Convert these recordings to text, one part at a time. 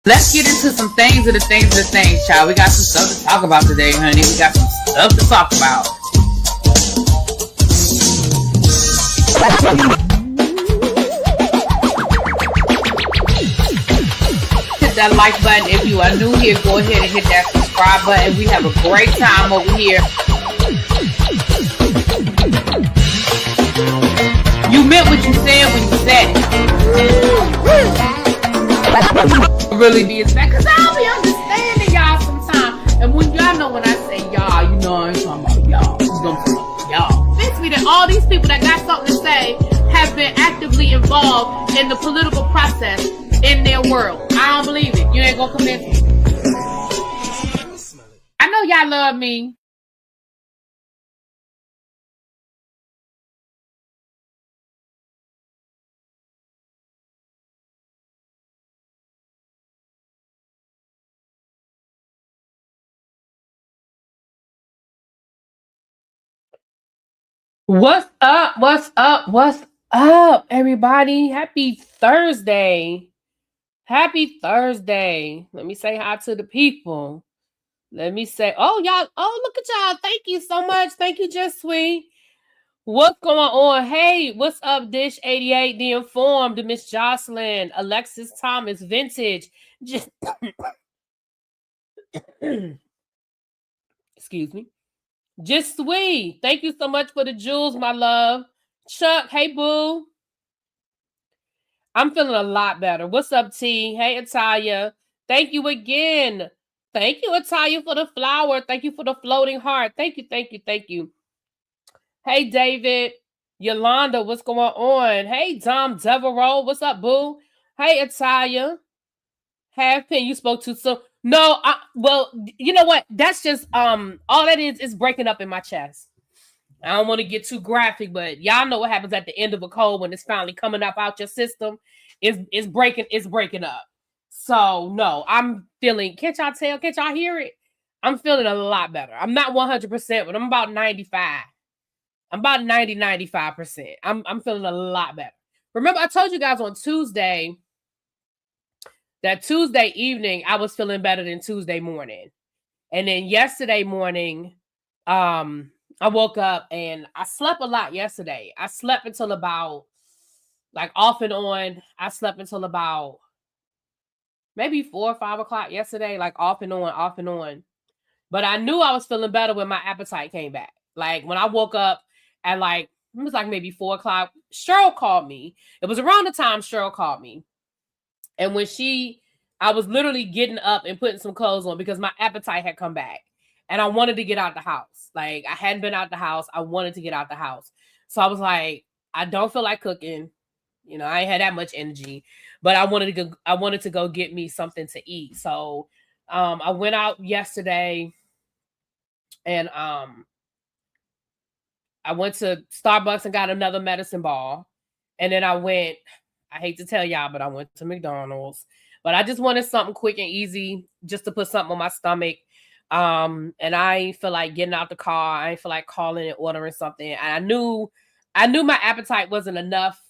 Let's get into some things of the things, child. We got some stuff to talk about today, honey. We got some stuff to talk about. Hit that like button. If you are new here, go ahead and hit that subscribe button. We have a great time over here. You meant what you said when you said it. Really be expect, because I'll be understanding y'all sometimes. And when y'all know when I say y'all, you know I ain't talking about y'all. You know what I'm talking about y'all. Makes me that all these people that got something to say have been actively involved in the political process in their world. I don't believe it. You ain't gonna convince me. I know y'all love me. What's up? What's up? What's up, everybody? Happy Thursday. Happy Thursday. Let me say hi to the people. Let me say, oh, y'all, oh, look at y'all. Thank you so much. Thank you, Just Sweet. What's going on? Hey, what's up, Dish 88, The Informed, Miss Jocelyn, Alexis Thomas, Vintage. Just excuse me. Just Sweet. Thank you so much for the jewels, my love. Chuck, hey, boo. I'm feeling a lot better. What's up, T? Hey, Atalia. Thank you again. Thank you, Atalia, for the flower. Thank you for the floating heart. Thank you, thank you, thank you. Hey, David. Yolanda, what's going on? Hey, Dom Devereaux. What's up, boo? Hey, Atalia. Half Pin, you spoke too soon. No, well, you know what? That's just all that is breaking up in my chest. I don't want to get too graphic, but y'all know what happens at the end of a cold when it's finally coming up out your system. It's breaking up. So no, I'm feeling, can't y'all tell? Can't y'all hear it? I'm feeling a lot better. I'm not 100%, but I'm about 95. I'm about 95%. I'm feeling a lot better. Remember, I told you guys on Tuesday that Tuesday evening I was feeling better than Tuesday morning. And then yesterday morning, I woke up and I slept a lot yesterday. I slept until about, like off and on, I slept until about maybe 4 or 5 o'clock yesterday, like off and on. But I knew I was feeling better when my appetite came back. Like when I woke up at like, it was like maybe 4 o'clock, Cheryl called me. It was around the time Cheryl called me. And when I was literally getting up and putting some clothes on because my appetite had come back. And I wanted to get out the house. Like, I hadn't been out the house. I wanted to get out the house. So I was like, I don't feel like cooking. You know, I ain't had that much energy. But I wanted to go get me something to eat. So I went out yesterday and I went to Starbucks and got another medicine ball. And then I hate to tell y'all, but I went to McDonald's. But I just wanted something quick and easy just to put something on my stomach. And I ain't feel like getting out the car. I ain't feel like calling and ordering something. And I knew my appetite wasn't enough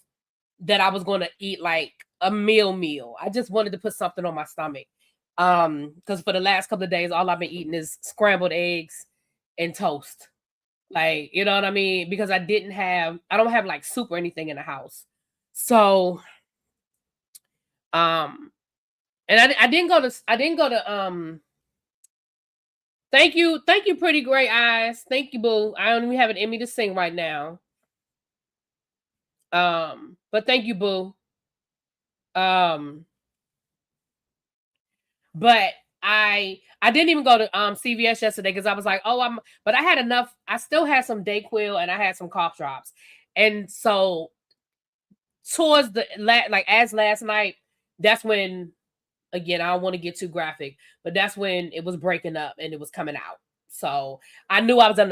that I was going to eat like a meal. I just wanted to put something on my stomach. Because for the last couple of days, all I've been eating is scrambled eggs and toast. Like, you know what I mean? Because I don't have like soup or anything in the house. So, and I didn't go to, thank you, Pretty Gray Eyes. Thank you, boo. I don't even have it in me to sing right now. But thank you, boo. But I didn't even go to CVS yesterday because I was like, but I had enough. I still had some Dayquil and I had some cough drops. And so towards as last night, that's when, again, I don't want to get too graphic, but that's when it was breaking up and it was coming out. So I knew I was on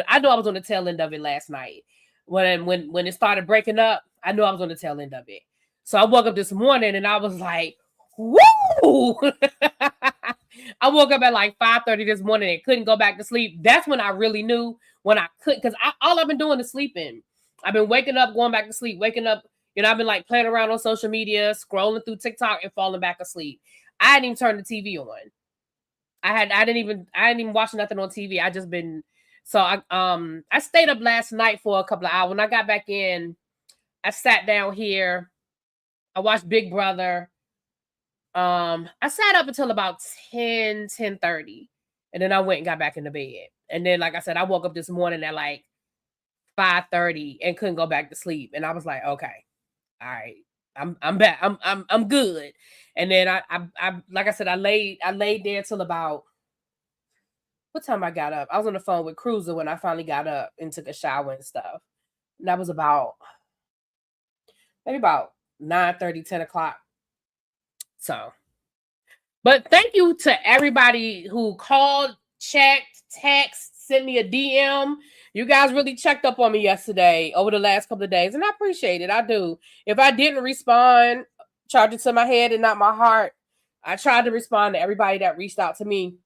the tail end of it last night. When it started breaking up, I knew I was on the tail end of it. So I woke up this morning and I was like, woo! I woke up at like 5:30 this morning and couldn't go back to sleep. That's when I really knew when I couldn't, because all I've been doing is sleeping. I've been waking up, going back to sleep, waking up. You know, I've been like playing around on social media, scrolling through TikTok and falling back asleep. I hadn't even turned the TV on. I didn't even watch nothing on TV. I just been, so I stayed up last night for a couple of hours. When I got back in, I sat down here. I watched Big Brother. I sat up until about 10:30, and then I went and got back in the bed. And then, like I said, I woke up this morning at like 5:30 and couldn't go back to sleep. And I was like, okay, all right, I'm back. I'm good. And then I like I said, I laid there till about, what time I got up? I was on the phone with Cruiser when I finally got up and took a shower and stuff. And that was about maybe about 9:30, 10 o'clock. So, but thank you to everybody who called, checked, text, sent me a DM. You guys really checked up on me yesterday over the last couple of days, and I appreciate it. I do. If I didn't respond, charge it to my head and not my heart. I tried to respond to everybody that reached out to me.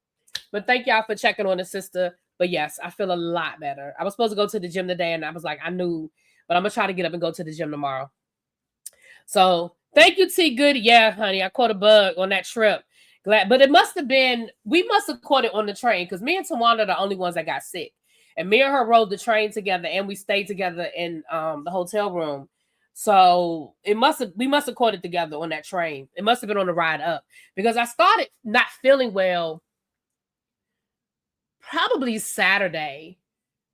But thank y'all for checking on the sister. But yes, I feel a lot better. I was supposed to go to the gym today, and I was like, I knew, but I'm going to try to get up and go to the gym tomorrow. So thank you, T. Goody. Yeah, honey, I caught a bug on that trip. Glad, but it must have been, we must have caught it on the train, because me and Tawana are the only ones that got sick. And me and her rode the train together, and we stayed together in the hotel room. So we must have caught it together on that train. It must have been on the ride up, because I started not feeling well probably Saturday,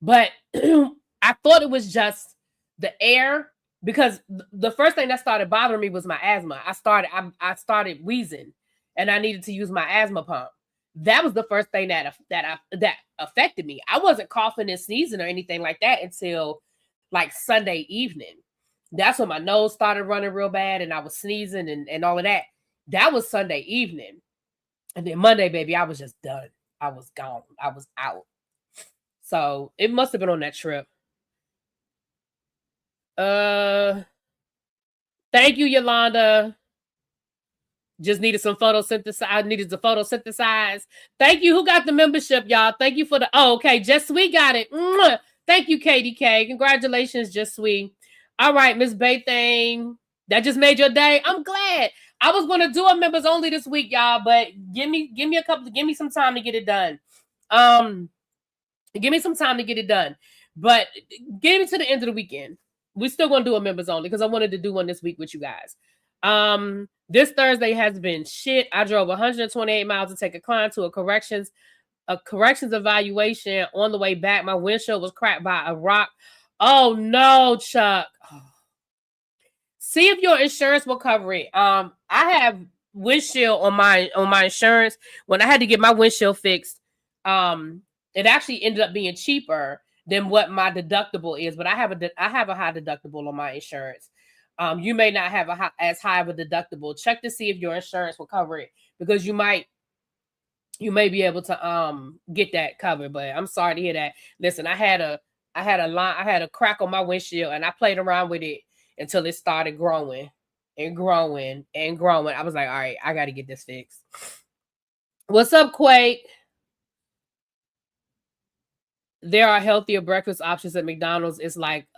but I thought it was just the air, because the first thing that started bothering me was my asthma. I started wheezing, and I needed to use my asthma pump. That was the first thing that affected me. I wasn't coughing and sneezing or anything like that until like Sunday evening. That's when my nose started running real bad, and I was sneezing and all of that. That was Sunday evening. And then Monday, baby, I was just done. I was gone. I was out. So it must have been on that trip. Thank you, Yolanda. Just needed some photosynthesize. I needed to photosynthesize. Thank you. Who got the membership, y'all? Thank you for the, okay. Just Sweet got it. Mwah. Thank you, KDK. Congratulations, Just Sweet. All right, Miss Baythane. That just made your day. I'm glad. I was going to do a members only this week, y'all, but give me some time to get it done. Give me some time to get it done. But give me to the end of the weekend. We're still going to do a members only, because I wanted to do one this week with you guys. This Thursday has been shit. I drove 128 miles to take a client to a corrections evaluation. On the way back, my windshield was cracked by a rock. Oh no, Chuck. See if your insurance will cover it. I have windshield on my insurance. When I had to get my windshield fixed, it actually ended up being cheaper than what my deductible is. But I have a high deductible on my insurance. You may not have as high of a deductible. Check to see if your insurance will cover it, because you may be able to get that covered. But I'm sorry to hear that. Listen, I had a crack on my windshield, and I played around with it until it started growing and growing and growing. I was like, all right, I got to get this fixed. What's up, Quake? There are healthier breakfast options at McDonald's. It's like,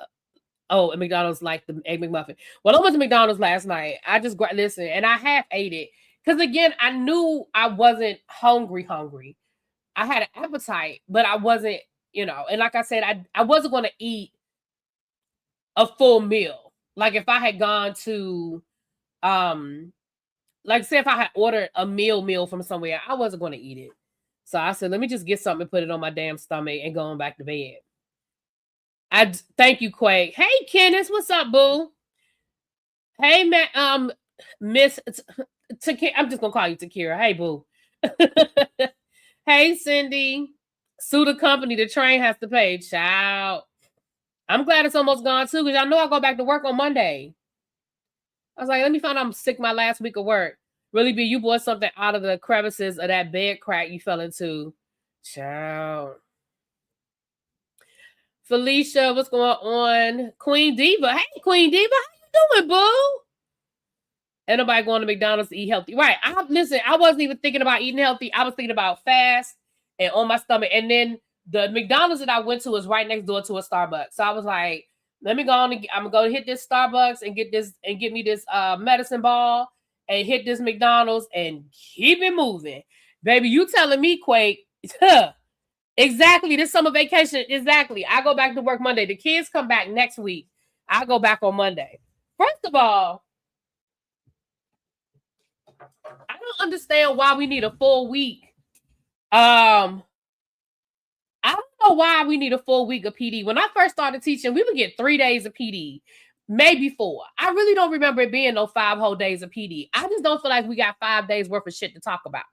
at McDonald's, like the Egg McMuffin. Well, I went to McDonald's last night. I just listen, and I half ate it, because again, I knew I wasn't hungry. I had an appetite, but I wasn't, and like I said, I wasn't going to eat a full meal. Like if I had gone to, like say if I had ordered a meal from somewhere, I wasn't going to eat it. So I said, let me just get something and put it on my damn stomach and going back to bed. Thank you, Quake. Hey, Kenneth, what's up, boo? Hey, man, Miss Takira. I'm just gonna call you Takira. Hey, boo. Hey, Cindy. Sue the company. The train has to pay. Child. I'm glad it's almost gone too, because I know I go back to work on Monday. I was like, let me find out I'm sick my last week of work. Really, be you bought something out of the crevices of that bed crack you fell into. Child. Felicia, what's going on? Queen Diva. Hey, Queen Diva, how you doing, boo? Ain't nobody going to McDonald's to eat healthy. Right. Listen, I wasn't even thinking about eating healthy. I was thinking about fast and on my stomach. And then the McDonald's that I went to was right next door to a Starbucks. So I was like, let me go on. I'm going to hit this Starbucks and get me this medicine ball. and hit this McDonald's and keep it moving. Baby, you telling me, Quake, exactly, this summer vacation, exactly. I go back to work Monday. The kids come back next week. I go back on Monday. First of all, I don't understand why we need a full week. I don't know why we need a full week of PD. When I first started teaching, we would get 3 days of PD, maybe 4. I really don't remember it being no 5 whole days of PD. I just don't feel like we got 5 days worth of shit to talk about.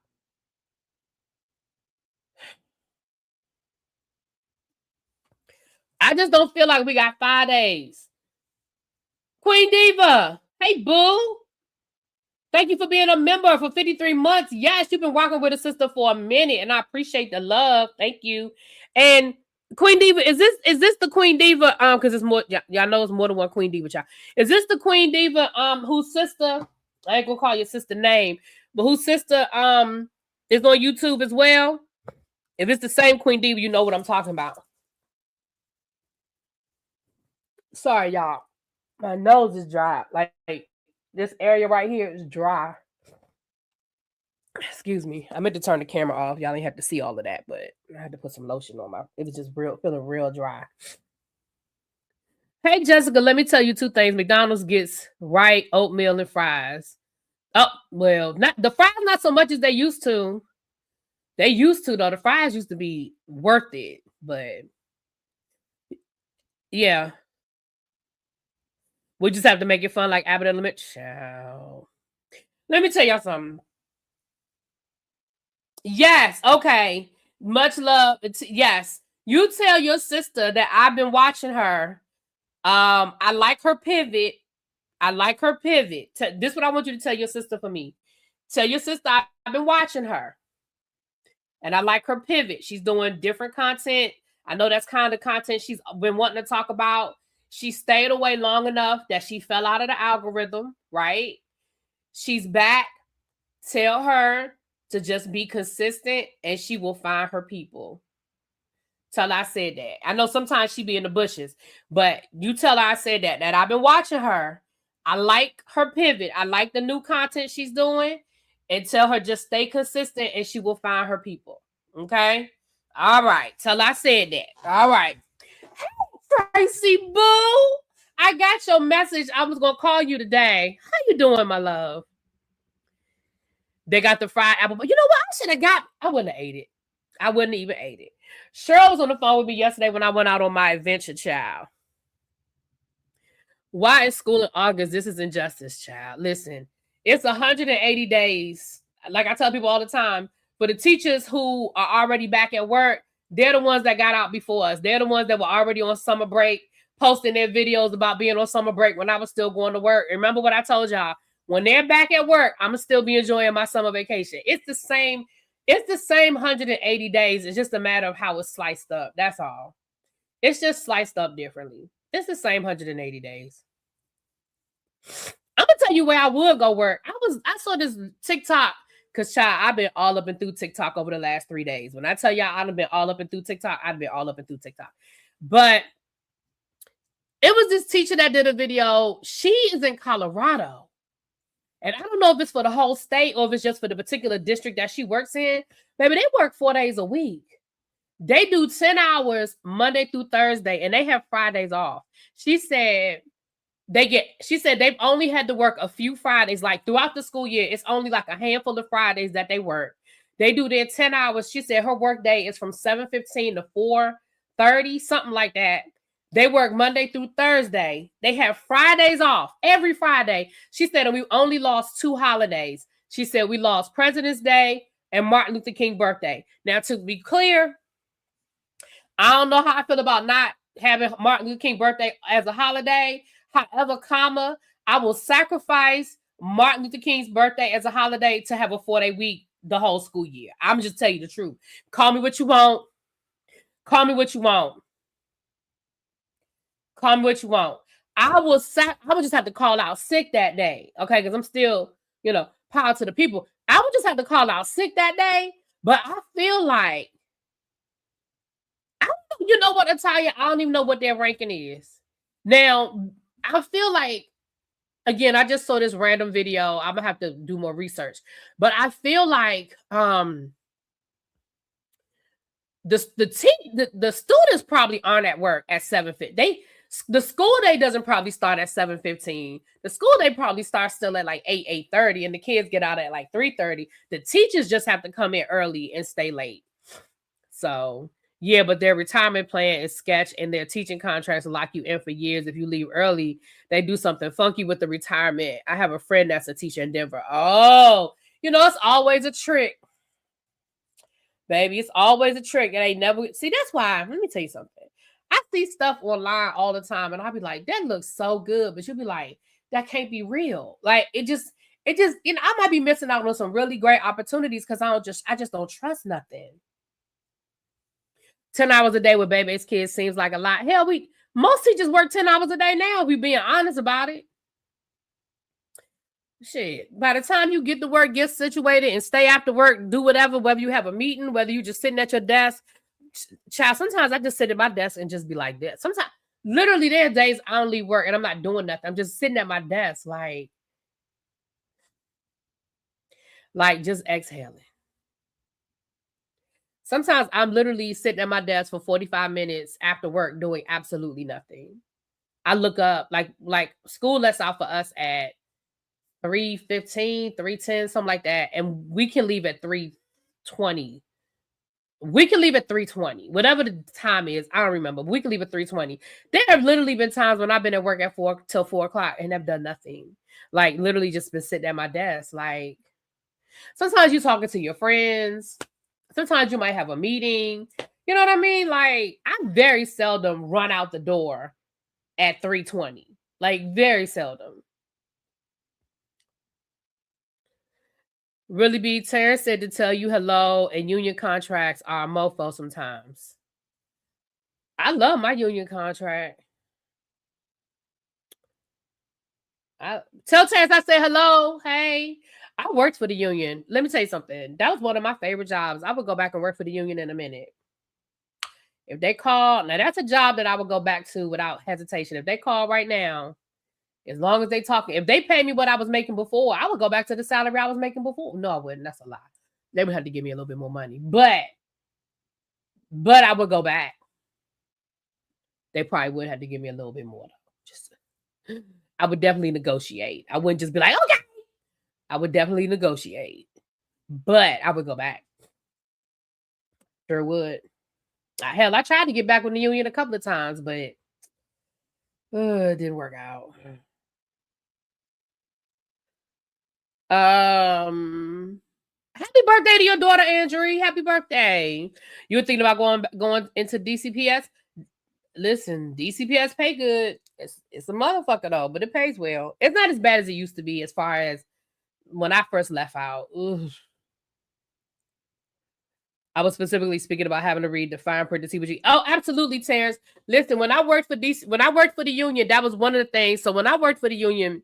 I just don't feel like we got 5 days. Queen Diva, hey boo. Thank you for being a member for 53 months. Yes, you've been rocking with a sister for a minute, and I appreciate the love. Thank you. And Queen Diva, is this the Queen Diva? Because it's more, y'all know it's more than one Queen Diva, child. Is this the Queen Diva? Whose sister? I ain't gonna call your sister name, but whose sister is on YouTube as well? If it's the same Queen Diva, you know what I'm talking about. Sorry, y'all. My nose is dry. Like this area right here is dry. Excuse me. I meant to turn the camera off. Y'all ain't have to see all of that, but I had to put some lotion on it was just feeling real dry. Hey, Jessica, let me tell you 2 things. McDonald's gets right oatmeal and fries. Oh, well, the fries not so much as they used to. They used to, though. The fries used to be worth it, but yeah. We just have to make it fun like Abbott Element. Child. Let me tell y'all something. Yes, okay. Much love. Yes. You tell your sister that I've been watching her. I like her pivot. This is what I want you to tell your sister for me. Tell your sister I've been watching her. And I like her pivot. She's doing different content. I know that's kind of content she's been wanting to talk about. She stayed away long enough that she fell out of the algorithm, right? She's back. Tell her to just be consistent and she will find her people. Tell her I said that. I know sometimes she be in the bushes, but you tell her I said that I've been watching her. I like her pivot. I like the new content she's doing, and tell her just stay consistent and she will find her people. Okay? All right. Tell her I said that. All right. Hey, Tracy Boo. I got your message. I was going to call you today. How you doing, my love? They got the fried apple. But you know what? I wouldn't have ate it. I wouldn't even ate it. Cheryl was on the phone with me yesterday when I went out on my adventure, child. Why is school in August? This is injustice, child. Listen, it's 180 days. Like I tell people all the time, for the teachers who are already back at work, they're the ones that got out before us. They're the ones that were already on summer break, posting their videos about being on summer break when I was still going to work. Remember what I told y'all? When they're back at work, I'm going to still be enjoying my summer vacation. It's the same 180 days. It's just a matter of how it's sliced up. That's all. It's just sliced up differently. It's the same 180 days. I'm going to tell you where I would go work. I saw this TikTok, because, child, I've been all up and through TikTok over the last 3 days. When I tell y'all I've been all up and through TikTok, I've been all up and through TikTok. But it was this teacher that did a video. She is in Colorado. And I don't know if it's for the whole state or if it's just for the particular district that she works in. Baby, they work 4 days a week. They do 10 hours Monday through Thursday, and they have Fridays off. She said they've only had to work a few Fridays. Like throughout the school year, it's only like a handful of Fridays that they work. They do their 10 hours. She said her work day is from 7:15 to 4:30, something like that. They work Monday through Thursday. They have Fridays off every Friday. She said, and we only lost 2 holidays. She said we lost President's Day and Martin Luther King birthday. Now, to be clear, I don't know how I feel about not having Martin Luther King birthday as a holiday. However, I will sacrifice Martin Luther King's birthday as a holiday to have a 4-day week the whole school year. I'm just tell you the truth. Call me what you want. Call me what you want. Call me what you want. I will just have to call out sick that day, okay? Because I'm still, power to the people. I would just have to call out sick that day, but I feel like, you know what, Natalia? I don't even know what their ranking is. Now, I feel like Again, I just saw this random video. I'm gonna have to do more research, but I feel like the students probably aren't at work at 7:50. The school day doesn't probably start at 7:15. The school day probably starts still at like 8:30, and the kids get out at like 3:30. The teachers just have to come in early and stay late. So yeah, but their retirement plan is sketch, and their teaching contracts lock you in for years. If you leave early, they do something funky with the retirement. I have a friend that's a teacher in Denver. Oh, it's always a trick. Baby, it's always a trick. It ain't never. See, that's why. Let me tell you something. I see stuff online all the time, and I'll be like, that looks so good. But you'll be like, that can't be real. Like, it just, I might be missing out on some really great opportunities because I just don't trust nothing. 10 hours a day with baby's kids seems like a lot. Hell, most teachers work 10 hours a day now. We being honest about it. Shit, by the time you get to work, get situated, and stay after work, do whatever, whether you have a meeting, whether you just sitting at your desk. Child, sometimes I just sit at my desk and just be like this. Sometimes, literally, there are days I don't leave work and I'm not doing nothing. I'm just sitting at my desk, like just exhaling. Sometimes I'm literally sitting at my desk for 45 minutes after work doing absolutely nothing. I look up, like school lets out for us at 3:15, 3:10, something like that. And we can leave at 3:20. We can leave at 3:20. Whatever the time is, I don't remember. But we can leave at 3:20. There have literally been times when I've been at work at 4 o'clock and have done nothing. Like literally just been sitting at my desk. Like sometimes you're talking to your friends. Sometimes you might have a meeting. You know what I mean? Like I very seldom run out the door at 3:20. Like very seldom. Really be Terrence said to tell you hello, and union contracts are a mofo sometimes. I love my union contract. Tell Terrence I say hello. Hey, I worked for the union. Let me tell you something. That was one of my favorite jobs. I would go back and work for the union in a minute. If they call, now that's a job that I would go back to without hesitation. If they call right now, as long as they talking, if they pay me what I was making before, I would go back to the salary I was making before. No, I wouldn't. That's a lie. They would have to give me a little bit more money, but I would go back. They probably would have to give me a little bit more. I would definitely negotiate. I wouldn't just be like, okay. I would definitely negotiate, but I would go back. Sure would. Hell, I tried to get back with the union a couple of times, but it didn't work out. Happy birthday to your daughter, Andrew. Happy birthday. You were thinking about going into DCPS? Listen, DCPS pay good. It's a motherfucker though, but it pays well. It's not as bad as it used to be as far as when I first left out. Ugh. I was specifically speaking about having to read the fine print to see what you. Oh, absolutely, Terrence. Listen, when I worked for the union, that was one of the things. So when I worked for the union,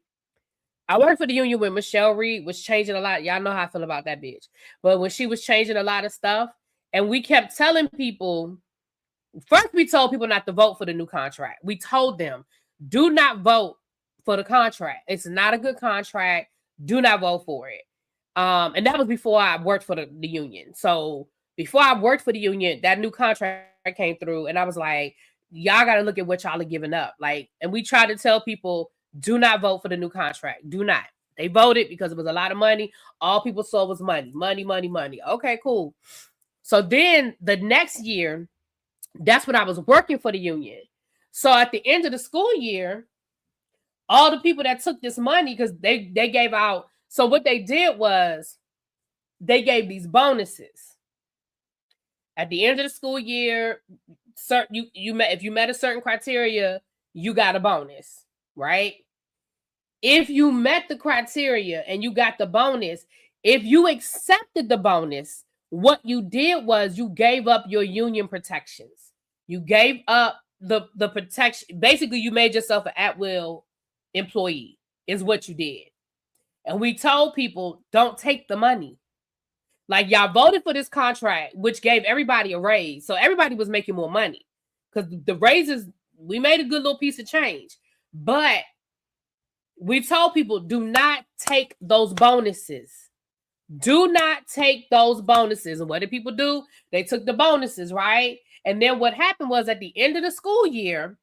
I worked for the union when Michelle Reed was changing a lot. Y'all know how I feel about that bitch. But when she was changing a lot of stuff, and we kept telling people, first we told people not to vote for the new contract. We told them, do not vote for the contract. It's not a good contract. Do not vote for it. And that was before I worked for the union. So before I worked for the union, that new contract came through, and I was like, y'all got to look at what y'all are giving up. Like, and we tried to tell people, do not vote for the new contract. Do not. They voted because it was a lot of money. All people saw was money, money, money, money. Okay, cool. So then the next year, that's when I was working for the union. So at the end of the school year, all the people that took this money, because they gave out. So what they did was they gave these bonuses. At the end of the school year, if you met a certain criteria, you got a bonus, right? If you met the criteria and you got the bonus, if you accepted the bonus, what you did was you gave up your union protections. You gave up the protection. Basically, you made yourself an at-will employee, is what you did. And we told people, don't take the money. Like, y'all voted for this contract, which gave everybody a raise. So everybody was making more money because the raises, we made a good little piece of change. But We told people, do not take those bonuses. Do not take those bonuses. And what did people do? They took the bonuses, right? And then what happened was at the end of the school year,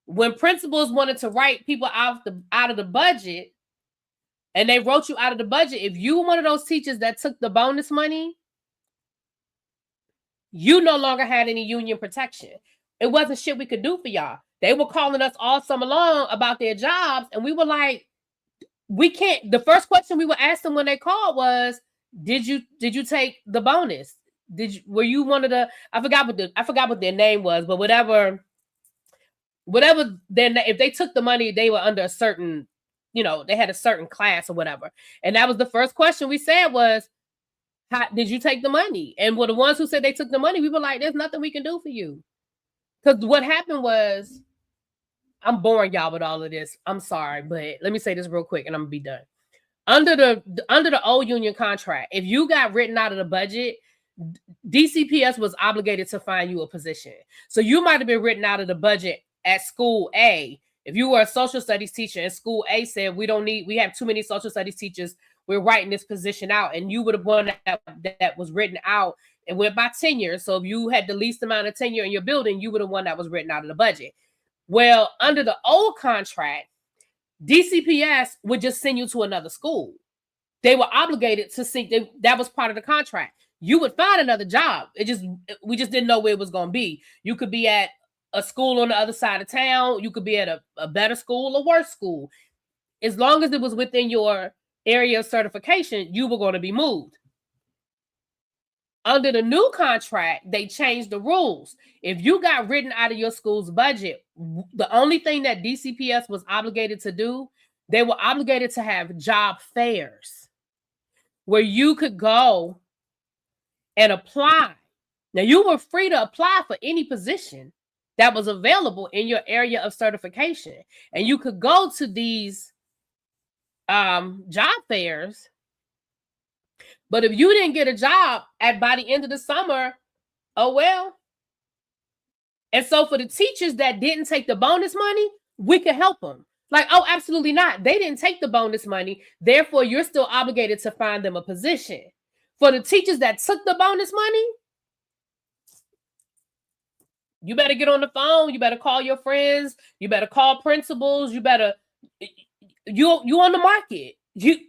when principals wanted to write people out of the budget, and they wrote you out of the budget, if you were one of those teachers that took the bonus money, you no longer had any union protection. It wasn't shit we could do for y'all. They were calling us all summer long about their jobs, and we were like, we can't. The first question we would ask them when they called was, did you take the bonus? Were you one of the, I forgot what their name was, but whatever then if they took the money, they were under a certain, they had a certain class or whatever. And that was the first question we said was, how did you take the money? And the ones who said they took the money, we were like, there's nothing we can do for you. Because what happened was, I'm boring y'all with all of this. I'm sorry, but let me say this real quick and I'm gonna be done. Under the old union contract, if you got written out of the budget, DCPS was obligated to find you a position. So you might have been written out of the budget at school A. If you were a social studies teacher and school A said, we have too many social studies teachers, we're writing this position out, and you would have one that was written out and went by tenure. So if you had the least amount of tenure in your building, you would have one that was written out of the budget. Well, under the old contract, DCPS would just send you to another school. They were obligated to see that was part of the contract. You would find another job. We just didn't know where it was going to be. You could be at a school on the other side of town. You could be at a better school or worse school. As long as it was within your area of certification, you were going to be moved. Under the new contract, they changed the rules. If you got written out of your school's budget, the only thing that DCPS was obligated to do, they were obligated to have job fairs where you could go and apply. Now, you were free to apply for any position that was available in your area of certification. And you could go to these job fairs. But if you didn't get a job by the end of the summer, oh well. And so for the teachers that didn't take the bonus money, we could help them. Like, oh, absolutely not. They didn't take the bonus money. Therefore, you're still obligated to find them a position. For the teachers that took the bonus money, you better get on the phone. You better call your friends. You better call principals. You on the market. You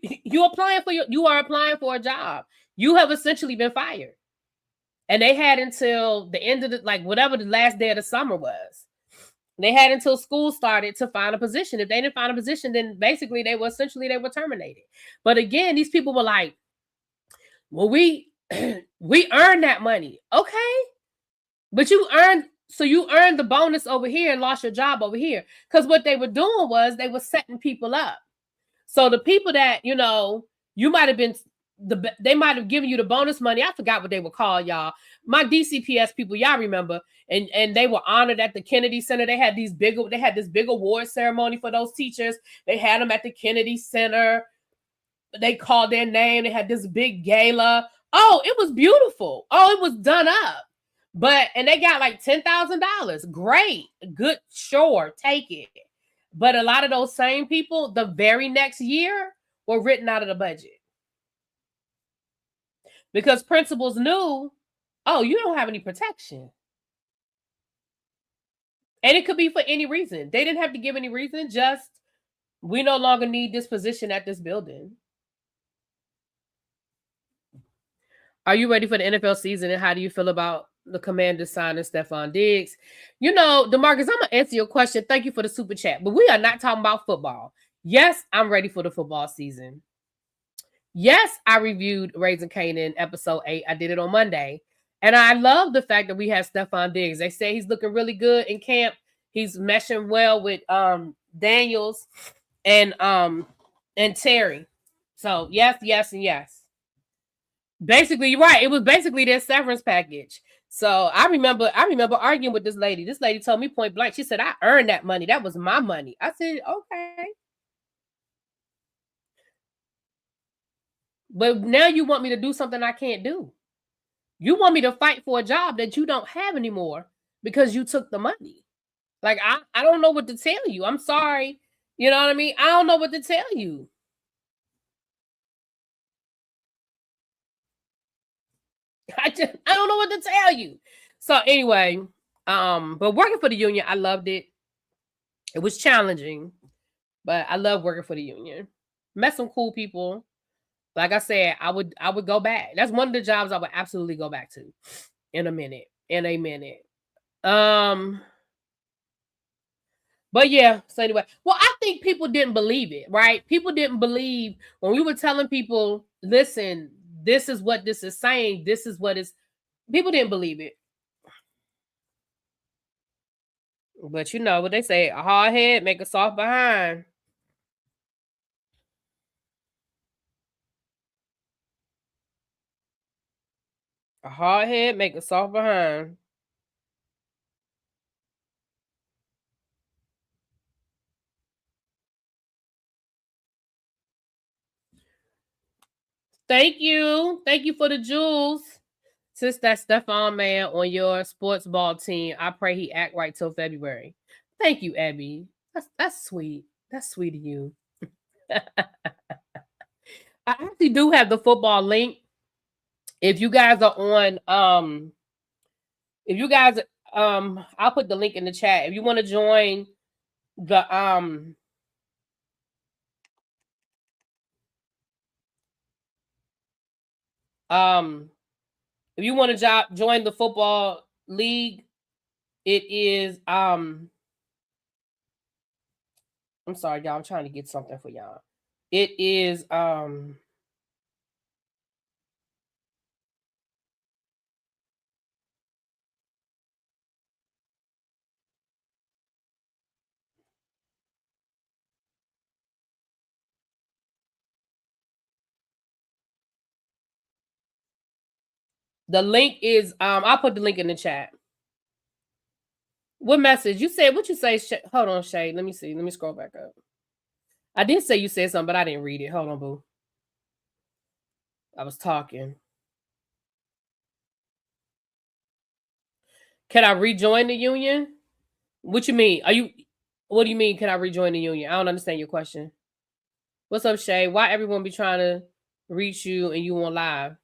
are applying for a job. You have essentially been fired. And they had until the end of whatever the last day of the summer was. They had until school started to find a position. If they didn't find a position, then basically they were terminated. But again, these people were like, well, we earned that money. Okay. But you earned the bonus over here and lost your job over here. Because what they were doing was they were setting people up. So the people that, you might have been, they might have given you the bonus money. I forgot what they were called, y'all. My DCPS people, y'all remember. And they were honored at the Kennedy Center. They had this big award ceremony for those teachers. They had them at the Kennedy Center. They called their name. They had this big gala. Oh, it was beautiful. Oh, it was done up. And they got like $10,000. Great. Good. Sure. Take it. But a lot of those same people, the very next year, were written out of the budget. Because principals knew, oh, you don't have any protection. And it could be for any reason. They didn't have to give any reason. Just, we no longer need this position at this building. Are you ready for the NFL season? And how do you feel about the Commanders signing Stephon Diggs? DeMarcus, I'm going to answer your question. Thank you for the super chat. But we are not talking about football. Yes, I'm ready for the football season. Yes, I reviewed Raising Kanan episode 8. I did it on Monday. And I love the fact that we have Stephon Diggs. They say he's looking really good in camp. He's meshing well with Daniels and Terry. So yes, and yes. Basically, you're right. It was basically their severance package. So I remember arguing with this lady. This lady told me point blank. She said, I earned that money. That was my money. I said, okay. But now you want me to do something I can't do. You want me to fight for a job that you don't have anymore because you took the money. Like, I don't know what to tell you. I'm sorry. You know what I mean? I don't know what to tell you. I don't know what to tell you. So anyway, but working for the union, I loved it. It was challenging, but I love working for the union. Met some cool people. Like I said, I would go back. That's one of the jobs I would absolutely go back to in a minute. In a minute. Um, but yeah, so anyway. Well, I think people didn't believe it, right? People didn't believe when we were telling people, listen, this is what this is saying, this is what is people didn't believe it. But you know what they say, a hard head make a soft behind. A hard head make a soft behind. Thank you. Thank you for the jewels. Since that's Stephon man on your sports ball team, I pray he act right till February. Thank you, Abby. That's sweet. That's sweet of you. I actually do have the football link. If you guys are on, if you guys, I'll put the link in the chat. If you want to join the, um, if you want to join the football league, it is, I'm sorry, y'all. I'm trying to get something for y'all. It is, the link is, I'll put the link in the chat. What message? You said, what you say? Hold on, Shay. Let me see. Let me scroll back up. I did say you said something, but I didn't read it. Hold on, boo. I was talking. Can I rejoin the union? What you mean? What do you mean, can I rejoin the union? I don't understand your question. What's up, Shay? Why everyone be trying to reach you and you on live?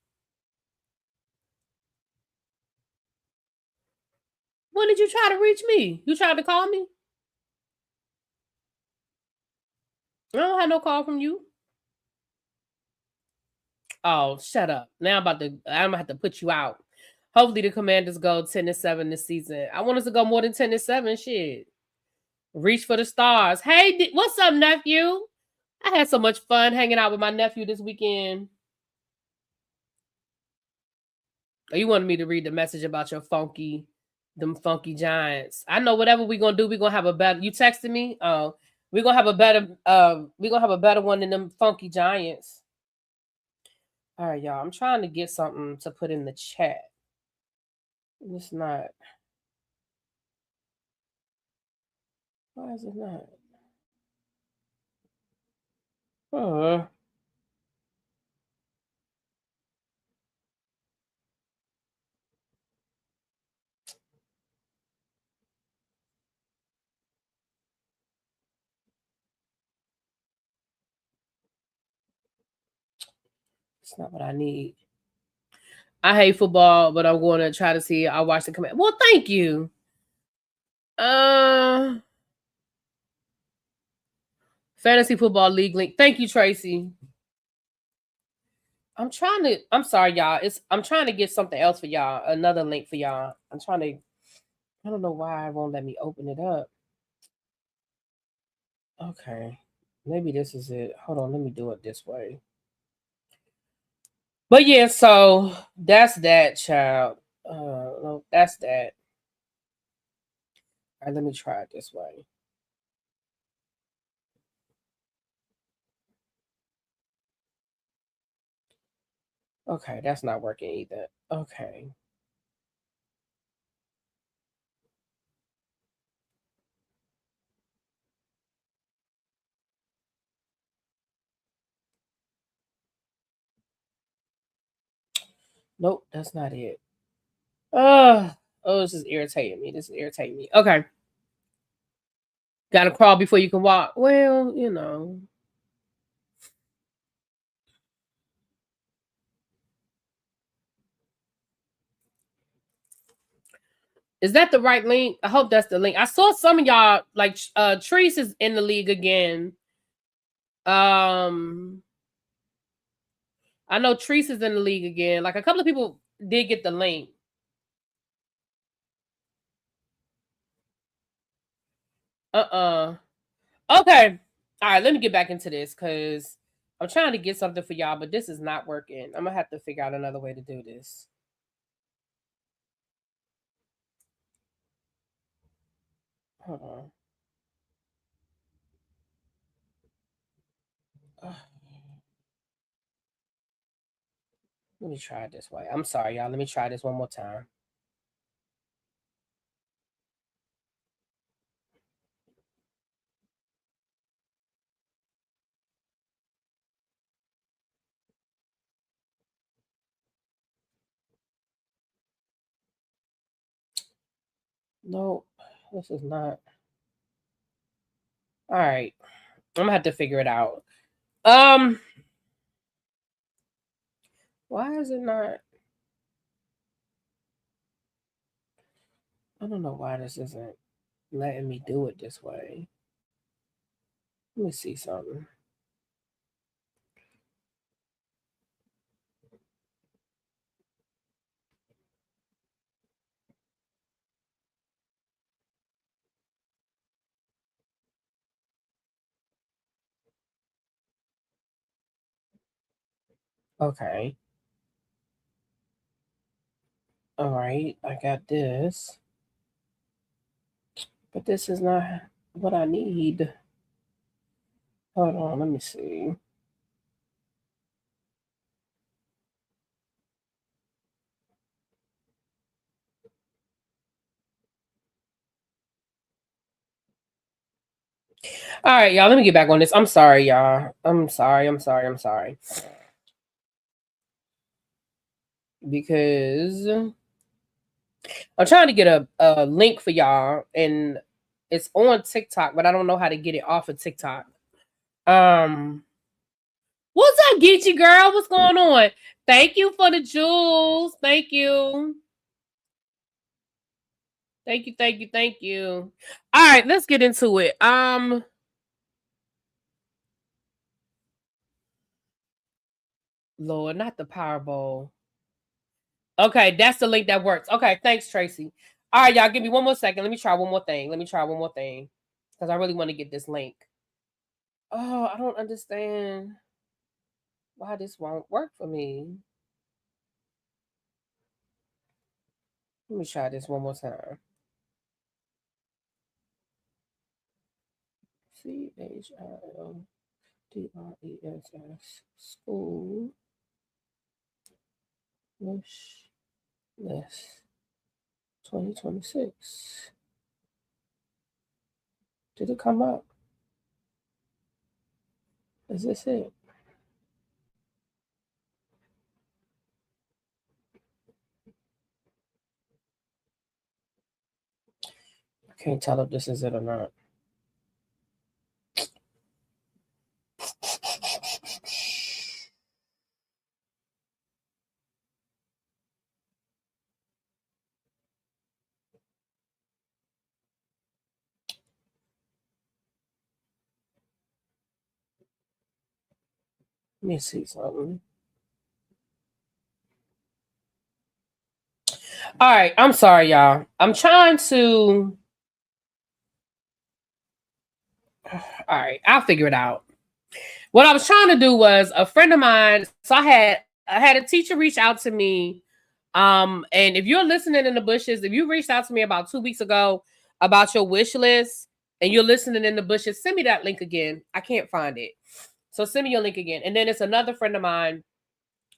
When did you try to reach me? You tried to call me? I don't have no call from you. Oh, shut up. Now I'm gonna have to put you out. Hopefully the Commanders go 10-7 this season. I want us to go more than 10-7. Shit. Reach for the stars. Hey, what's up, nephew? I had so much fun hanging out with my nephew this weekend. Oh, you wanted me to read the message about them funky giants. I know whatever we're gonna do, we're gonna have a better. You texted me? Oh, we're gonna have a better one than them funky giants. All right, y'all. I'm trying to get something to put in the chat. It's not. Why is it not? Uh, it's not what I need. I hate football, but I'm going to try to see. I'll watch the command. Well, thank you. Uh, Fantasy Football League link. Thank you, Tracy. I'm sorry, y'all. I'm trying to get something else for y'all. Another link for y'all. I don't know why it won't let me open it up. Okay. Maybe this is it. Hold on, let me do it this way. But yeah, so that's that, child. No, that's that. All right, let me try it this way. Okay, that's not working either. Okay. Nope, that's not it. Oh, this is irritating me. Okay. Gotta crawl before you can walk. Well, you know. Is that the right link? I hope that's the link. I saw some of y'all like Treese is in the league again. I know Treese is in the league again. Like a couple of people did get the link. Okay. All right, let me get back into this because I'm trying to get something for y'all, but this is not working. I'm gonna have to figure out another way to do this. Hold on. Let me try it this way. I'm sorry, y'all. Let me try this one more time. Nope, this is not. All right, I'm gonna have to figure it out. Why is it not? I don't know why this isn't letting me do it this way. Let me see something. Okay. All right, I got this. But this is not what I need. Hold on, let me see. All right, y'all, let me get back on this. I'm sorry, y'all. I'm sorry. Because I'm trying to get a link for y'all and it's on TikTok, but I don't know how to get it off of TikTok. What's up, Geechee girl? What's going on? Thank you for the jewels. Thank you. Thank you. All right, let's get into it. Lord, not the Powerball. Okay, that's the link that works. Okay, thanks, Tracy. All right, y'all, give me one more second. Let me try one more thing. Because I really want to get this link. Oh, I don't understand why this won't work for me. Let me try this one more time. CHILDRESS school wish list 2026. Did it come up? Is this it? I can't tell if this is it or not. Let me see something. All right, I'm sorry, y'all. I'm trying to. All right, I'll figure it out. What I was trying to do was a friend of mine. So I had a teacher reach out to me. And if you're listening in the bushes, if you reached out to me about 2 weeks ago about your wish list and you're listening in the bushes, send me that link again. I can't find it. So send me your link again. And then it's another friend of mine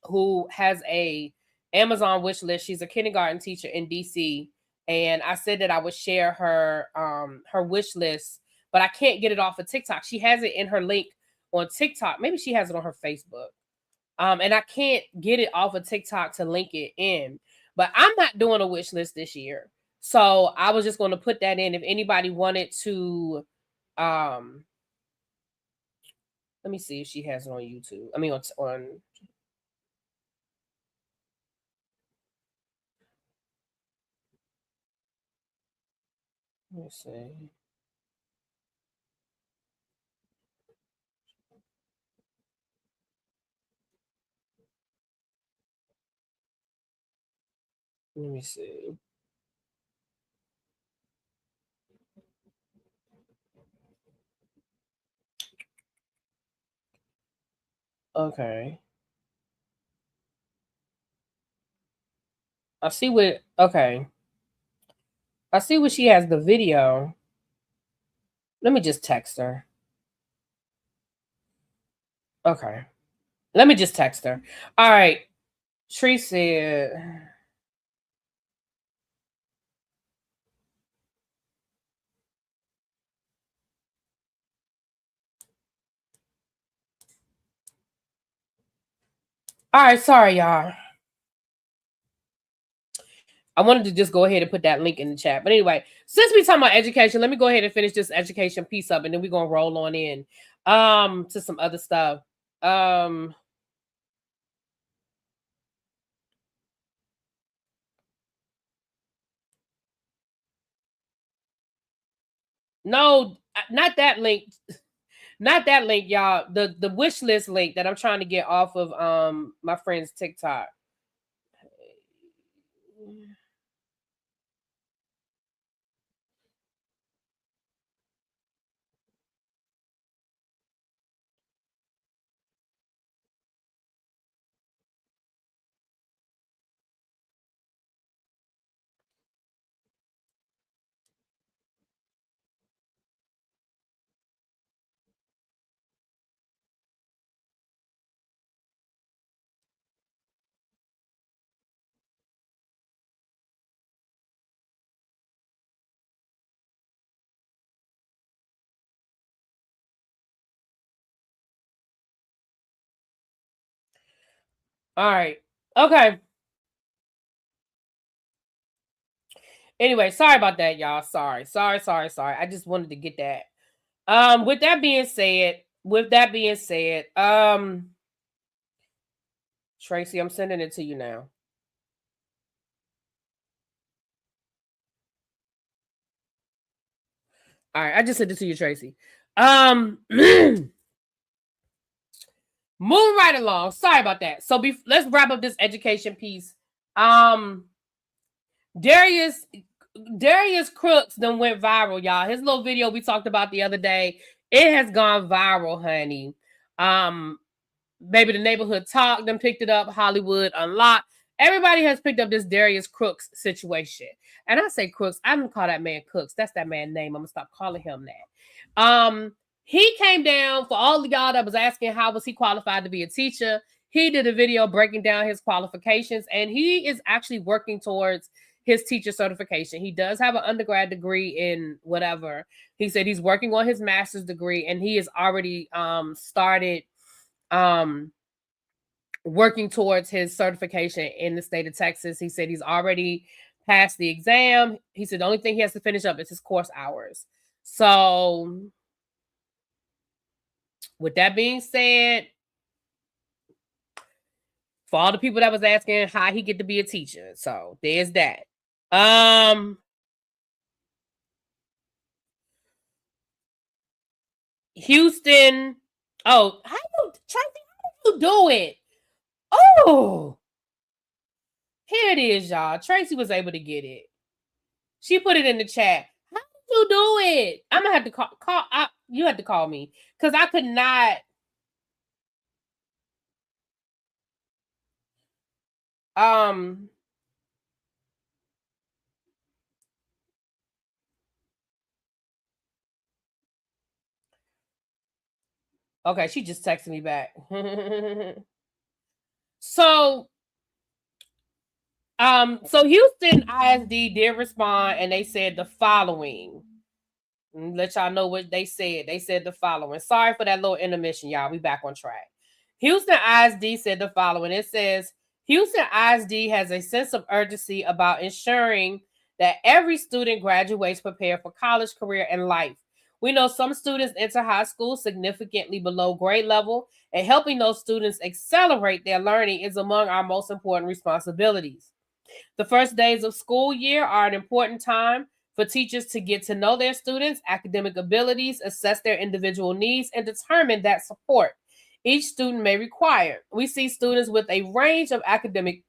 who has a Amazon wish list. She's a kindergarten teacher in DC. And I said that I would share her wish list, but I can't get it off of TikTok. She has it in her link on TikTok. Maybe she has it on her Facebook. And I can't get it off of TikTok to link it in. But I'm not doing a wish list this year. So I was just going to put that in. If anybody wanted to Let me see if she has it on YouTube. I mean, on. Let me see. Let me see. Okay. I see what. Okay. I see what she has the video. Let me just text her. Okay. Let me just text her. All right. Tree said. All right, sorry, y'all. I wanted to just go ahead and put that link in the chat. But anyway, since we talking about education, let me go ahead and finish this education piece up, and then we're gonna roll on in to some other stuff. No, not that link. Not that link, y'all. The wish list link that I'm trying to get off of my friend's TikTok. All right. Okay. Anyway, sorry about that, y'all. Sorry. I just wanted to get that. With that being said, Tracy, I'm sending it to you now. All right, I just sent it to you, Tracy. Moving right along. Sorry about that. So let's wrap up this education piece. Darius Crooks then went viral, y'all. His little video we talked about the other day, it has gone viral, honey. Maybe the neighborhood talk then picked it up. Hollywood Unlocked. Everybody has picked up this Darius Crooks situation. And I say Crooks, I don't call that man Cooks. That's that man's name. I'm gonna stop calling him that. He came down for all of y'all that was asking how was he qualified to be a teacher. He did a video breaking down his qualifications, and he is actually working towards his teacher certification. He does have an undergrad degree in whatever. He said he's working on his master's degree, and he has already started working towards his certification in the state of Texas. He said he's already passed the exam. He said the only thing he has to finish up is his course hours. So with that being said, for all the people that was asking how he get to be a teacher, so there's that. Houston. Oh, how you do it? Oh, here it is, y'all. Tracy was able to get it. She put it in the chat. How did you do it? I'm gonna have to call. You had to call me because I could not. Okay, she just texted me back. So Houston ISD did respond, and they said the following. Let y'all know what they said. They said the following. Sorry for that little intermission, y'all. We back on track. Houston ISD said the following. It says, Houston ISD has a sense of urgency about ensuring that every student graduates prepared for college, career, and life. We know some students enter high school significantly below grade level, and helping those students accelerate their learning is among our most important responsibilities. The first days of school year are an important time for teachers to get to know their students' academic abilities, assess their individual needs, and determine that support each student may require. We see students with a range of academic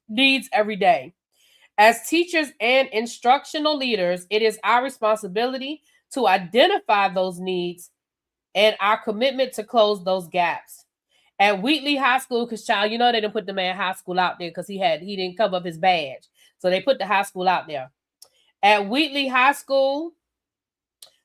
needs every day. As teachers and instructional leaders, it is our responsibility to identify those needs and our commitment to close those gaps. At Wheatley High School, because child, you know they didn't put the man high school out there because he didn't cover up his badge. So they put the high school out there. At Wheatley High School,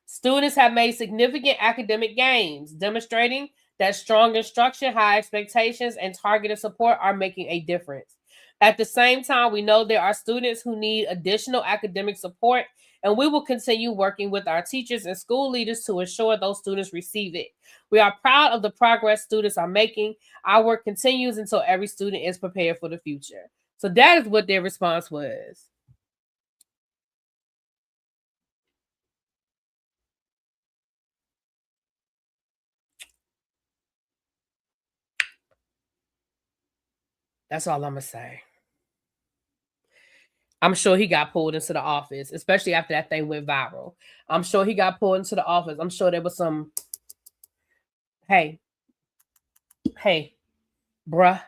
students have made significant academic gains, demonstrating that strong instruction, high expectations, and targeted support are making a difference. At the same time, we know there are students who need additional academic support, and we will continue working with our teachers and school leaders to ensure those students receive it. We are proud of the progress students are making. Our work continues until every student is prepared for the future. So that is what their response was. That's all I'm going to say. I'm sure he got pulled into the office, especially after that thing went viral. I'm sure he got pulled into the office. I'm sure there was some, hey, bruh.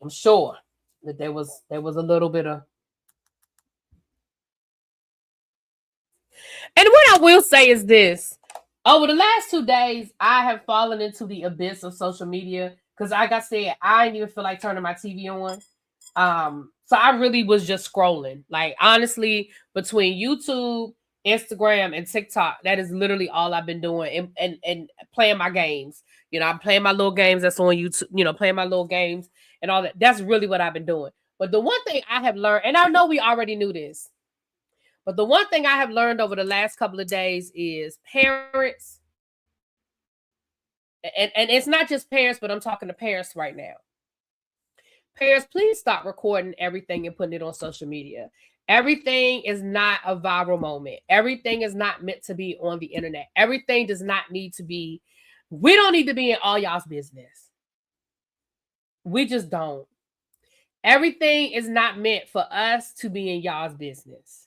I'm sure that there was a little bit of. And what I will say is this. Over the last 2 days, I have fallen into the abyss of social media because, like I said, I didn't even feel like turning my TV on. So I really was just scrolling. Like, honestly, between YouTube, Instagram, and TikTok, that is literally all I've been doing, and playing my games. You know, I'm playing my little games that's on YouTube, you know, playing my little games and all that. That's really what I've been doing. But the one thing I have learned, and I know we already knew this, but the one thing I have learned over the last couple of days is parents, and it's not just parents, but I'm talking to parents right now. Parents, please stop recording everything and putting it on social media. Everything is not a viral moment. Everything is not meant to be on the internet. Everything does not need to be, we don't need to be in all y'all's business. We just don't. Everything is not meant for us to be in y'all's business.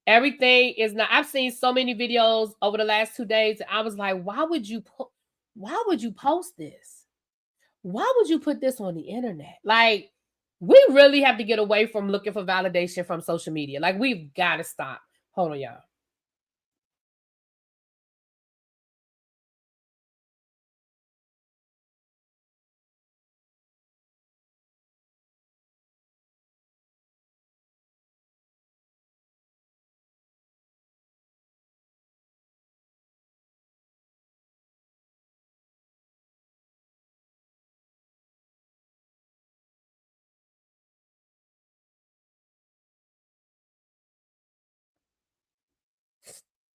Everything is not. I've seen so many videos over the last 2 days. I was like, why would you post this? Why would you put this on the internet? Like, we really have to get away from looking for validation from social media. Like, we've got to stop. Hold on, y'all.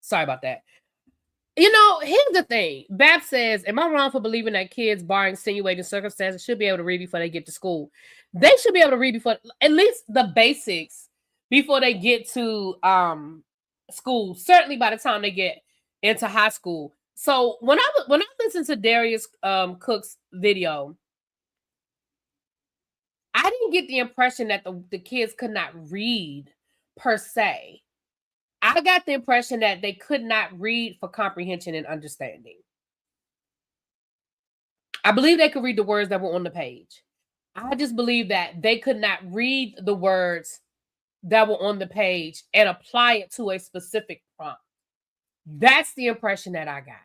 Sorry about that. You know, here's the thing. Bab says, am I wrong for believing that kids, barring insinuating circumstances, should be able to read before they get to school? They should be able to read before, at least the basics, before they get to school. Certainly by the time they get into high school. So when I listened to Darius Cook's video, I didn't get the impression that the kids could not read per se. I got the impression that they could not read for comprehension and understanding. I believe they could read the words that were on the page. I just believe that they could not read the words that were on the page and apply it to a specific prompt. That's the impression that I got.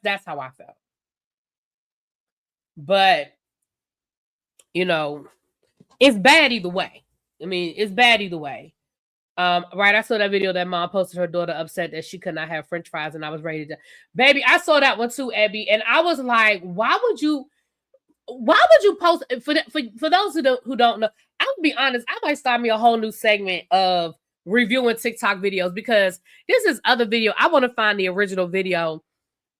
That's how I felt. But, you know, it's bad either way. I mean, it's bad either way. Right, I saw that video that mom posted her daughter upset that she could not have French fries, and I was ready to, baby, I saw that one too, Abby, and I was like, why would you post for those who don't know? I'll be honest, I might start me a whole new segment of reviewing TikTok videos, because this is other video. I want to find the original video.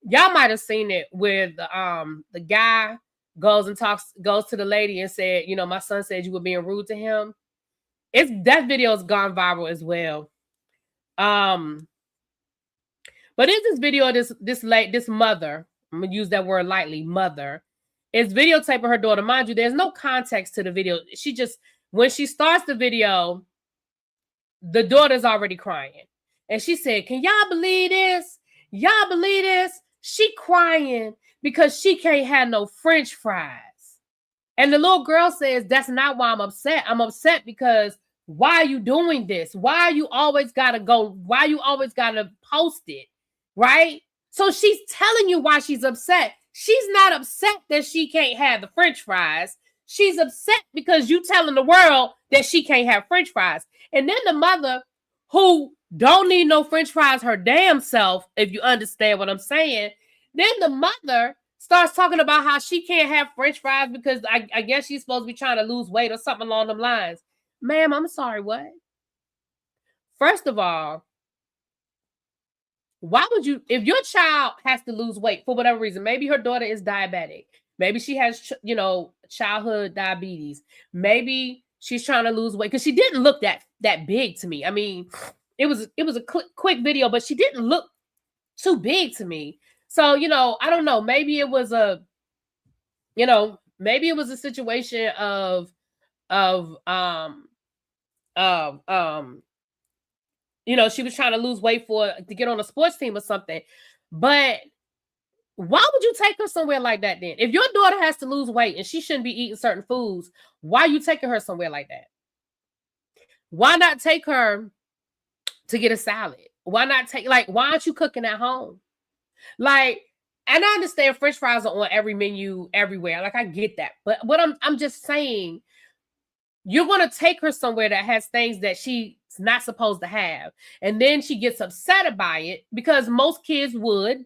Y'all might have seen it where the guy goes to the lady and said, you know, my son said you were being rude to him. That video has gone viral as well. But in this video, this mother, I'm gonna use that word lightly, mother, is videotaping her daughter. Mind you, there's no context to the video. She just, when she starts the video, the daughter's already crying. And she said, can y'all believe this? Y'all believe this? She crying because she can't have no French fries. And the little girl says, that's not why I'm upset. I'm upset because why are you doing this? Why you always gotta go? Why you always gotta post it? Right? So she's telling you why she's upset. She's not upset that she can't have the French fries. She's upset because you telling the world that she can't have French fries. And then the mother, who don't need no French fries her damn self, if you understand what I'm saying, then the mother starts talking about how she can't have French fries because I guess she's supposed to be trying to lose weight or something along them lines. Ma'am, I'm sorry, what? First of all, why would you, if your child has to lose weight for whatever reason, maybe her daughter is diabetic, maybe she has, you know, childhood diabetes, maybe she's trying to lose weight, because she didn't look that big to me. I mean, it was a quick video, but she didn't look too big to me. So, you know, I don't know, maybe it was a situation of you know, she was trying to lose weight to get on a sports team or something. But why would you take her somewhere like that then? If your daughter has to lose weight and she shouldn't be eating certain foods, why are you taking her somewhere like that? Why not take her to get a salad? Why not why aren't you cooking at home? Like, and I understand French fries are on every menu everywhere. Like, I get that. But what I'm just saying, you're going to take her somewhere that has things that she's not supposed to have. And then she gets upset about it because most kids would.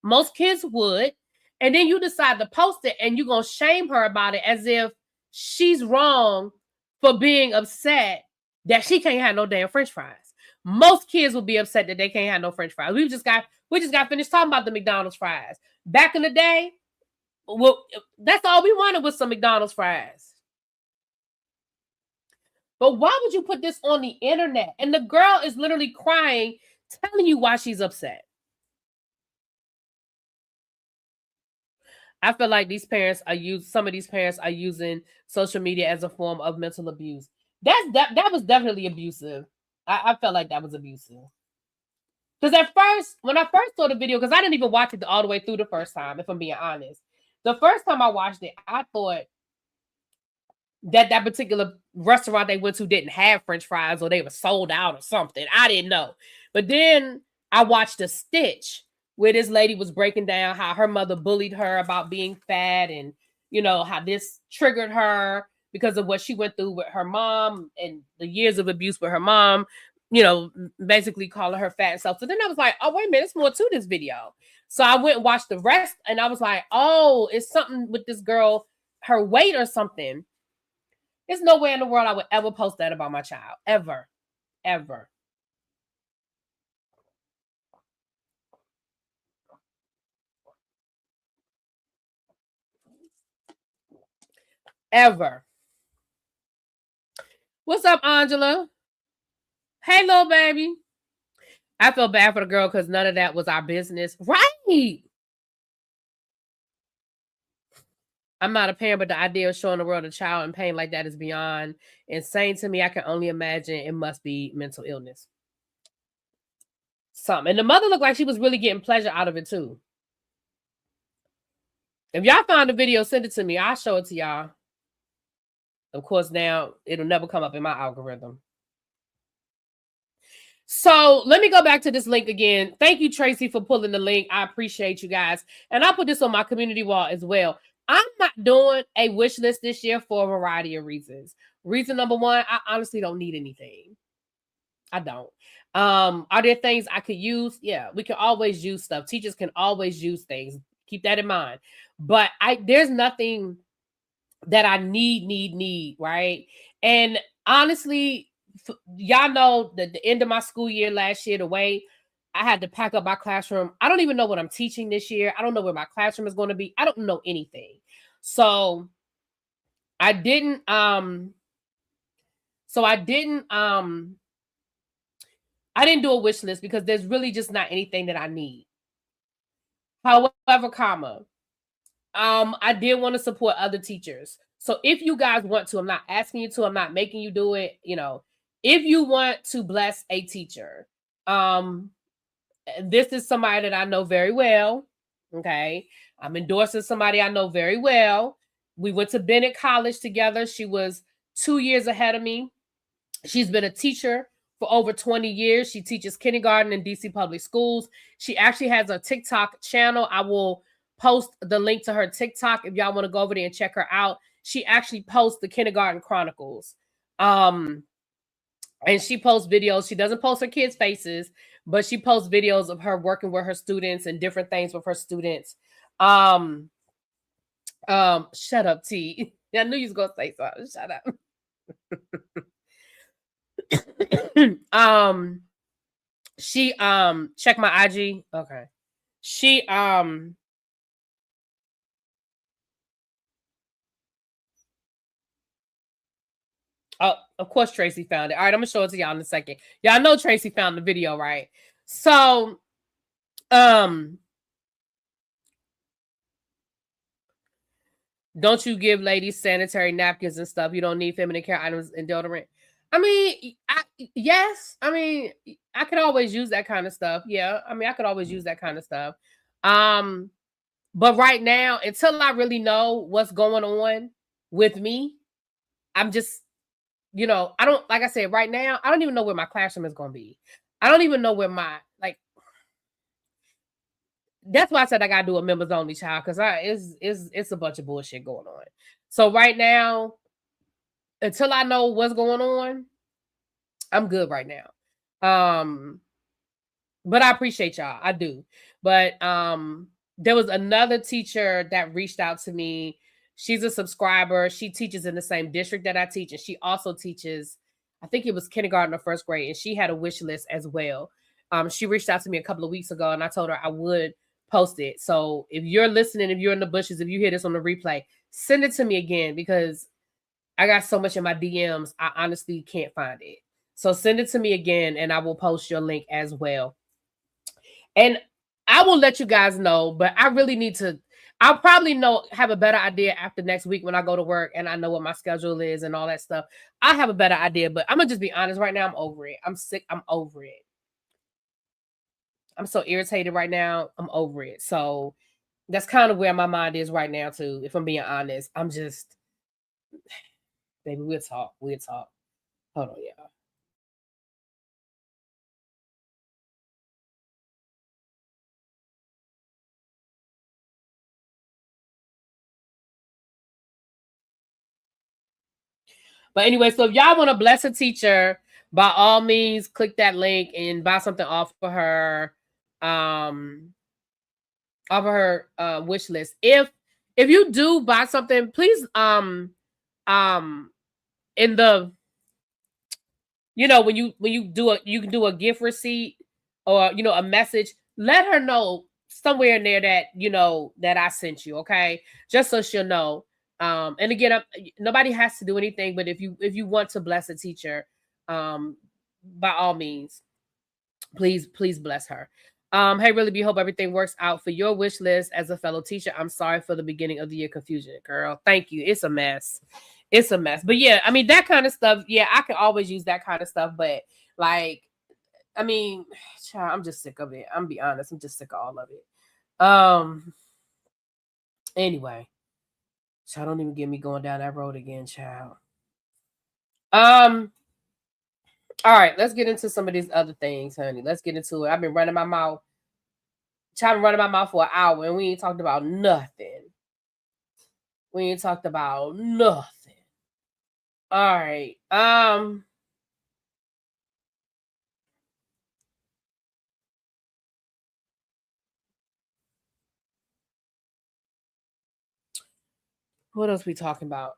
And then you decide to post it and you're going to shame her about it as if she's wrong for being upset that she can't have no damn French fries. Most kids will be upset that they can't have no French fries. We just got finished talking about the McDonald's fries. Back in the day, well, that's all we wanted was some McDonald's fries. But why would you put this on the internet? And the girl is literally crying, telling you why she's upset. I feel like some of these parents are using social media as a form of mental abuse. That was definitely abusive. I felt like that was abusive. Because at first, when I first saw the video, because I didn't even watch it all the way through the first time, if I'm being honest. The first time I watched it, I thought that particular restaurant they went to didn't have French fries or they were sold out or something. I didn't know. But then I watched a stitch where this lady was breaking down how her mother bullied her about being fat and, you know, how this triggered her because of what she went through with her mom and the years of abuse with her mom, you know, basically calling her fat and stuff. So then I was like, oh, wait a minute, there's more to this video. So I went and watched the rest and I was like, oh, it's something with this girl, her weight or something. There's no way in the world I would ever post that about my child. Ever. Ever. Ever. What's up, Angela? Hey, little baby. I feel bad for the girl because none of that was our business. Right. I'm not a parent, but the idea of showing the world a child in pain like that is beyond insane to me. I can only imagine it must be mental illness. Something. And the mother looked like she was really getting pleasure out of it too. If y'all found the video, send it to me. I'll show it to y'all. Of course, now it'll never come up in my algorithm. So let me go back to this link again. Thank you, Tracy, for pulling the link. I appreciate you guys. And I'll put this on my community wall as well. I'm not doing a wish list this year for a variety of reasons. Reason number one, I honestly don't need anything. I don't. Are there things I could use? Yeah, we can always use stuff. Teachers can always use things. Keep that in mind. But there's nothing that I need, right? And honestly, y'all know that the end of my school year last year, the way I had to pack up my classroom, I don't even know what I'm teaching this year. I don't know where my classroom is going to be. I don't know anything. So I didn't I didn't do a wish list because there's really just not anything that I need. However, I did want to support other teachers. So if you guys want to, I'm not asking you to, I'm not making you do it, you know, if you want to bless a teacher, this is somebody that I know very well. Okay. I'm endorsing somebody I know very well. We went to Bennett College together. She was 2 years ahead of me. She's been a teacher for over 20 years. She teaches kindergarten in DC public schools. She actually has a TikTok channel. I will post the link to her TikTok if y'all want to go over there and check her out. She actually posts the Kindergarten Chronicles. And she posts videos. She doesn't post her kids' faces, but she posts videos of her working with her students and different things with her students. Shut up, T. I knew you was gonna say something. Shut up. She check my IG. Okay. She oh, of course Tracy found it. All right, I'm gonna show it to y'all in a second. Y'all know Tracy found the video, right? So don't you give ladies sanitary napkins and stuff? You don't need feminine care items and deodorant. I mean, yes. I mean, I could always use that kind of stuff. Yeah. I mean, I could always use that kind of stuff. But right now, until I really know what's going on with me, I'm just, you know, I don't, like I said, right now, I don't even know where my classroom is going to be. I don't even know where my, like, that's why I said I gotta do a members only, child, because it's a bunch of bullshit going on. So right now, until I know what's going on, I'm good right now. But I appreciate y'all. I do. But there was another teacher that reached out to me. She's a subscriber. She teaches in the same district that I teach, and she also teaches, I think it was kindergarten or first grade, and she had a wish list as well. She reached out to me a couple of weeks ago, and I told her I would post it. So if you're listening, if you're in the bushes, if you hear this on the replay, send it to me again because I got so much in my DMs, I honestly can't find it. So send it to me again, and I will post your link as well. And I will let you guys know, but I really need to. I'll probably have a better idea after next week when I go to work and I know what my schedule is and all that stuff. I have a better idea, but I'm gonna just be honest right now. I'm over it. I'm sick. I'm over it. I'm so irritated right now. I'm over it. So that's kind of where my mind is right now, too. If I'm being honest, I'm just, baby, we'll talk. We'll talk. Hold on, y'all. But anyway, so if y'all want to bless a teacher, by all means, click that link and buy something off of her, wish list. If you do buy something, please in the, you know, when you do you can do a gift receipt or, you know, a message, let her know somewhere in there that, you know, that I sent you, okay? Just so she'll know. And again, nobody has to do anything, but if you want to bless a teacher, by all means, please bless her. Hey, really, hope everything works out for your wish list. As a fellow teacher, I'm sorry for the beginning of the year confusion, girl. Thank you. It's a mess. It's a mess. But yeah, I mean, that kind of stuff, yeah, I can always use that kind of stuff. But like, I mean, child, I'm just sick of it. I'm be honest, I'm just sick of all of it. Anyway, child, don't even get me going down that road again, child. All right, let's get into some of these other things, honey. Let's get into it. I've been running my mouth, trying to run my mouth for an hour, and we ain't talked about nothing. We ain't talked about nothing. All right. What else we talking about?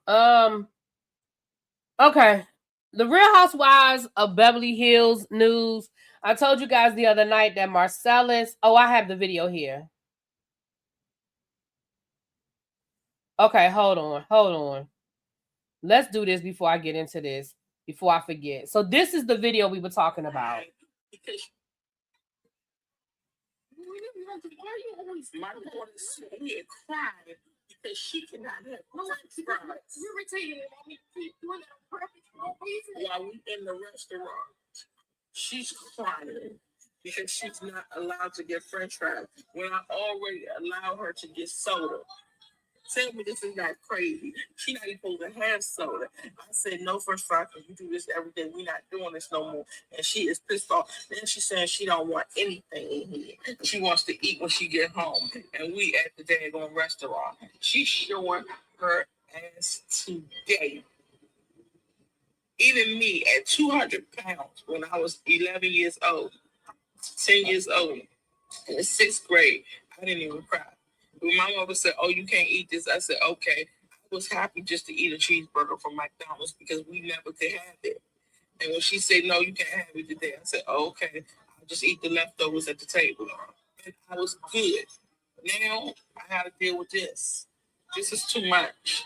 Okay. The Real Housewives of Beverly Hills news. I told you guys the other night that Marcellus. Oh, I have the video here. Okay, hold on. Let's do this before I get into this, before I forget. So this is the video we were talking about. Why are you always my daughter sitting here crying because she cannot have french fries? You're irritating me. I mean, keep doing that on purpose for no reason. While we in the restaurant, she's crying because she's not allowed to get french fries when I already allow her to get soda. Tell me this is not crazy. She not even supposed to have soda. I said, no french fries, because you do this every day. We're not doing this no more. And she is pissed off. Then she's saying she don't want anything in here. She wants to eat when she get home. And we at the daggone restaurant. She's showing her ass today. Even me at 200 pounds when I was 11 years old, 10 years old, in the 6th grade, I didn't even cry. When my mother said, oh, you can't eat this, I said, okay. I was happy just to eat a cheeseburger from McDonald's because we never could have it. And when she said, no, you can't have it today, I said, oh, okay. I'll just eat the leftovers at the table. And I was good. Now I have to deal with this. This is too much.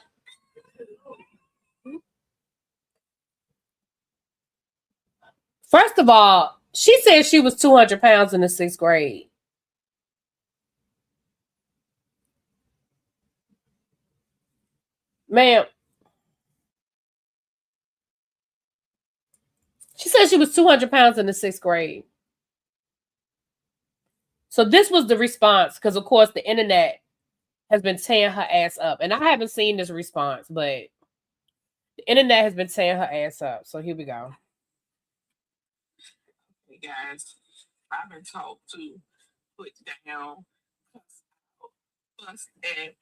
First of all, she said she was 200 pounds in the 6th grade. Ma'am. She said she was 200 pounds in the 6th grade. So this was the response, because of course the internet has been tearing her ass up. And I haven't seen this response, but the internet has been tearing her ass up. So here we go. Hey guys, I've been told to put down plus and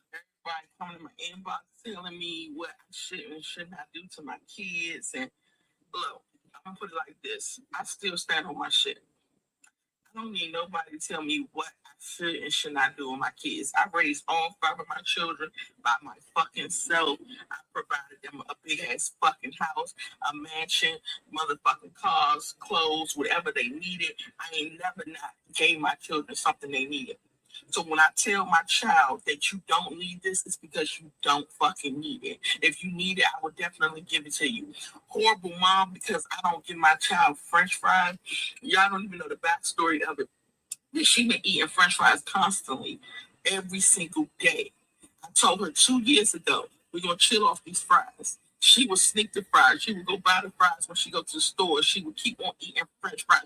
everybody coming to my inbox telling me what I should and should not do to my kids. And look, I'm gonna put it like this. I still stand on my shit. I don't need nobody to tell me what I should and should not do with my kids. I raised all 5 of my children by my fucking self. I provided them a big ass fucking house, a mansion, motherfucking cars, clothes, whatever they needed. I ain't never not gave my children something they needed. So when I tell my child that you don't need this, it's because you don't fucking need it. If you need it, I will definitely give it to you. Horrible mom, because I don't give my child French fries. Y'all don't even know the backstory of it. She been eating French fries constantly, every single day. I told her 2 years ago, we're going to chill off these fries. She would sneak the fries. She would go buy the fries when she go to the store. She would keep on eating French fries.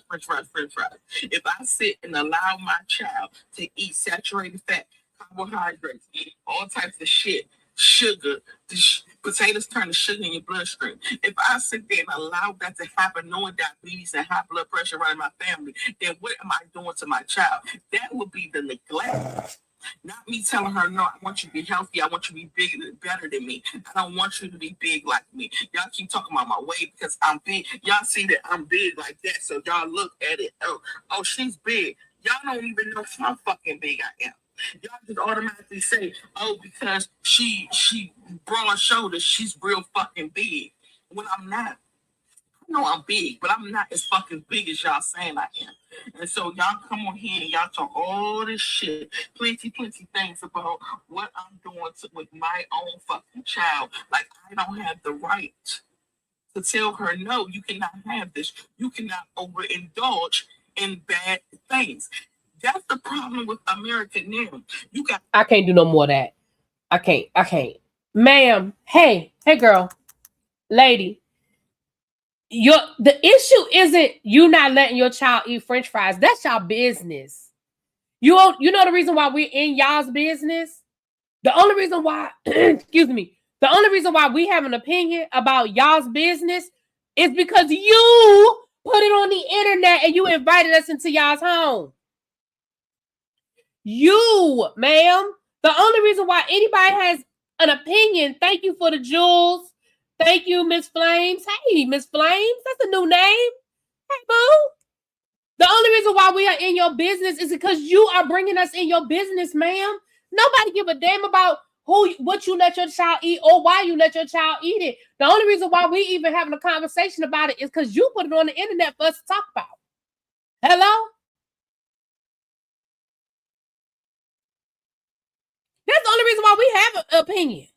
If I sit and allow my child to eat saturated fat, carbohydrates, all types of shit, sugar, potatoes turn to sugar in your bloodstream. If I sit there and allow that to happen, knowing diabetes and high blood pressure running my family, then what am I doing to my child? That would be the neglect. Not me telling her, no, I want you to be healthy. I want you to be bigger, better than me. I don't want you to be big like me. Y'all keep talking about my weight because I'm big. Y'all see that I'm big like that, so y'all look at it. Oh, she's big. Y'all don't even know how fucking big I am. Y'all just automatically say, oh, because she broad shoulders, she's real fucking big. When I'm not. No, I'm big, but I'm not as fucking big as y'all saying I am. And so y'all come on here and y'all talk all this shit, plenty things about what I'm doing with my own fucking child. Like I don't have the right to tell her, no, you cannot have this. You cannot overindulge in bad things. That's the problem with America now. I can't do no more of that. I can't. Ma'am, hey girl, lady. The issue isn't you not letting your child eat French fries. That's y'all business. You know the reason why we're in y'all's business? The only reason why, excuse me, the only reason why we have an opinion about y'all's business is because you put it on the internet and you invited us into y'all's home. You, ma'am. The only reason why anybody has an opinion, thank you for the jewels. Thank you, Miss Flames. Hey, Miss Flames. That's a new name. Hey, boo. The only reason why we are in your business is because you are bringing us in your business, ma'am. Nobody give a damn about what you let your child eat or why you let your child eat it. The only reason why we even having a conversation about it is because you put it on the internet for us to talk about. Hello? That's the only reason why we have an opinion.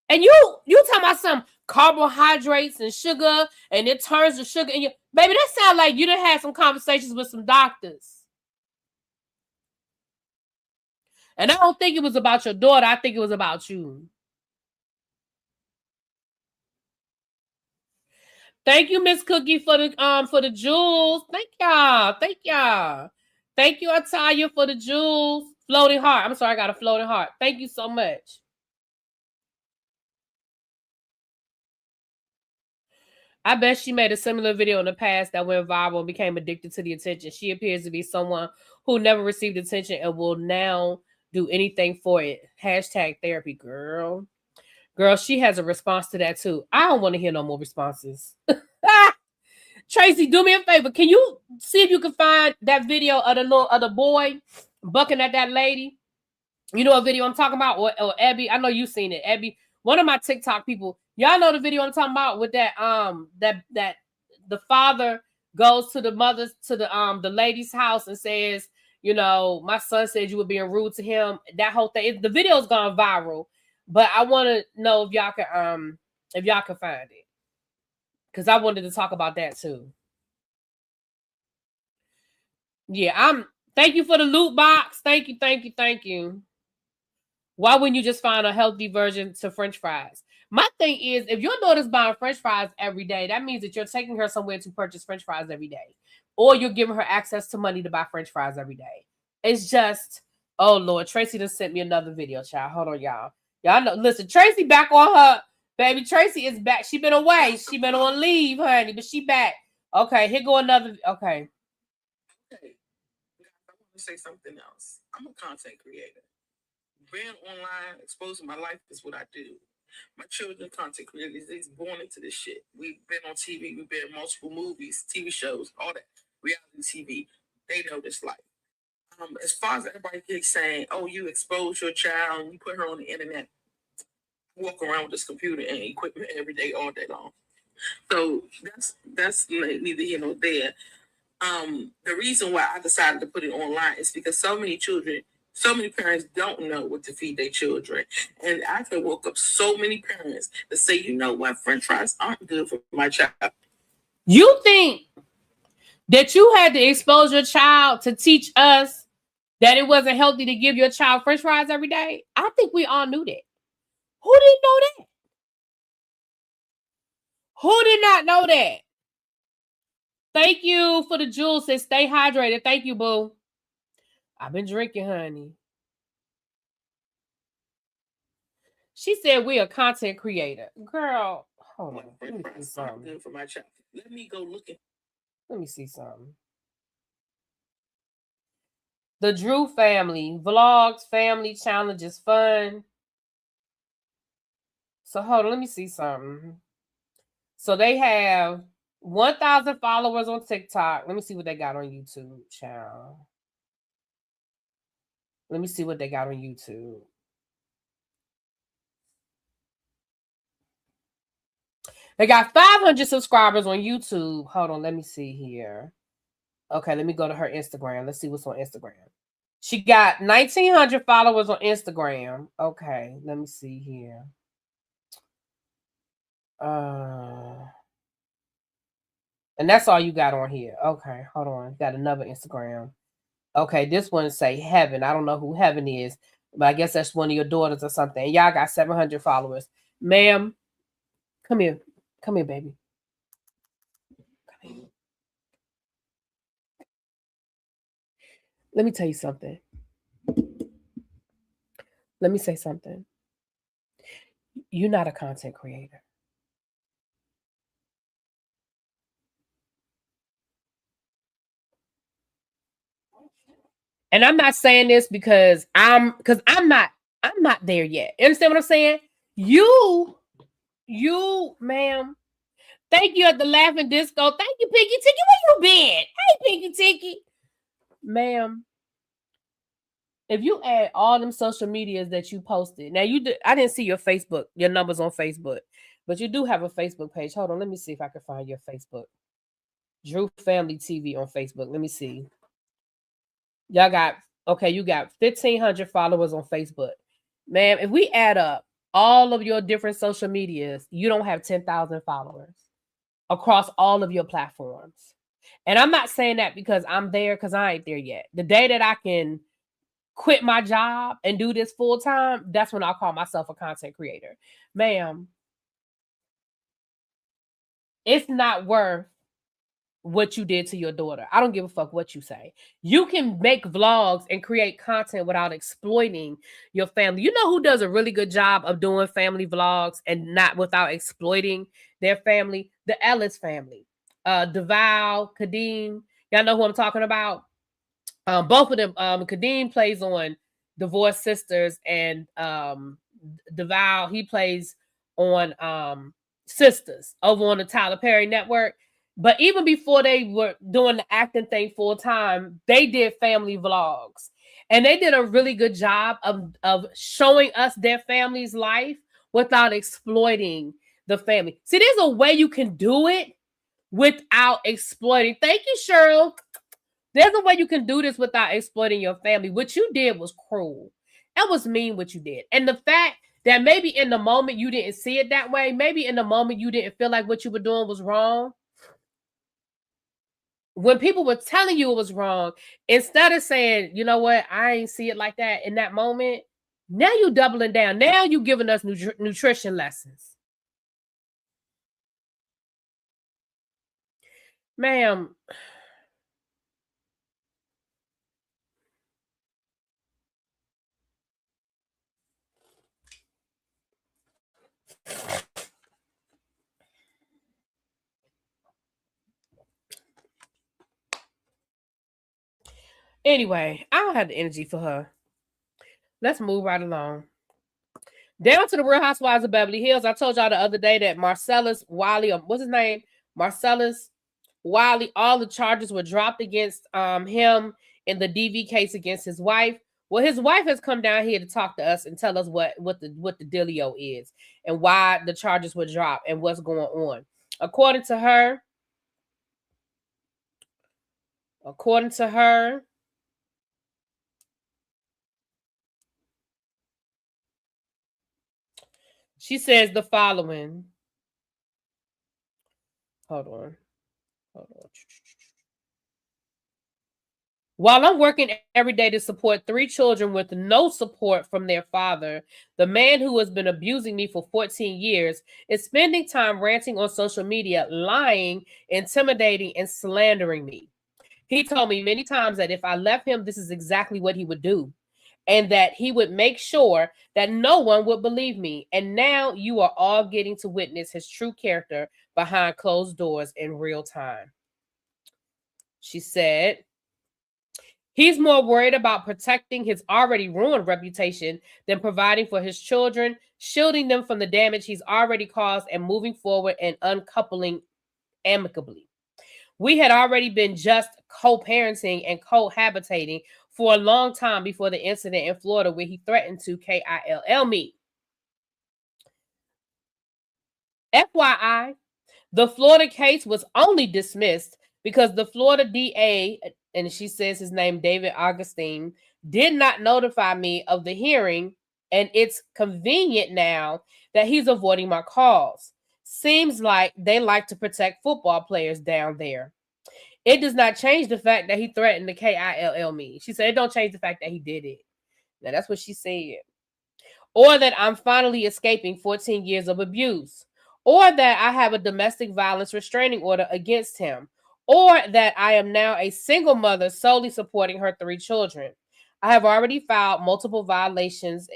And you talking about some carbohydrates and sugar, and it turns to sugar in your baby. That sounds like you done had some conversations with some doctors. And I don't think it was about your daughter. I think it was about you. Thank you, Miss Cookie, for the jewels. Thank y'all. Thank y'all. Thank you, Atalia, for the jewels. Floating heart. I'm sorry, I got a floating heart. Thank you so much. I bet she made a similar video in the past that went viral and became addicted to the attention. She appears to be someone who never received attention and will now do anything for it. Hashtag therapy, girl. Girl, she has a response to that too. I don't want to hear no more responses. Tracy, do me a favor. Can you see if you can find that video of the boy bucking at that lady? You know what video I'm talking about? Or Abby? I know you've seen it. Abby, one of my TikTok people. Y'all know the video I'm talking about with that that the father goes to the lady's house and says, you know, my son said you were being rude to him. That whole thing. The video's gone viral, but I want to know if y'all can find it. Because I wanted to talk about that too. Yeah, thank you for the loot box. Thank you. Why wouldn't you just find a healthy version to French fries? My thing is, if your daughter's buying French fries every day, that means that you're taking her somewhere to purchase French fries every day. Or you're giving her access to money to buy French fries every day. It's just, oh Lord, Tracy just sent me another video, child. Hold on, y'all. Y'all know, listen, Tracy back on her. Baby, Tracy is back. She been away. She been on leave, honey, but she back. Okay, here go another. Okay. I want to say something else. I'm a content creator. Being online, exposing my life is what I do. My children, content creators, they're born into this shit. We've been on TV, we've been in multiple movies, TV shows, all that, reality TV. They know this life. As far as everybody keeps saying, oh, you expose your child and you put her on the internet, walk around with this computer and equipment every day, all day long. So that's neither here nor there. The reason why I decided to put it online is because so many parents don't know what to feed their children. And I can woke up so many parents that say, you know what, French fries aren't good for my child. You think that you had to expose your child to teach us that it wasn't healthy to give your child French fries every day? I think we all knew that. Who didn't know that? Who did not know that? Thank you for the jewels. Says stay hydrated. Thank you, boo. I've been drinking, honey. She said we're a content creator. Girl, hold on. Let me see something. Good for my child. Let me go look at. Let me see something. The Drew family vlogs, family challenges, fun. So hold on, let me see something. So they have 1,000 followers on TikTok. Let me see what they got on YouTube, child. Let me see what they got on YouTube. They got 500 subscribers on YouTube. Hold on, let me see here. Okay, let me go to her Instagram. Let's see what's on Instagram. She got 1,900 followers on Instagram. Okay, let me see here. And that's all you got on here. Okay, hold on. Got another Instagram. Okay, this one say Heaven. I don't know who Heaven is, but I guess that's one of your daughters or something. And y'all got 700 followers. Ma'am, come here. Come here, baby. Come here. Let me tell you something. Let me say something. You're not a content creator. And I'm not saying this because I'm not there yet. You understand what I'm saying? You, ma'am. Thank you at the Laughing Disco. Thank you, Pinky Tiki. Where you been? Hey, Pinky Tiki. Ma'am. If you add all them social medias that you posted, now I didn't see your Facebook, your numbers on Facebook, but you do have a Facebook page. Hold on, let me see if I can find your Facebook. Drew Family TV on Facebook. Let me see. Y'all got, okay, you got 1,500 followers on Facebook. Man, if we add up all of your different social medias, you don't have 10,000 followers across all of your platforms. And I'm not saying that because I'm there, because I ain't there yet. The day that I can quit my job and do this full time, that's when I'll call myself a content creator. Ma'am, it's not worth what you did to your daughter. I don't give a fuck what you say. You can make vlogs and create content without exploiting your family. You know who does a really good job of doing family vlogs and not without exploiting their family? The Ellis family. Deval, Kadeem. Y'all know who I'm talking about? Both of them. Kadeem plays on Divorced Sisters, and Deval, he plays on Sisters over on the Tyler Perry network. But even before they were doing the acting thing full time, they did family vlogs. And they did a really good job of showing us their family's life without exploiting the family. See, there's a way you can do it without exploiting. Thank you, Cheryl. There's a way you can do this without exploiting your family. What you did was cruel. That was mean what you did. And the fact that maybe in the moment you didn't see it that way, maybe in the moment you didn't feel like what you were doing was wrong. When people were telling you it was wrong, instead of saying, you know what, I ain't see it like that in that moment, now you doubling down. Now you giving us nutrition lessons. Ma'am, anyway, I don't have the energy for her. Let's move right along. Down to the Real Housewives of Beverly Hills. I told y'all the other day that Marcellus Wiley, what's his name? Marcellus Wiley, all the charges were dropped against him in the DV case against his wife. Well, his wife has come down here to talk to us and tell us what the dealio is and why the charges were dropped and what's going on. According to her, she says the following. Hold on. While I'm working every day to support 3 children with no support from their father, the man who has been abusing me for 14 years is spending time ranting on social media, lying, intimidating, and slandering me. He told me many times that if I left him, this is exactly what he would do, and that he would make sure that no one would believe me. And now you are all getting to witness his true character behind closed doors in real time. She said, he's more worried about protecting his already ruined reputation than providing for his children, shielding them from the damage he's already caused, and moving forward and uncoupling amicably. We had already been just co-parenting and cohabitating for a long time before the incident in Florida where he threatened to kill me. FYI, the Florida case was only dismissed because the Florida DA, and she says his name, David Augustine, did not notify me of the hearing, and it's convenient now that he's avoiding my calls. Seems like they like to protect football players down there. It does not change the fact that he threatened to kill me. She said it don't change the fact that he did it. Now, that's what she said. Or that I'm finally escaping 14 years of abuse. Or that I have a domestic violence restraining order against him. Or that I am now a single mother solely supporting her 3 children. I have already filed multiple violations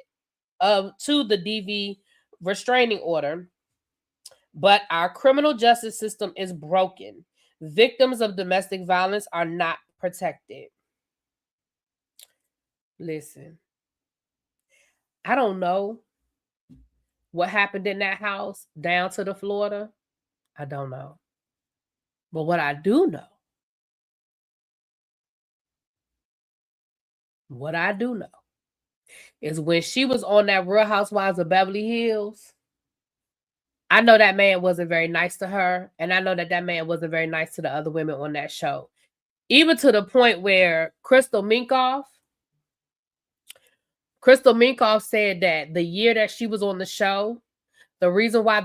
to the DV restraining order, but our criminal justice system is broken. Victims of domestic violence are not protected. Listen, I don't know what happened in that house down to the Florida. I don't know. But what I do know is when she was on that Real Housewives of Beverly Hills. I know that man wasn't very nice to her, and I know that man wasn't very nice to the other women on that show. Even to the point where Crystal Minkoff said that the year that she was on the show, the reason why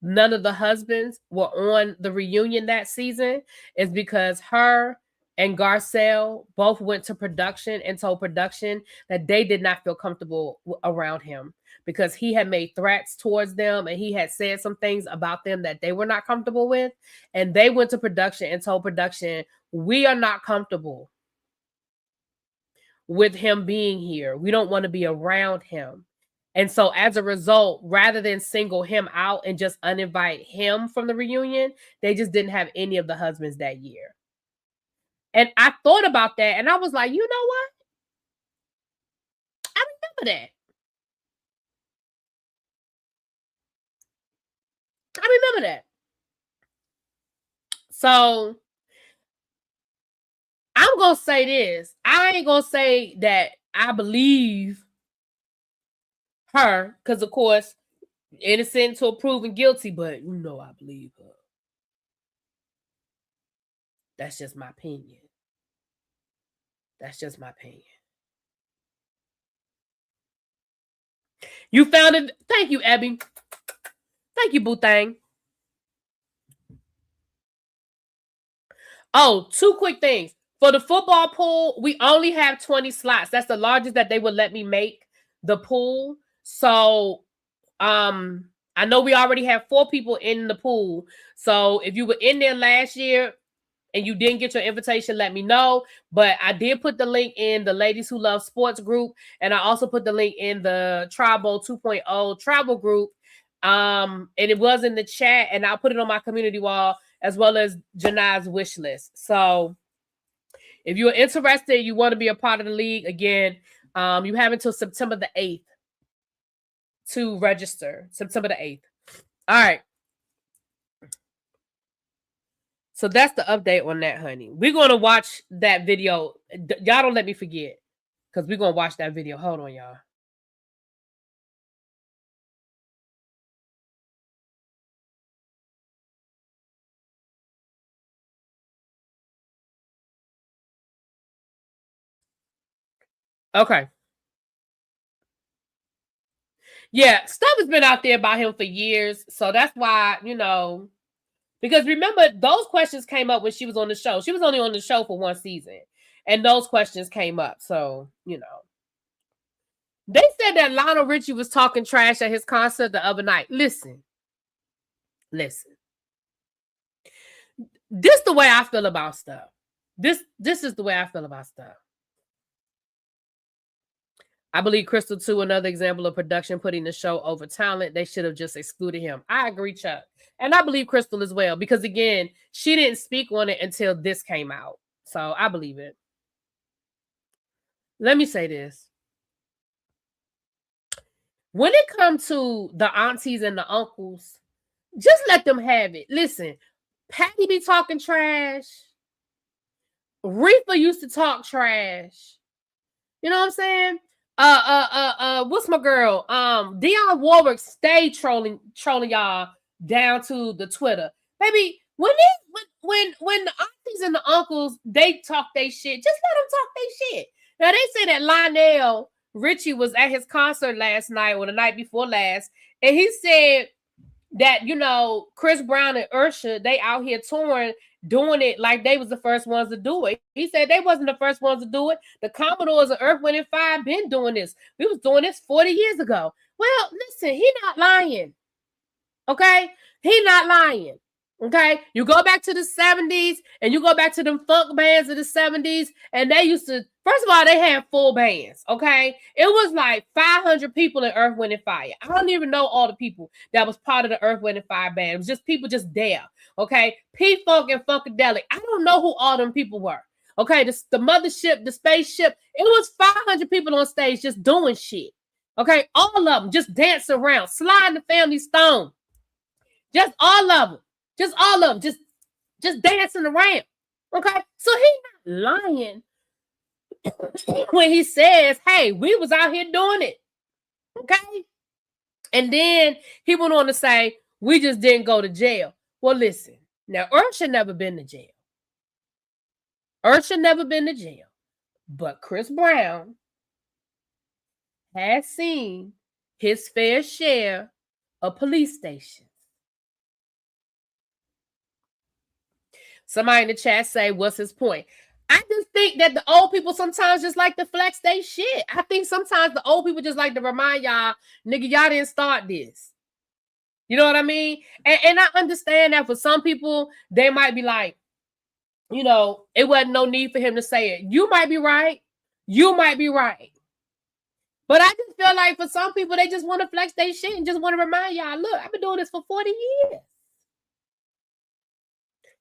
none of the husbands were on the reunion that season is because her and Garcelle both went to production and told production that they did not feel comfortable around him because he had made threats towards them and he had said some things about them that they were not comfortable with. And they went to production and told production, we are not comfortable with him being here. We don't want to be around him. And so as a result, rather than single him out and just uninvite him from the reunion, they just didn't have any of the husbands that year. And I thought about that and I was like, you know what? I remember that. So I'm going to say this. I ain't going to say that I believe her because, of course, innocent until proven guilty, but I believe her. That's just my opinion. You found it. Thank you, Abby. Thank you, Boo Thang. Oh, 2 quick things. For the football pool, we only have 20 slots. That's the largest that they would let me make the pool. So, I know we already have 4 people in the pool. So if you were in there last year and you didn't get your invitation, let me know. But I did put the link in the Ladies Who Love Sports group. And I also put the link in the Tribal 2.0 travel group. And it was in the chat. And I'll put it on my community wall as well as Janai's wish list. So if you're interested, you want to be a part of the league, again, you have until September the 8th to register. September the 8th. All right. So that's the update on that, honey. We're going to watch that video. Y'all don't let me forget because we're going to watch that video. Hold on, y'all. Okay. Yeah, stuff has been out there about him for years. So that's why, because remember, those questions came up when she was on the show. She was only on the show for 1 season. And those questions came up. So, They said that Lionel Richie was talking trash at his concert the other night. Listen. This is the way I feel about stuff. This is the way I feel about stuff. I believe Crystal too, another example of production putting the show over talent. They should have just excluded him. I agree, Chuck. And I believe Crystal as well, because again, she didn't speak on it until this came out. So I believe it. Let me say this. When it comes to the aunties and the uncles, just let them have it. Listen, Patty be talking trash. Reefa used to talk trash. You know what I'm saying? What's my girl? Dionne Warwick stayed trolling y'all down to the Twitter. Baby, when the aunties and the uncles, they talk they shit, just let them talk they shit. Now they say that Lionel Richie was at his concert last night or the night before last, and he said that, Chris Brown and Usher, they out here touring, doing it like they was the first ones to do it. He said they wasn't the first ones to do it. The Commodores of Earth, Wind & Fire been doing this. We was doing this 40 years ago. Well, listen, he not lying. Okay? He not lying. Okay? You go back to the 70s and you go back to them funk bands of the 70s, and they used to, first of all, they had full bands. Okay? It was like 500 people in Earth, Wind & Fire. I don't even know all the people that was part of the Earth, Wind & Fire band. It was just people just there. Okay? P-Funk and Funkadelic. I don't know who all them people were. Okay? The mothership, the spaceship. It was 500 people on stage just doing shit. Okay? All of them just dancing around, sliding the Family Stone. Just all of them. Just all of them. Just dancing around. Okay? So he not lying. when he says, hey, we was out here doing it. Okay. And then he went on to say, we just didn't go to jail. Well, listen, now Earth never been to jail. Earth never been to jail. But Chris Brown has seen his fair share of police stations. Somebody in the chat say, what's his point? I just think that the old people sometimes just like to flex their shit. I think sometimes the old people just like to remind y'all, nigga, y'all didn't start this. You know what I mean? And I understand that for some people, they might be like, you know, it wasn't no need for him to say it. You might be right. You might be right. But I just feel like for some people, they just want to flex their shit and just want to remind y'all, look, I've been doing this for 40 years.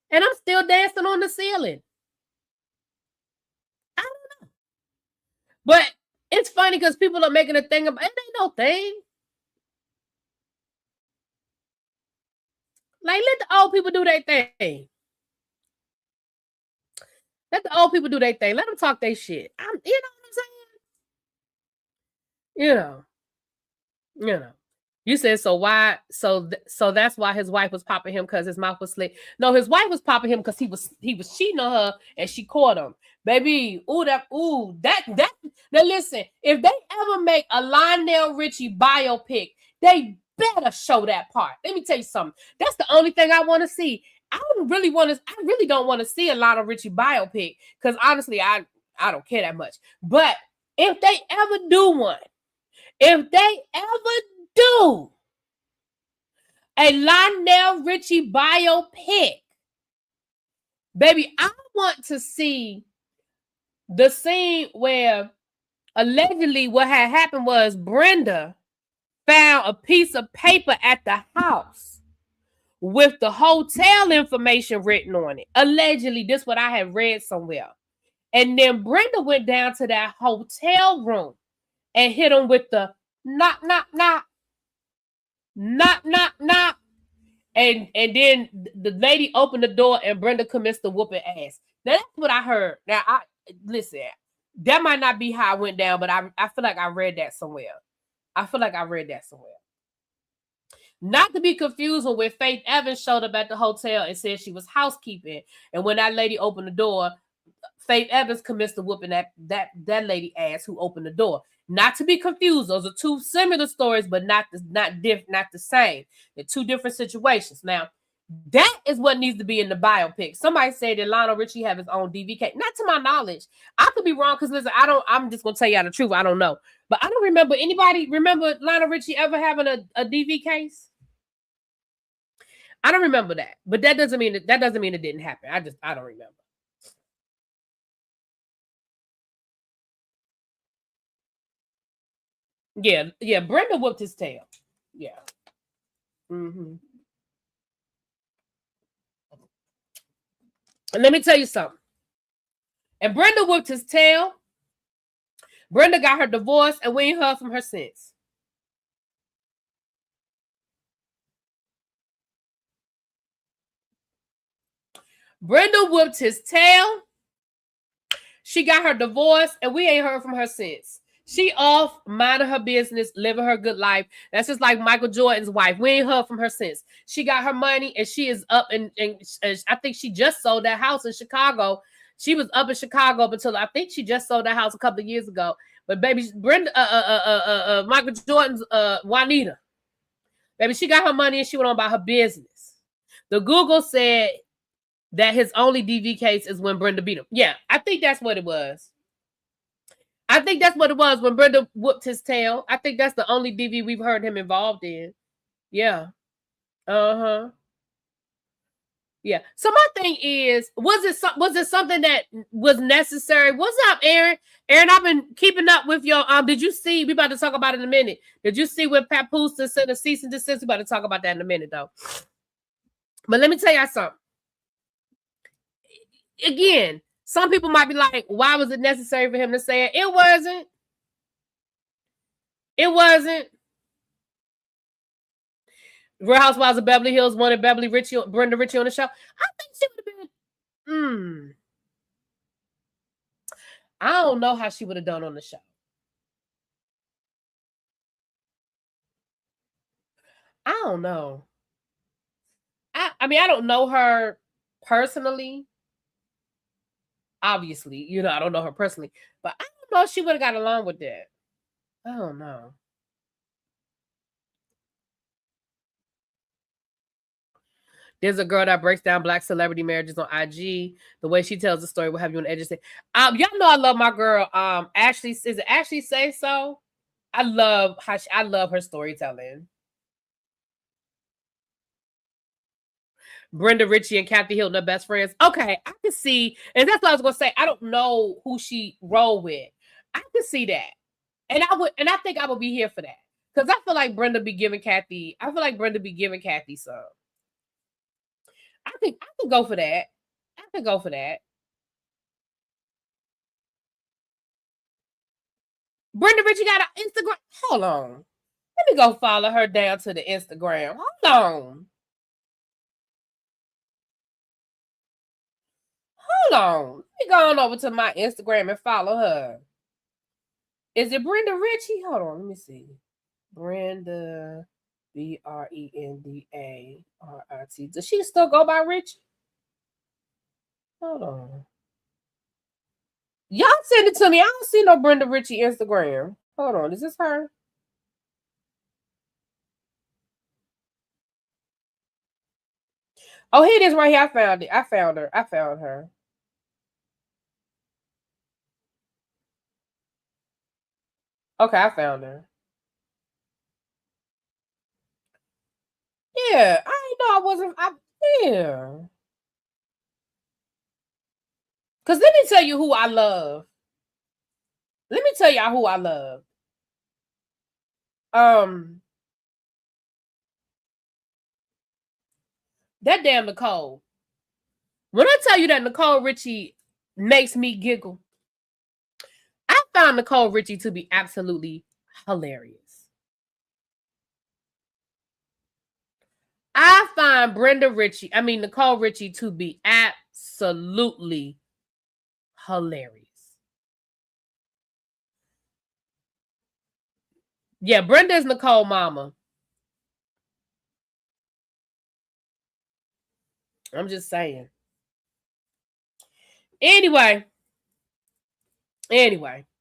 And I'm still dancing on the ceiling. I don't know. But it's funny because people are making a thing about it. Ain't no thing. Like, let the old people do their thing. Let the old people do their thing. Let them talk their shit. You know what I'm saying? You know. You said, so why? So that's why his wife was popping him, because his mouth was slick. No, his wife was popping him because he was cheating on her and she caught him. Baby, that. Now listen, if they ever make a Lionel Richie biopic, they better show that part. Let me tell you something. That's the only thing I want to see. I really don't want to see a Lionel Richie biopic, because honestly, I don't care that much. But if they ever do one, if they ever do a Lionel Richie biopic, baby, I want to see the scene where allegedly what had happened was Brenda found a piece of paper at the house with the hotel information written on it. Allegedly, this is what I had read somewhere. And then Brenda went down to that hotel room and hit him with the knock, knock, knock. Knock, knock, knock. And then the lady opened the door and Brenda commenced to whooping ass. Now, that's what I heard. Now, listen, that might not be how it went down, but I feel like I read that somewhere. Not to be confused with when Faith Evans showed up at the hotel and said she was housekeeping. And when that lady opened the door, Faith Evans commenced to whooping that lady ass who opened the door. Not to be confused. Those are two similar stories, but not the same. They're two different situations. Now, that is what needs to be in the biopic. Somebody said that Lionel Richie have his own DV. Not to my knowledge. I could be wrong, because listen, I'm just gonna tell y'all the truth. I don't know. But I don't remember Lionel Richie ever having a DV case? I don't remember that. But that doesn't mean it didn't happen. I don't remember. Yeah, Brenda whooped his tail. Yeah. Mm-hmm. And let me tell you something. And Brenda whooped his tail. Brenda got her divorce, and we ain't heard from her since. Brenda whooped his tail. She got her divorce, and we ain't heard from her since. She off, minding her business, living her good life. That's just like Michael Jordan's wife. We ain't heard from her since. She got her money, and she is up, and I think she just sold that house in Chicago. She was up in Chicago up until I think she just sold that house a couple of years ago. But baby, Brenda, Michael Jordan's Juanita, baby, she got her money and she went on about her business. The Google said that his only DV case is when Brenda beat him. Yeah, I think that's what it was. I think that's what it was when Brenda whooped his tail. I think that's the only DV we've heard him involved in. Yeah. Uh-huh. Yeah. So my thing is, was it something that was necessary? What's up, Aaron? Aaron, I've been keeping up with your did you see, we about to talk about it in a minute. Did you see when Papoose sent a cease and desist? We about to talk about that in a minute though. But let me tell y'all something. Again, some people might be like, why was it necessary for him to say it? It wasn't. It wasn't. Real Housewives of Beverly Hills wanted Brenda Ritchie on the show. I think she would have been. I don't know how she would have done on the show. I don't know. I mean, I don't know her personally. Obviously, you know, I don't know her personally, but I don't know if she would have got along with that. I don't know. There's a girl that breaks down black celebrity marriages on IG. The way she tells the story will have you on the edge of say. Y'all know I love my girl. Ashley, is it Ashley Say So? I love I love her storytelling. Brenda Ritchie and Kathy Hilton are best friends. Okay, I can see, and that's what I was gonna say. I don't know who she rolled with. I can see that, and I think I would be here for that because I feel like Brenda be giving Kathy. I feel like Brenda be giving Kathy some. I think I could go for that. I could go for that. Brenda Ritchie got an Instagram. Hold on. Let me go follow her down to the Instagram. Hold on. Hold on. Let me go on over to my Instagram and follow her. Is it Brenda Ritchie? Hold on. Let me see. Brenda BrendaRitt. Does she still go by Ritchie? Hold on. Y'all send it to me. I don't see no Brenda Ritchie Instagram. Hold on. Is this her? Oh, here it is right here. I found it. I found her. I found her. Okay, I found her. Yeah, I know I wasn't. Yeah. Because let me tell you who I love. Let me tell y'all who I love. That damn Nicole. When I tell you that Nicole Richie makes me giggle, I found Nicole Richie to be absolutely hilarious. I find Nicole Richie to be absolutely hilarious. Yeah, Brenda's Nicole mama. I'm just saying. Anyway.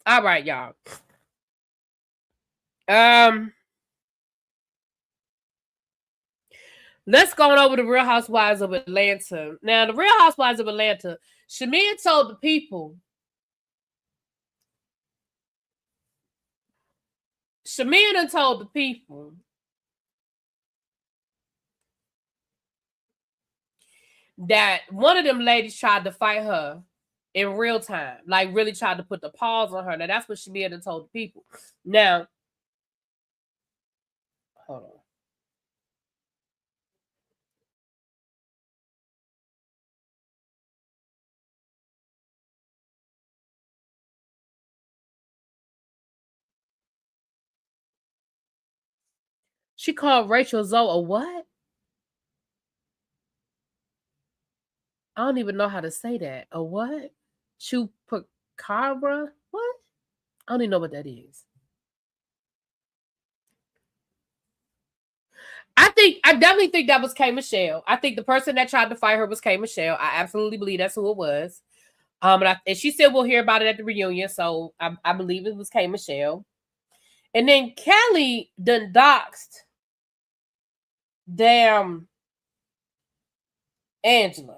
All right, y'all. Let's go on over to Real Housewives of Atlanta. Now, the Real Housewives of Atlanta, Shamia told the people. Shamia done told the people that one of them ladies tried to fight her in real time, like really tried to put the pause on her. Now, that's what Shamia done told the people. Now, hold on. She called Rachel Zoe a what? I don't even know how to say that. A what? Chupacabra? What? I don't even know what that is. I definitely think that was K. Michelle. I think the person that tried to fight her was K. Michelle. I absolutely believe that's who it was. And she said we'll hear about it at the reunion, so I believe it was K. Michelle. And then Kelly done doxed damn Angela.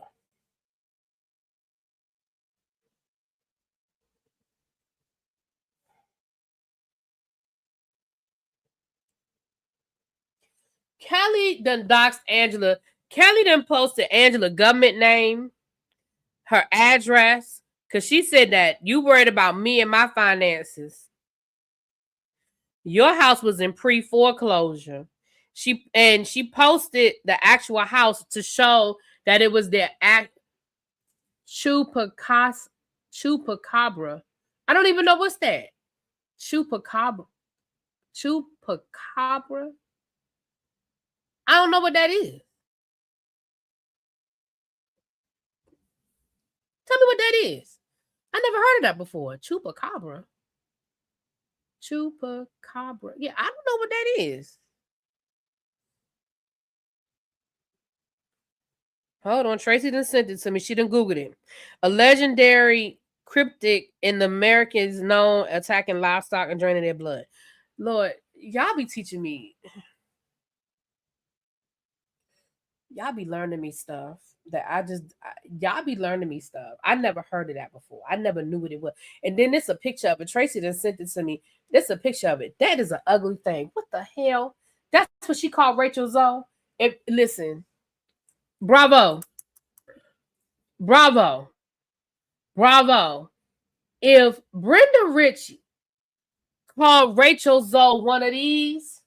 Kelly done doxed Angela. Kelly done posted Angela government name, her address, because she said that you worried about me and my finances. Your house was in pre-foreclosure. She posted the actual house to show that it was their chupacabra. I don't even know what's that. Chupacabra. Chupacabra. I don't know what that is. Tell me what that is. I never heard of that before. Chupacabra. Chupacabra. Yeah, I don't know what that is. Hold on. Tracy done sent it to me. She done Googled it. A legendary cryptic in the Americans known attacking livestock and draining their blood. Lord, y'all be teaching me. Y'all be learning me stuff that y'all be learning me stuff. I never heard of that before. I never knew what it was. And then it's a picture of it. Tracy done sent it to me. This a picture of it. That is an ugly thing. What the hell? That's what she called Rachel Zoe. Listen, bravo. Bravo. Bravo. If Brenda Ritchie called Rachel Zoe one of these,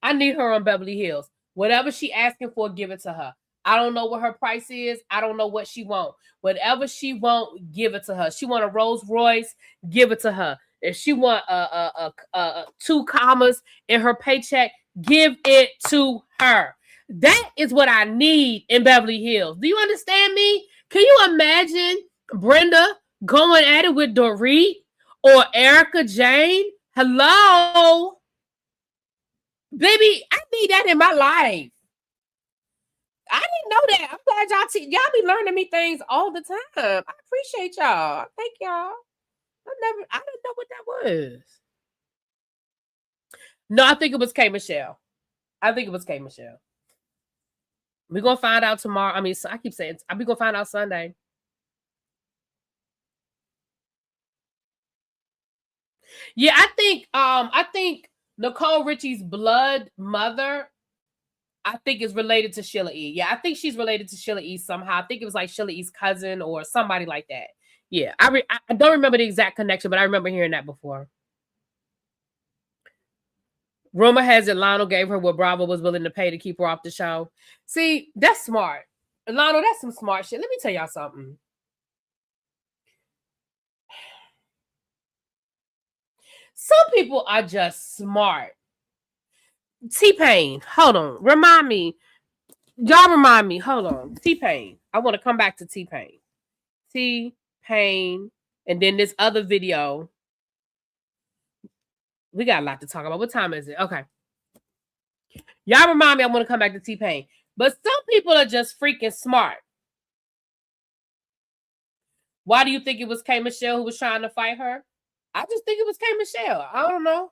I need her on Beverly Hills. Whatever she asking for, give it to her. I don't know what her price is. I don't know what she want. Whatever she want, give it to her. She want a Rolls Royce, give it to her. If she want two commas in her paycheck, give it to her. That is what I need in Beverly Hills. Do you understand me? Can you imagine Brenda going at it with Dorit or Erica Jane? Hello? Baby, I need that in my life. I didn't know that. I'm glad y'all be learning me things all the time. I appreciate y'all. Thank y'all. I didn't know what that was. No, I think it was K Michelle. We're gonna find out tomorrow. I mean, I keep saying we're gonna find out Sunday. Yeah, I think Nicole Richie's blood mother, I think is related to Sheila E. Yeah, I think she's related to Sheila E. somehow. I think it was like Sheila E.'s cousin or somebody like that. Yeah, I don't remember the exact connection, but I remember hearing that before. Rumor has it Lionel gave her what Bravo was willing to pay to keep her off the show. See, that's smart. Lionel, that's some smart shit. Let me tell y'all something. Some people are just smart. T-Pain, hold on. Remind me. Hold on. T-Pain. I want to come back to T-Pain. T-Pain. And then this other video. We got a lot to talk about. What time is it? Okay. Y'all remind me I want to come back to T-Pain. But some people are just freaking smart. Why do you think it was K Michelle who was trying to fight her? I just think it was K Michelle. I don't know.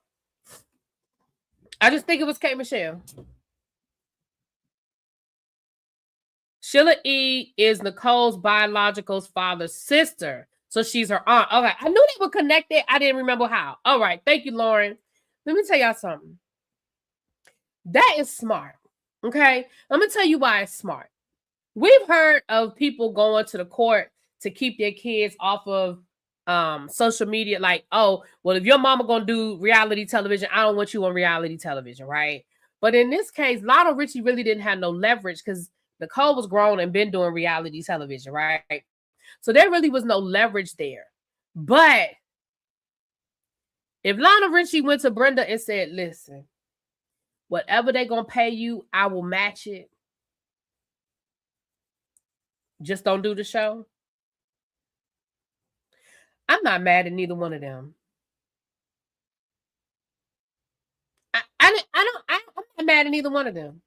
I just think it was K Michelle. Sheila E. is Nicole's biological father's sister. So she's her aunt. Okay. I knew they were connected. I didn't remember how. All right. Thank you, Lauren. Let me tell y'all something. That is smart. Okay. I'm going to tell you why it's smart. We've heard of people going to the court to keep their kids off of social media. Like, oh, well, if your mama going to do reality television, I don't want you on reality television. Right. But in this case, Lionel Richie really didn't have no leverage because Nicole was grown and been doing reality television, right? So there really was no leverage there. But if Lionel Richie went to Brenda and said, listen, whatever they're going to pay you, I will match it. Just don't do the show. I'm not mad at neither one of them. I'm not mad at neither one of them.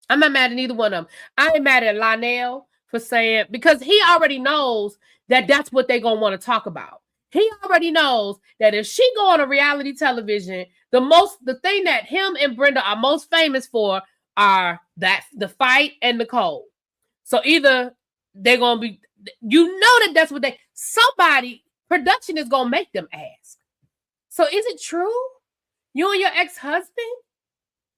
I'm not mad at neither one of them. I ain't mad at Lionel for saying, because he already knows that that's what they're going to want to talk about. He already knows that if she go on a reality television, the thing that him and Brenda are most famous for are the fight and Nicole. So either they're going to be, that's what somebody, production is going to make them ask. So is it true? You and your ex-husband?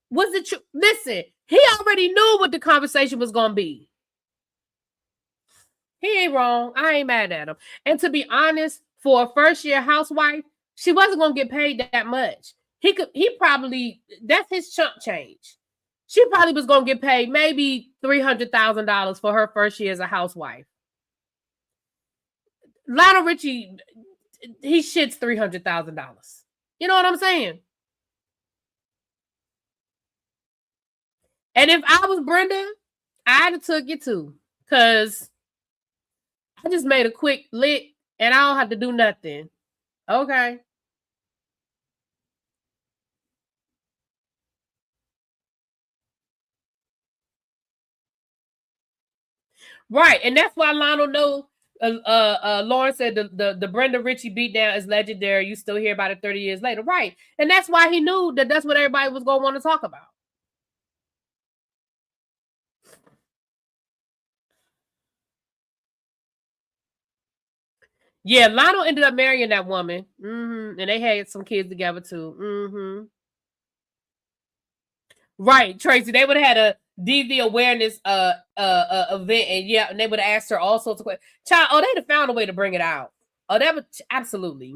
Was it true? Listen, he already knew what the conversation was going to be. He ain't wrong. I ain't mad at him. And to be honest, for a first-year housewife, she wasn't going to get paid that much. That's his chump change. She probably was going to get paid maybe $300,000 for her first year as a housewife. Lionel Richie, he shits $300,000. You know what I'm saying? And if I was Brenda, I'd have took it too. Because I just made a quick lick and I don't have to do nothing. Okay. Right. And that's why Lionel know. Lauren said the Brenda Ritchie beatdown is legendary. You still hear about it 30 years later. Right. And that's why he knew that that's what everybody was going to want to talk about. Yeah, Lionel ended up marrying that woman. Mm-hmm. And they had some kids together too. Mm-hmm. Right, Tracy. They would have had a DV awareness event, and yeah, and they would have asked her all sorts of questions. Child, oh, they'd have found a way to bring it out. Oh, that would absolutely.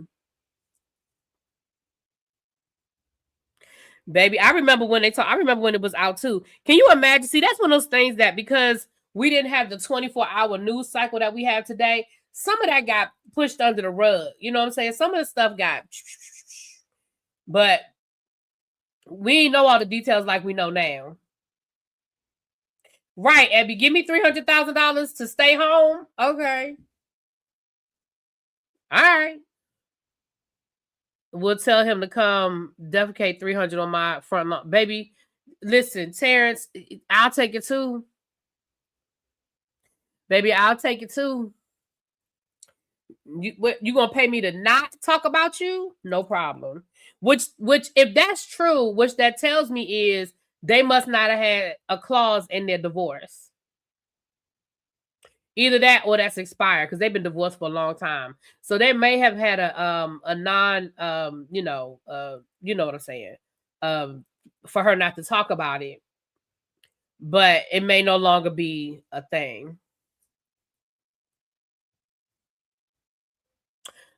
Baby, I remember when they talk. I remember when it was out too. Can you imagine? See, that's one of those things that because we didn't have the 24-hour news cycle that we have today, some of that got pushed under the rug. You know what I'm saying? Some of the stuff got, but we didn't know all the details like we know now. Right, Abby, give me $300,000 to stay home. Okay, all right. We'll tell him to come defecate 300 on my front lawn, baby. Listen, Terrence, I'll take it too. Baby, I'll take it too. You gonna pay me to not talk about you? No problem. Which, if that's true, which that tells me is they must not have had a clause in their divorce. Either that or that's expired because they've been divorced for a long time. So they may have had a non you know what I'm saying, for her not to talk about it, but it may no longer be a thing.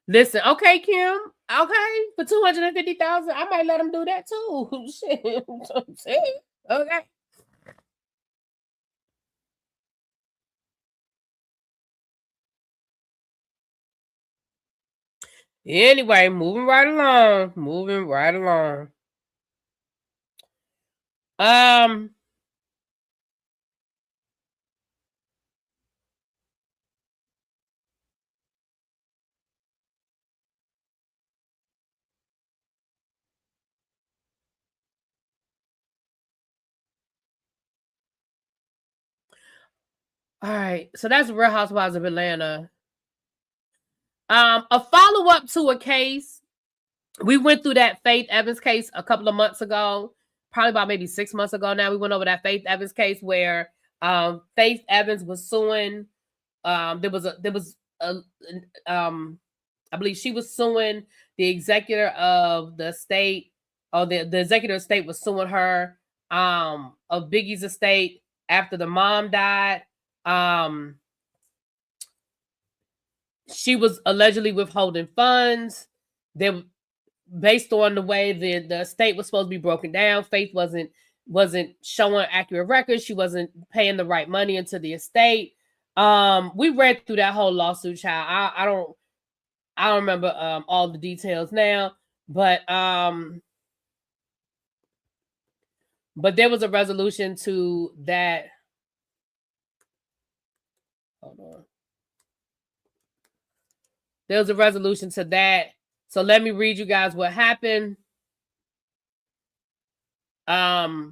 Listen, okay, Kim. Okay, for 250,000, I might let him do that too. Shit. Okay. Anyway, moving right along. Moving right along. All right, so that's Real Housewives of Atlanta. A follow-up to a case. We went through that Faith Evans case a couple of months ago, probably about maybe 6 months ago now. We went over that Faith Evans case where Faith Evans was suing. There was a I believe she was suing the executor of the estate, or the executor of state was suing her of Biggie's estate after the mom died. She was allegedly withholding funds. They, based on the way the estate was supposed to be broken down, Faith wasn't showing accurate records. She wasn't paying the right money into the estate. We read through that whole lawsuit, child. I don't remember all the details now, but there was a resolution to that. Hold on. There was a resolution to that. So let me read you guys what happened. A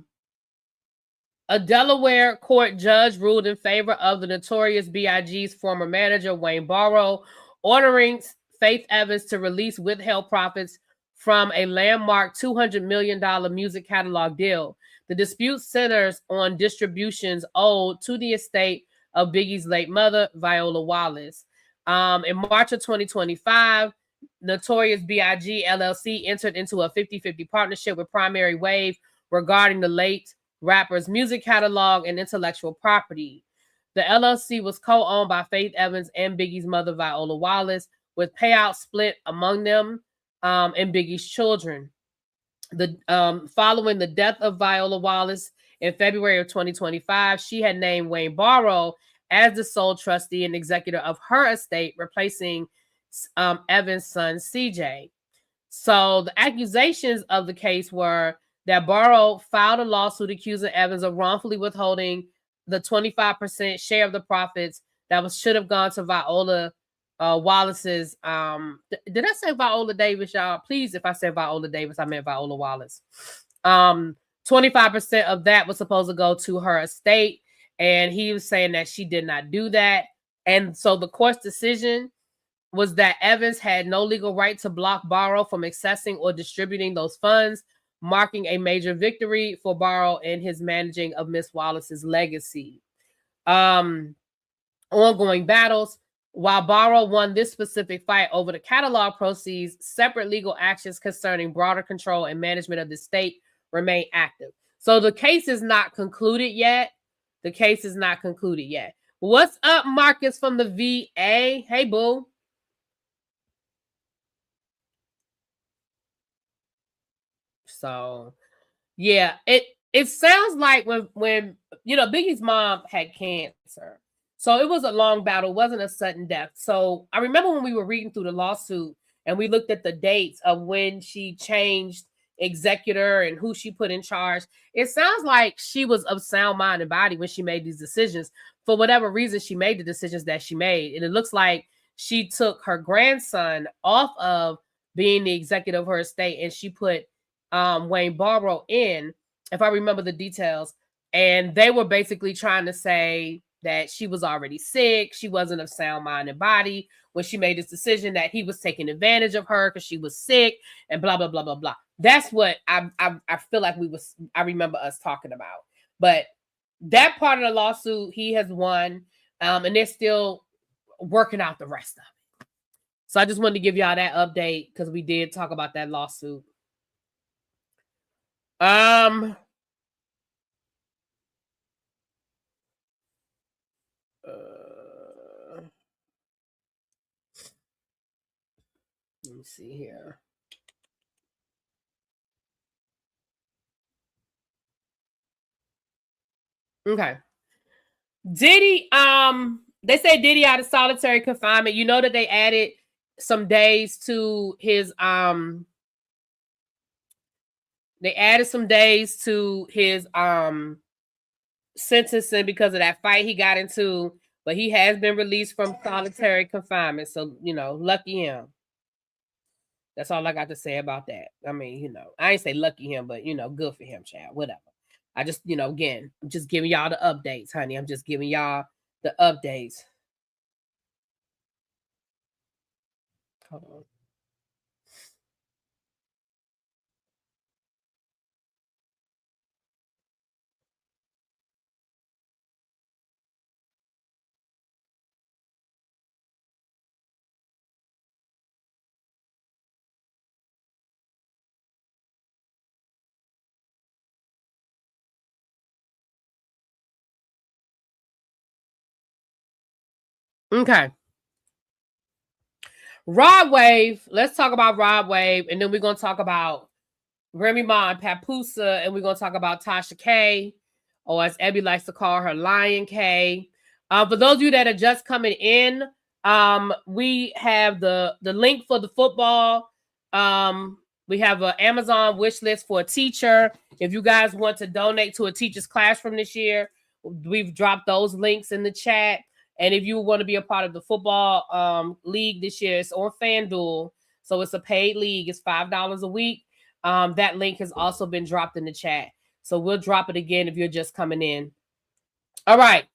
Delaware court judge ruled in favor of the Notorious B.I.G.'s former manager, Wayne Barrow, ordering Faith Evans to release withheld profits from a landmark $200 million music catalog deal. The dispute centers on distributions owed to the estate of Biggie's late mother, Viola Wallace. In March of 2025, Notorious B.I.G. LLC entered into a 50-50 partnership with Primary Wave regarding the late rapper's music catalog and intellectual property. The LLC was co-owned by Faith Evans and Biggie's mother, Viola Wallace, with payouts split among them and Biggie's children. Following the death of Viola Wallace in February of 2025, she had named Wayne Barrow as the sole trustee and executor of her estate, replacing Evans' son, CJ. So the accusations of the case were that Barrow filed a lawsuit accusing Evans of wrongfully withholding the 25% share of the profits that should have gone to Viola Wallace's. Did I say Viola Davis, y'all? Please, if I said Viola Davis, I meant Viola Wallace. 25% of that was supposed to go to her estate, and he was saying that she did not do that. And so the court's decision was that Evans had no legal right to block Barrow from accessing or distributing those funds, marking a major victory for Barrow in his managing of Miss Wallace's legacy. Ongoing battles. While Barrow won this specific fight over the catalog proceeds, separate legal actions concerning broader control and management of the state remain active. So the case is not concluded yet. The case is not concluded yet. What's up, Marcus from the VA? Hey, boo. So, yeah, it sounds like when Biggie's mom had cancer. So it was a long battle. It wasn't a sudden death. So I remember when we were reading through the lawsuit and we looked at the dates of when she changed executor and who she put in charge. It sounds like she was of sound mind and body when she made these decisions. For whatever reason, she made the decisions that she made. And it looks like she took her grandson off of being the executive of her estate and she put Wayne Barrow in, if I remember the details. And they were basically trying to say that she was already sick. She wasn't of sound mind and body when she made this decision, that he was taking advantage of her because she was sick and blah, blah, blah, blah, blah. That's what I feel like I remember us talking about. But that part of the lawsuit, he has won, and they're still working out the rest of it. So I just wanted to give y'all that update because we did talk about that lawsuit. Let me see here. Okay. Diddy, they say Diddy out of solitary confinement. You know that they added some days to his sentencing because of that fight he got into, but he has been released from solitary confinement. So, lucky him. That's all I got to say about that. I mean, I ain't say lucky him, but good for him, child. Whatever. I just, again, I'm just giving y'all the updates, honey. I'm just giving y'all the updates. Hold on. Okay. Rod Wave. Let's talk about Rod Wave, and then we're gonna talk about Remy Ma and Papoose, and we're gonna talk about Tasha K, or as Abby likes to call her, Lion K. For those of you that are just coming in, we have the link for the football. We have an Amazon wish list for a teacher. If you guys want to donate to a teacher's classroom this year, we've dropped those links in the chat. And if you want to be a part of the football league this year, it's on FanDuel. So it's a paid league. It's $5 a week. That link has also been dropped in the chat. So we'll drop it again if you're just coming in. All right.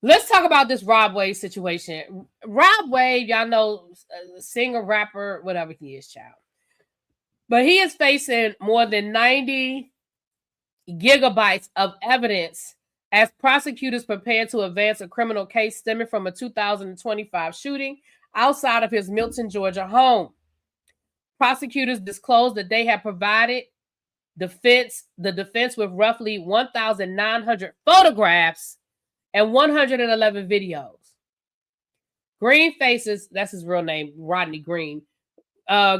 Let's talk about this Rod Wave situation. Rod Wave, y'all know, singer, rapper, whatever he is, child. But he is facing more than 90 gigabytes of evidence as prosecutors prepare to advance a criminal case stemming from a 2025 shooting outside of his Milton, Georgia home. Prosecutors disclosed that they have provided the defense with roughly 1,900 photographs and 111 videos. Green faces, that's his real name, Rodney Green.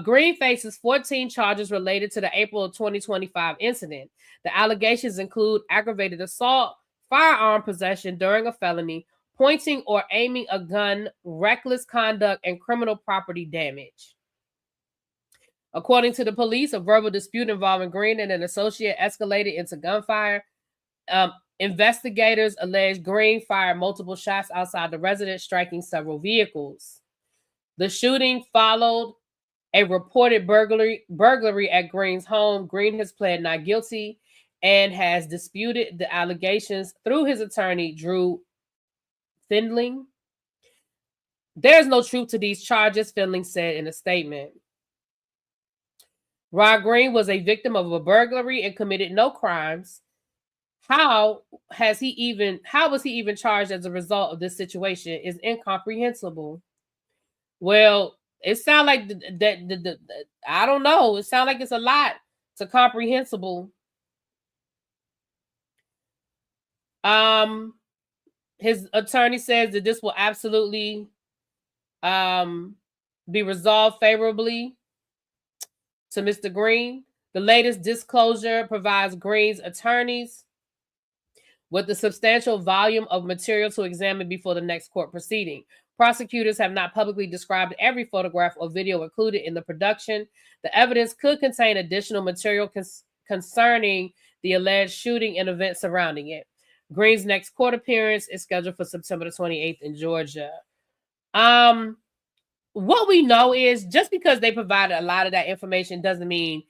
Green faces 14 charges related to the April 2025 incident. The allegations include aggravated assault, firearm possession during a felony, pointing or aiming a gun, reckless conduct, and criminal property damage. According to the police, a verbal dispute involving Green and an associate escalated into gunfire. Investigators allege Green fired multiple shots outside the residence, striking several vehicles. The shooting followed a reported burglary at Green's home. Green has pled not guilty and has disputed the allegations through his attorney, Drew Findling. There's no truth to these charges, Findling said in a statement. Rod Green was a victim of a burglary and committed no crimes. How was he even charged as a result of this situation is incomprehensible. Well, it sounds like that I don't know. It sounds like it's a lot to comprehensible. His attorney says that this will absolutely be resolved favorably to Mr. Green. The latest disclosure provides Green's attorneys with a substantial volume of material to examine before the next court proceeding. Prosecutors have not publicly described every photograph or video included in the production. The evidence could contain additional material concerning the alleged shooting and events surrounding it. Green's next court appearance is scheduled for September the 28th in Georgia. What we know is just because they provided a lot of that information doesn't mean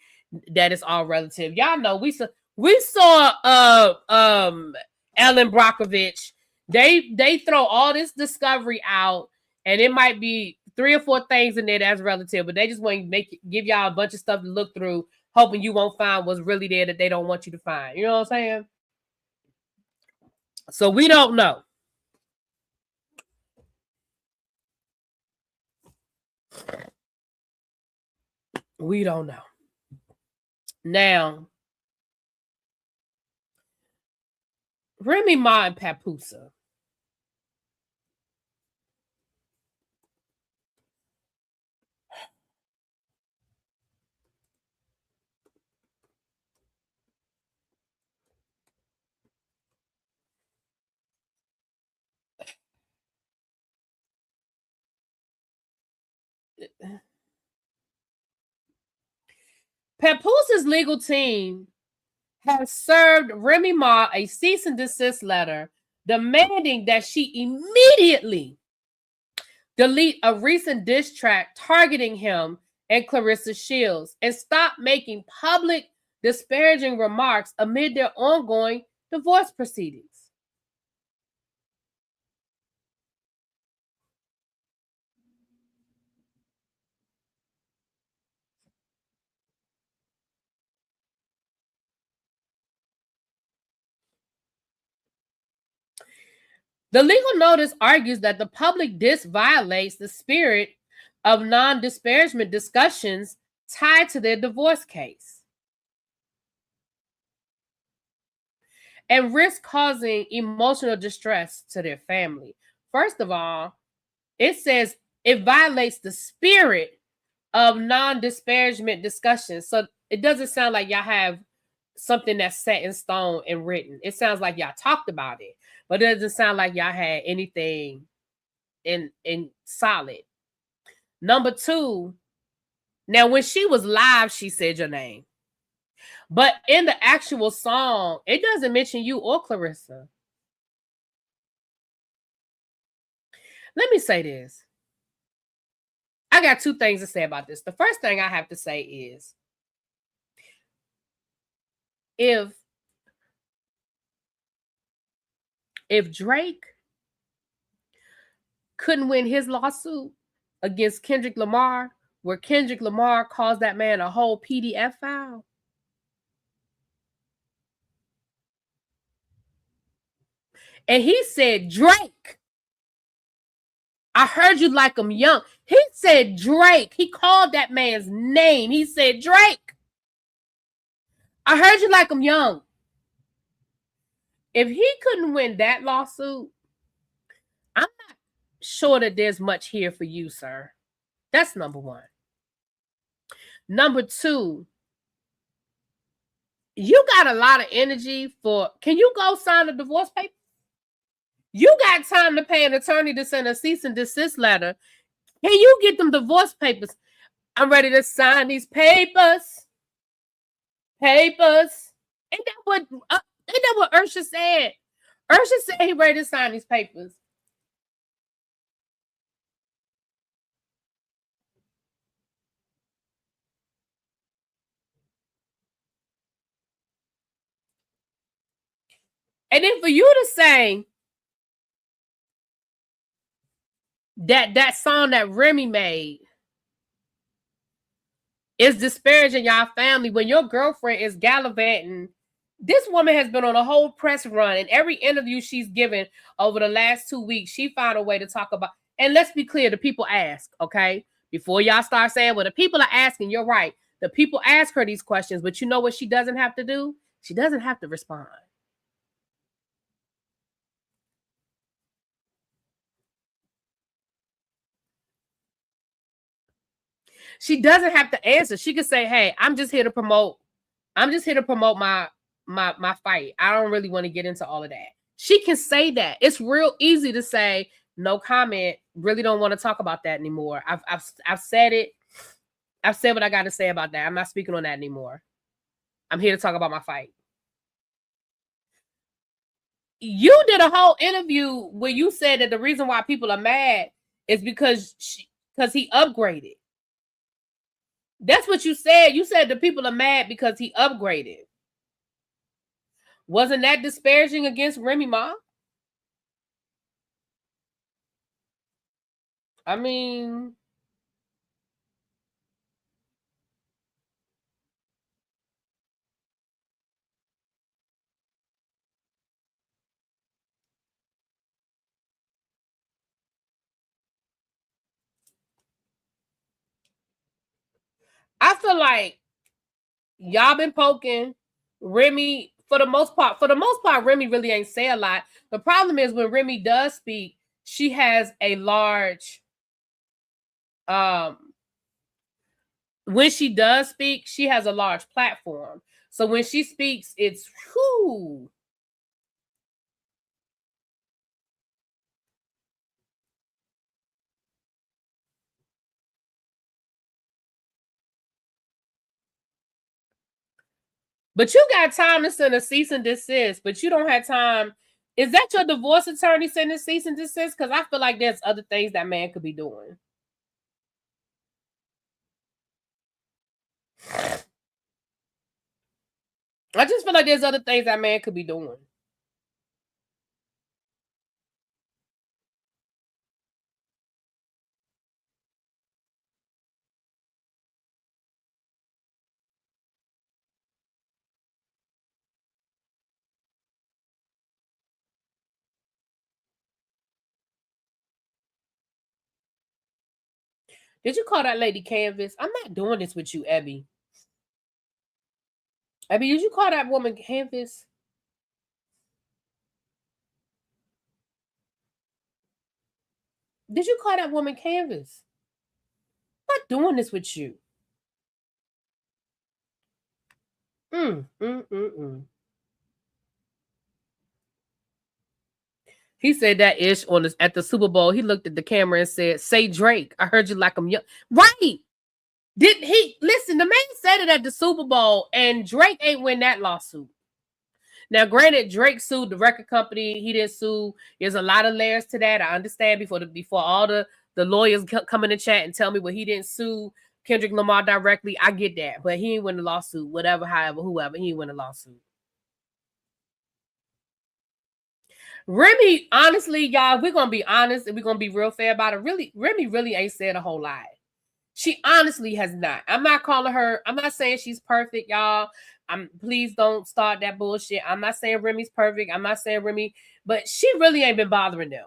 that it's all relative. Y'all know we saw Ellen Brockovich. They throw all this discovery out, and it might be 3 or 4 things in there that's relative, but they just want to give y'all a bunch of stuff to look through, hoping you won't find what's really there that they don't want you to find. You know what I'm saying? So we don't know. We don't know. Now, Remy Ma and Papoose. Papoose's legal team has served Remy Ma a cease and desist letter demanding that she immediately delete a recent diss track targeting him and Clarissa Shields and stop making public disparaging remarks amid their ongoing divorce proceedings. The legal notice argues that the public diss violates the spirit of non-disparagement discussions tied to their divorce case and risk causing emotional distress to their family. First of all, it says it violates the spirit of non-disparagement discussions. So it doesn't sound like y'all have something that's set in stone and written. It sounds like y'all talked about it, but it doesn't sound like y'all had anything in solid. Number 2, now when she was live, she said your name. But in the actual song, it doesn't mention you or Clarissa. Let me say this. I got 2 things to say about this. The first thing I have to say is, if Drake couldn't win his lawsuit against Kendrick Lamar, where Kendrick Lamar caused that man a whole PDF file, and he said, Drake, I heard you like him young. He said Drake. He called that man's name. He said, Drake, I heard you like him young. If he couldn't win that lawsuit, I'm not sure that there's much here for you, sir. That's number 1. Number 2, you got a lot of energy for, can you go sign a divorce paper? You got time to pay an attorney to send a cease and desist letter. Can you get them divorce papers? I'm ready to sign these papers. And that would, Ain't that what Ursha said? Ursha said he ready to sign these papers. And then for you to say that song that Remy made is disparaging y'all family when your girlfriend is gallivanting. This woman has been on a whole press run, and every interview she's given over the last 2 weeks, she found a way to talk about. And let's be clear, the people ask, okay? Before y'all start saying, well, the people are asking, you're right. The people ask her these questions, but you know what she doesn't have to do? She doesn't have to respond. She doesn't have to answer. She could say, hey, I'm just here to promote my fight. I don't really want to get into all of that. She can say that. It's real easy to say no comment. Really don't want to talk about that anymore. I've said it. I've said what I got to say about that. I'm not speaking on that anymore. I'm here to talk about my fight. You did a whole interview where you said that the reason why people are mad is because he upgraded. That's what you said. You said the people are mad because he upgraded. Wasn't that disparaging against Remy Ma? I mean, I feel like y'all been poking Remy for the most part. For the most part, Remy really ain't say a lot. The problem is when Remy does speak, she has a large when she does speak, she has a large platform. So when she speaks, it's whoo. But you got time to send a cease and desist, but you don't have time. Is that your divorce attorney sending cease and desist? Because I feel like there's other things that man could be doing. I just feel like there's other things that man could be doing. Did you call that lady Canvas? I'm not doing this with you, Abby. Abby, did you call that woman Canvas? Did you call that woman Canvas? I'm not doing this with you. Mm, mm, mm, mm. He said that ish at the Super Bowl. He looked at the camera and said, "Say Drake. I heard you like him young." Right? Did he listen? The man said it at the Super Bowl, and Drake ain't win that lawsuit. Now, granted, Drake sued the record company. He didn't sue. There's a lot of layers to that. I understand before all the lawyers come in the chat and tell me, well, he didn't sue Kendrick Lamar directly. I get that, but he ain't win the lawsuit. Whatever, however, whoever, he ain't win the lawsuit. Remy, honestly, y'all, we're gonna be honest and we're gonna be real fair about it. Really, Remy really ain't said a whole lot. She honestly has not. I'm not calling her. I'm not saying she's perfect, y'all. Please don't start that bullshit. I'm not saying Remy's perfect. I'm not saying Remy, but she really ain't been bothering them.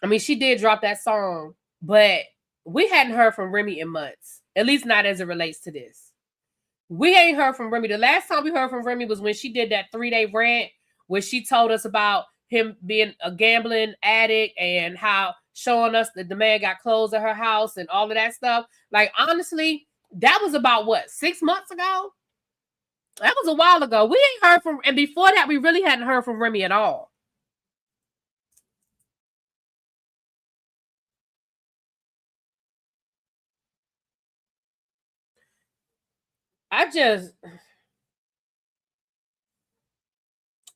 I mean, she did drop that song, but we hadn't heard from Remy in months. At least not as it relates to this. We ain't heard from Remy. The last time we heard from Remy was when she did that 3-day rant where she told us about him being a gambling addict and how showing us that the man got clothes at her house and all of that stuff. Like, honestly, that was about what, 6 months ago? That was a while ago. We ain't heard from, and before that, we really hadn't heard from Remy at all. I just,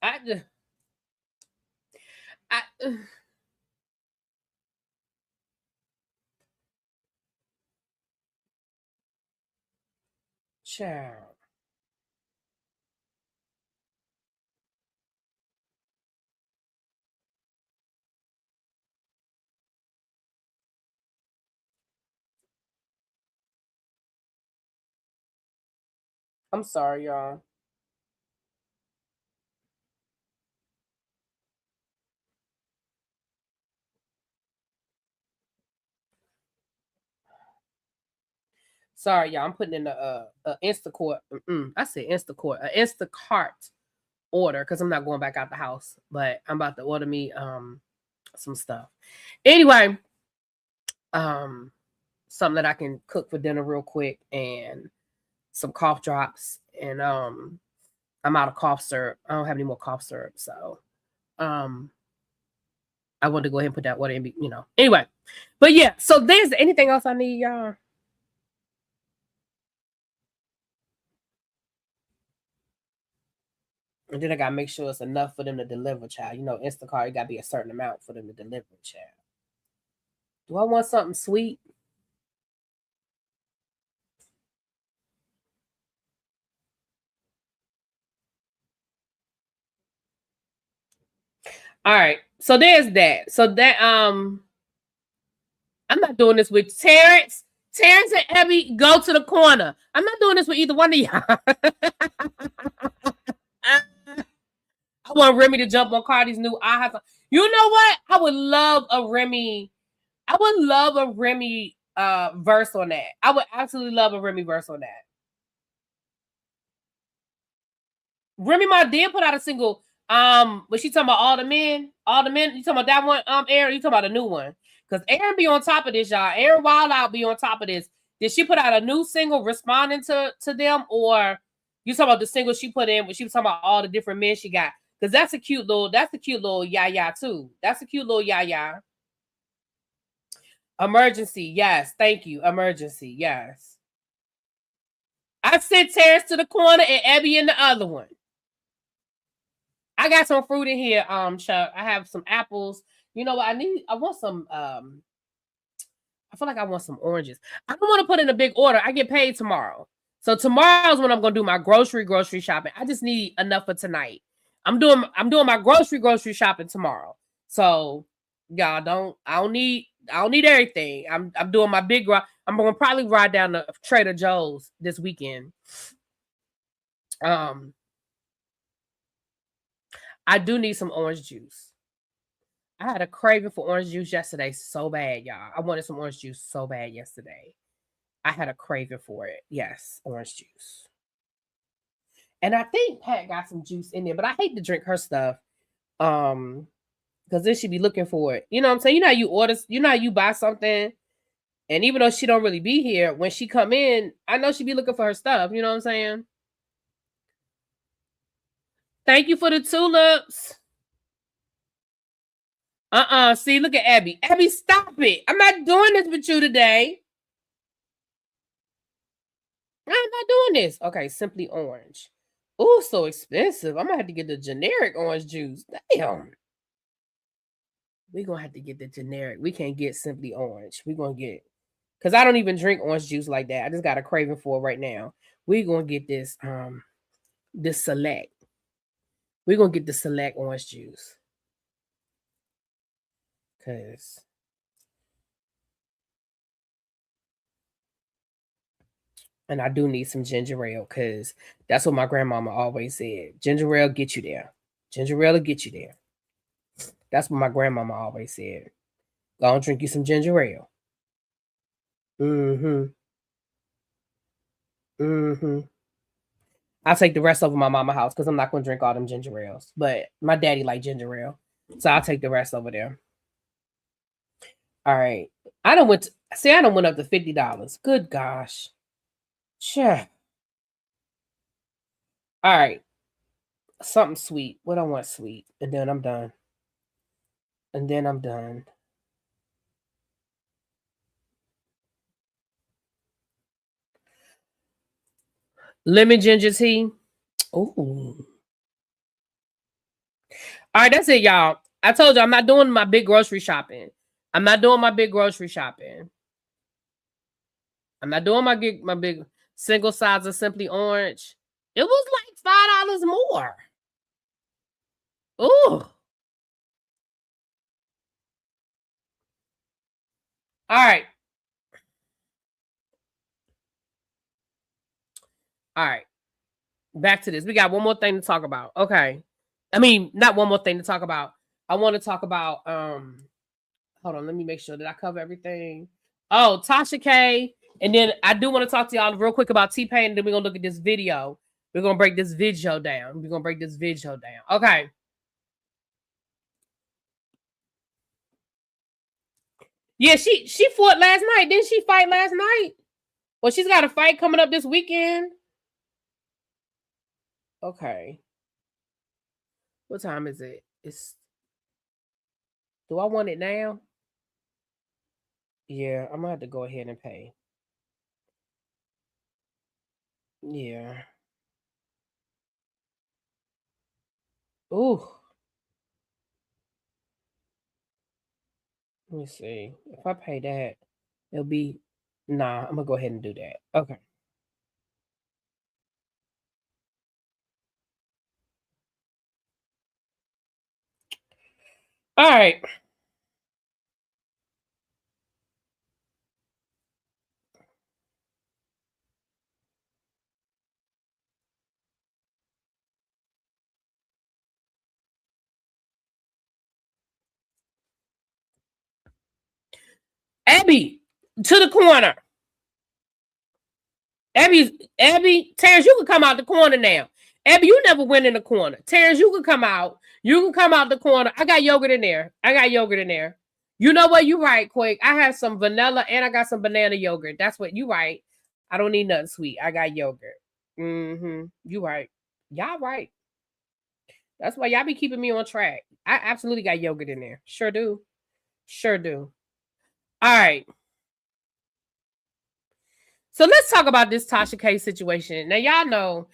I just, I, child. I'm sorry, y'all. Sorry, y'all. I'm putting in a Instacart. I said Instacart, a Instacart order because I'm not going back out the house, but I'm about to order me some stuff. Anyway, um, something that I can cook for dinner real quick and some cough drops and I'm out of cough syrup. I don't have any more cough syrup, so um I wanted to go ahead and put that order in, Anyway, but yeah, so there's anything else I need, y'all. And then I gotta make sure it's enough for them to deliver, child. Instacart, it gotta be a certain amount for them to deliver, child. Do I want something sweet? All right. So there's that. So that I'm not doing this with Terrence. Terrence and Abby, go to the corner. I'm not doing this with either one of y'all. I want Remy to jump on Cardi's new I have. You know what? I would love a Remy. I would love a Remy verse on that. I would absolutely love a Remy verse on that. Remy Ma did put out a single. But she talking about all the men. All the men. You talking about that one? Aaron. You talking about a new one? Because Aaron be on top of this, y'all. Aaron Wild Out be on top of this. Did she put out a new single responding to them, or you talking about the single she put in? When she was talking about all the different men she got. Because that's a cute little yah too. That's a cute little yah. Emergency, yes. Thank you. Emergency, yes. I sent Terrence to the corner and Abby in the other one. I got some fruit in here, Chuck. I have some apples. You know what? I want some I feel like I want some oranges. I don't want to put in a big order. I get paid tomorrow. So tomorrow's when I'm gonna do my grocery shopping. I just need enough for tonight. I'm doing my grocery shopping tomorrow. So y'all I don't need everything. I'm doing my big I'm gonna probably ride down to Trader Joe's this weekend. I do need some orange juice. I had a craving for orange juice yesterday so bad, y'all. I wanted some orange juice so bad yesterday. I had a craving for it. Yes, orange juice. And I think Pat got some juice in there, but I hate to drink her stuff. Because then she be looking for it. You know what I'm saying? You know how you order, you know how you buy something, and even though she don't really be here, when she come in, I know she be looking for her stuff. You know what I'm saying? Thank you for the tulips. See, look at Abby. Abby, stop it. I'm not doing this with you today. I'm not doing this. Okay, simply orange. Oh, so expensive. I'm gonna have to get the generic orange juice. Damn. We're gonna have to get the generic. We can't get simply orange. We're gonna get because I don't even drink orange juice like that. I just got a craving for it right now. We're gonna get this select. We're gonna get the select orange juice. Cause and I do need some ginger ale because that's what my grandmama always said. Ginger ale get you there. Ginger ale will get you there. That's what my grandmama always said. Go and drink you some ginger ale. Mm-hmm. Mm-hmm. I'll take the rest over my mama house because I'm not gonna drink all them ginger ales. But my daddy like ginger ale. So I'll take the rest over there. All right. I don't went up to $50. Good gosh. Sure. All right. Something sweet. What I want sweet. And then I'm done. Lemon ginger tea. Ooh. All right, that's it, y'all. I told you I'm not doing my big grocery shopping. I'm not doing my big grocery shopping. I'm not doing my big single size of Simply Orange. It was like $5 more. Ooh. All right. All right. Back to this. We got one more thing to talk about. Okay. I mean, not one more thing to talk about. I want to talk about hold on, let me make sure that I cover everything. Oh, Tasha K. And then I do want to talk to y'all real quick about T-Pain, and then we're gonna look at this video. We're gonna break this video down. Okay. Yeah, she fought last night. Didn't she fight last night? Well, she's got a fight coming up this weekend. Okay. What time is it? Do I want it now? Yeah, I'm gonna have to go ahead and pay. Yeah. Ooh. Let me see. If I pay that, it'll be nah, I'm gonna go ahead and do that. Okay. All right. Abby, to the corner. Abby, Terrence, you can come out the corner now. Abby, you never went in the corner. Terrence, you can come out. You can come out the corner. I got yogurt in there. You know what? You right, quick. I have some vanilla and I got some banana yogurt. That's what you right. I don't need nothing sweet. I got yogurt. You right. Y'all right. That's why y'all be keeping me on track. I absolutely got yogurt in there. Sure do. All right. So let's talk about this Tasha K situation. Now, y'all know,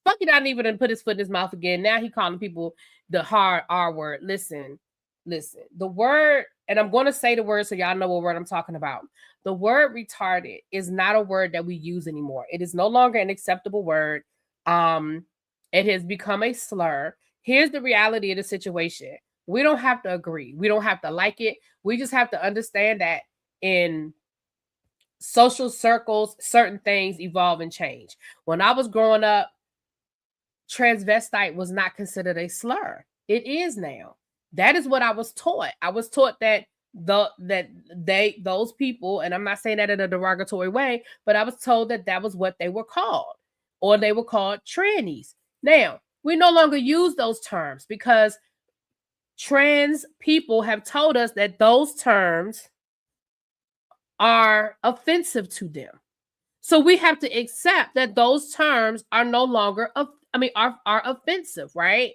Funky not even put his foot in his mouth again. Now he calling people the hard R word. Listen. The word, and I'm going to say the word so y'all know what word I'm talking about. The word retarded is not a word that we use anymore. It is no longer an acceptable word. It has become a slur. Here's the reality of the situation. We don't have to agree. We don't have to like it. We just have to understand that in social circles, certain things evolve and change. When I was growing up, transvestite was not considered a slur. It is now. That is what I was taught. I was taught that those people, and I'm not saying that in a derogatory way, but I was told that was what they were called, or they were called trannies. Now, we no longer use those terms because trans people have told us that those terms are offensive to them. So we have to accept that those terms are no longer are offensive, right?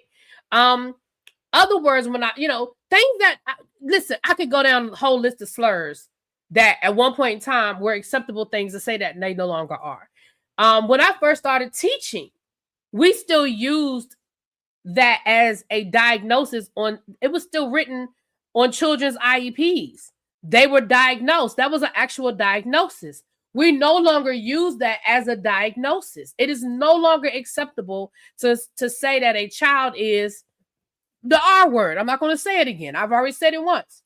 Other words, when things that listen, I could go down a whole list of slurs that at one point in time were acceptable things to say that and they no longer are. When I first started teaching, we still used that as a diagnosis it was still written on children's IEPs. They were diagnosed. That was an actual diagnosis. We no longer use that as a diagnosis. It is no longer acceptable to say that a child is the R word. I'm not going to say it again. I've already said it once.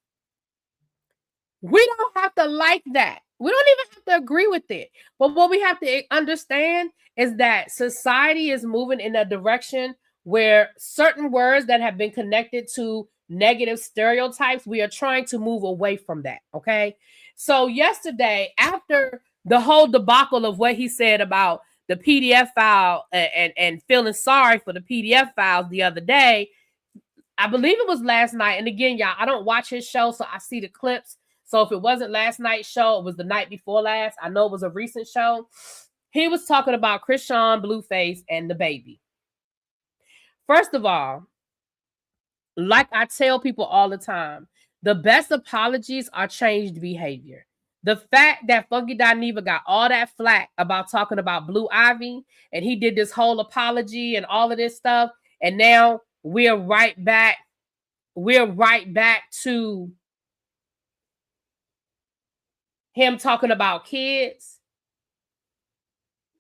We don't have to like that. We don't even have to agree with it. But what we have to understand is that society is moving in a direction where certain words that have been connected to negative stereotypes, we are trying to move away from that. Okay. So yesterday, after the whole debacle of what he said about the PDF file and feeling sorry for the PDF files the other day, I believe it was last night. And again, y'all, I don't watch his show, so I see the clips. So if it wasn't last night's show, it was the night before last. I know it was a recent show. He was talking about Krishan, Blueface, and the baby. First of all, like I tell people all the time, the best apologies are changed behavior. The fact that Funky Dineva got all that flack about talking about Blue Ivy, and he did this whole apology and all of this stuff, and now we're right back. We're right back to him talking about kids.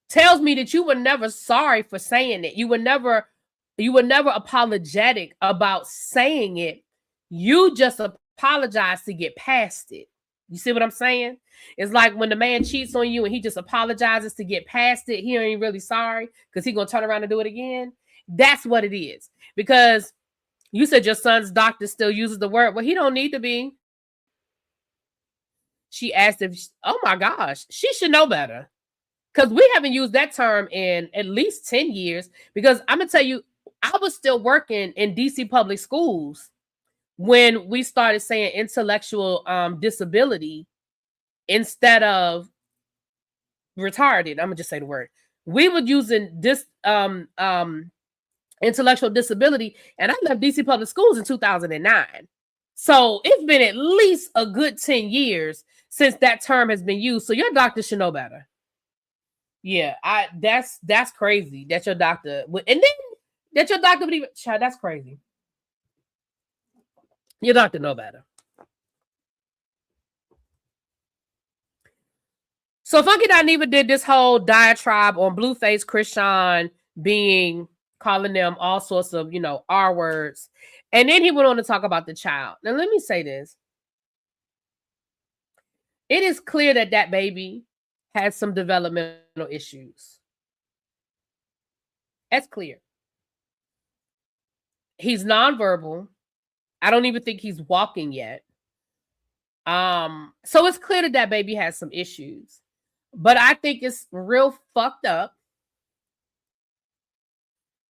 Tells me that you were never sorry for saying it. You were never apologetic about saying it. You just apologized to get past it. You see what I'm saying? It's like when the man cheats on you and he just apologizes to get past it. He ain't really sorry because he's gonna turn around and do it again. That's what it is. Because you said your son's doctor still uses the word. Well, he don't need to be. She asked if, oh my gosh, she should know better. Because we haven't used that term in at least 10 years. Because I'm going to tell you, I was still working in DC public schools when we started saying intellectual disability instead of retarded. I'm going to just say the word. We were using this intellectual disability, and I left DC public schools in 2009. So it's been at least a good 10 years since that term has been used. So your doctor should know better. Yeah, that's crazy that your doctor would, and then that your doctor would even, child, that's crazy. Your doctor know better. So Funky Dineva did this whole diatribe on Blueface Christian calling them all sorts of, R words. And then he went on to talk about the child. Now, let me say this. It is clear that that baby has some developmental issues. That's clear. He's nonverbal. I don't even think he's walking yet. So it's clear that that baby has some issues. But I think it's real fucked up.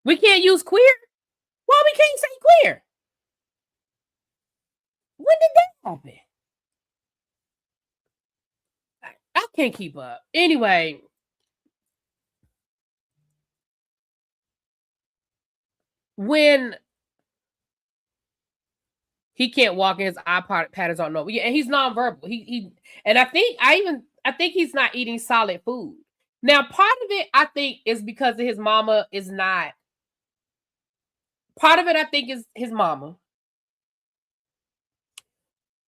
We can't use queer? Why we can't say queer? When did that happen? I can't keep up. Anyway. When he can't walk and his eye patterns aren't normal. Yeah, and he's nonverbal. And I think he's not eating solid food. Now, part of it, I think, is because of his mama is not. Part of it, I think, is his mama.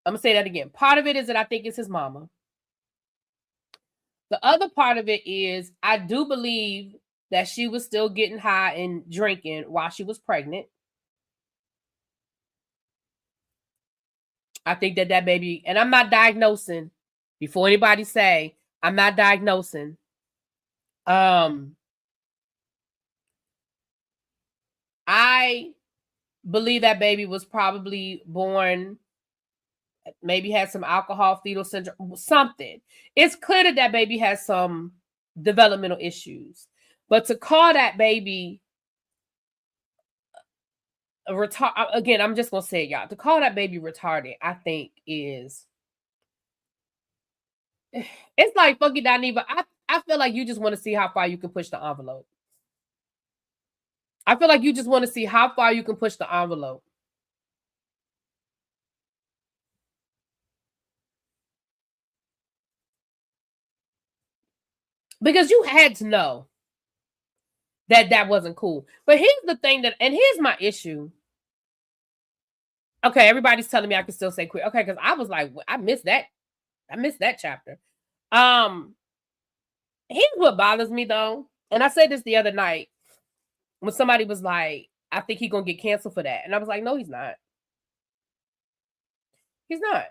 I'm going to say that again. Part of it is that I think it's his mama. The other part of it is I do believe that she was still getting high and drinking while she was pregnant. I think that baby, and I'm not diagnosing, before anybody say, I'm not diagnosing. I believe that baby was probably born, maybe had some alcohol fetal syndrome, something. It's clear that that baby has some developmental issues. But to call that baby again, I'm just going to say it, y'all. To call that baby retarded, I think is... It's like Funky Dineva. I feel like you just want to see how far you can push the envelope. I feel like you just want to see how far you can push the envelope. Because you had to know that wasn't cool. But here's the thing and here's my issue. Okay, everybody's telling me I can still say queer. Okay, because I was like, I missed that. I missed that chapter. Here's what bothers me though. And I said this the other night when somebody was like, I think he's going to get canceled for that. And I was like, no, he's not. He's not.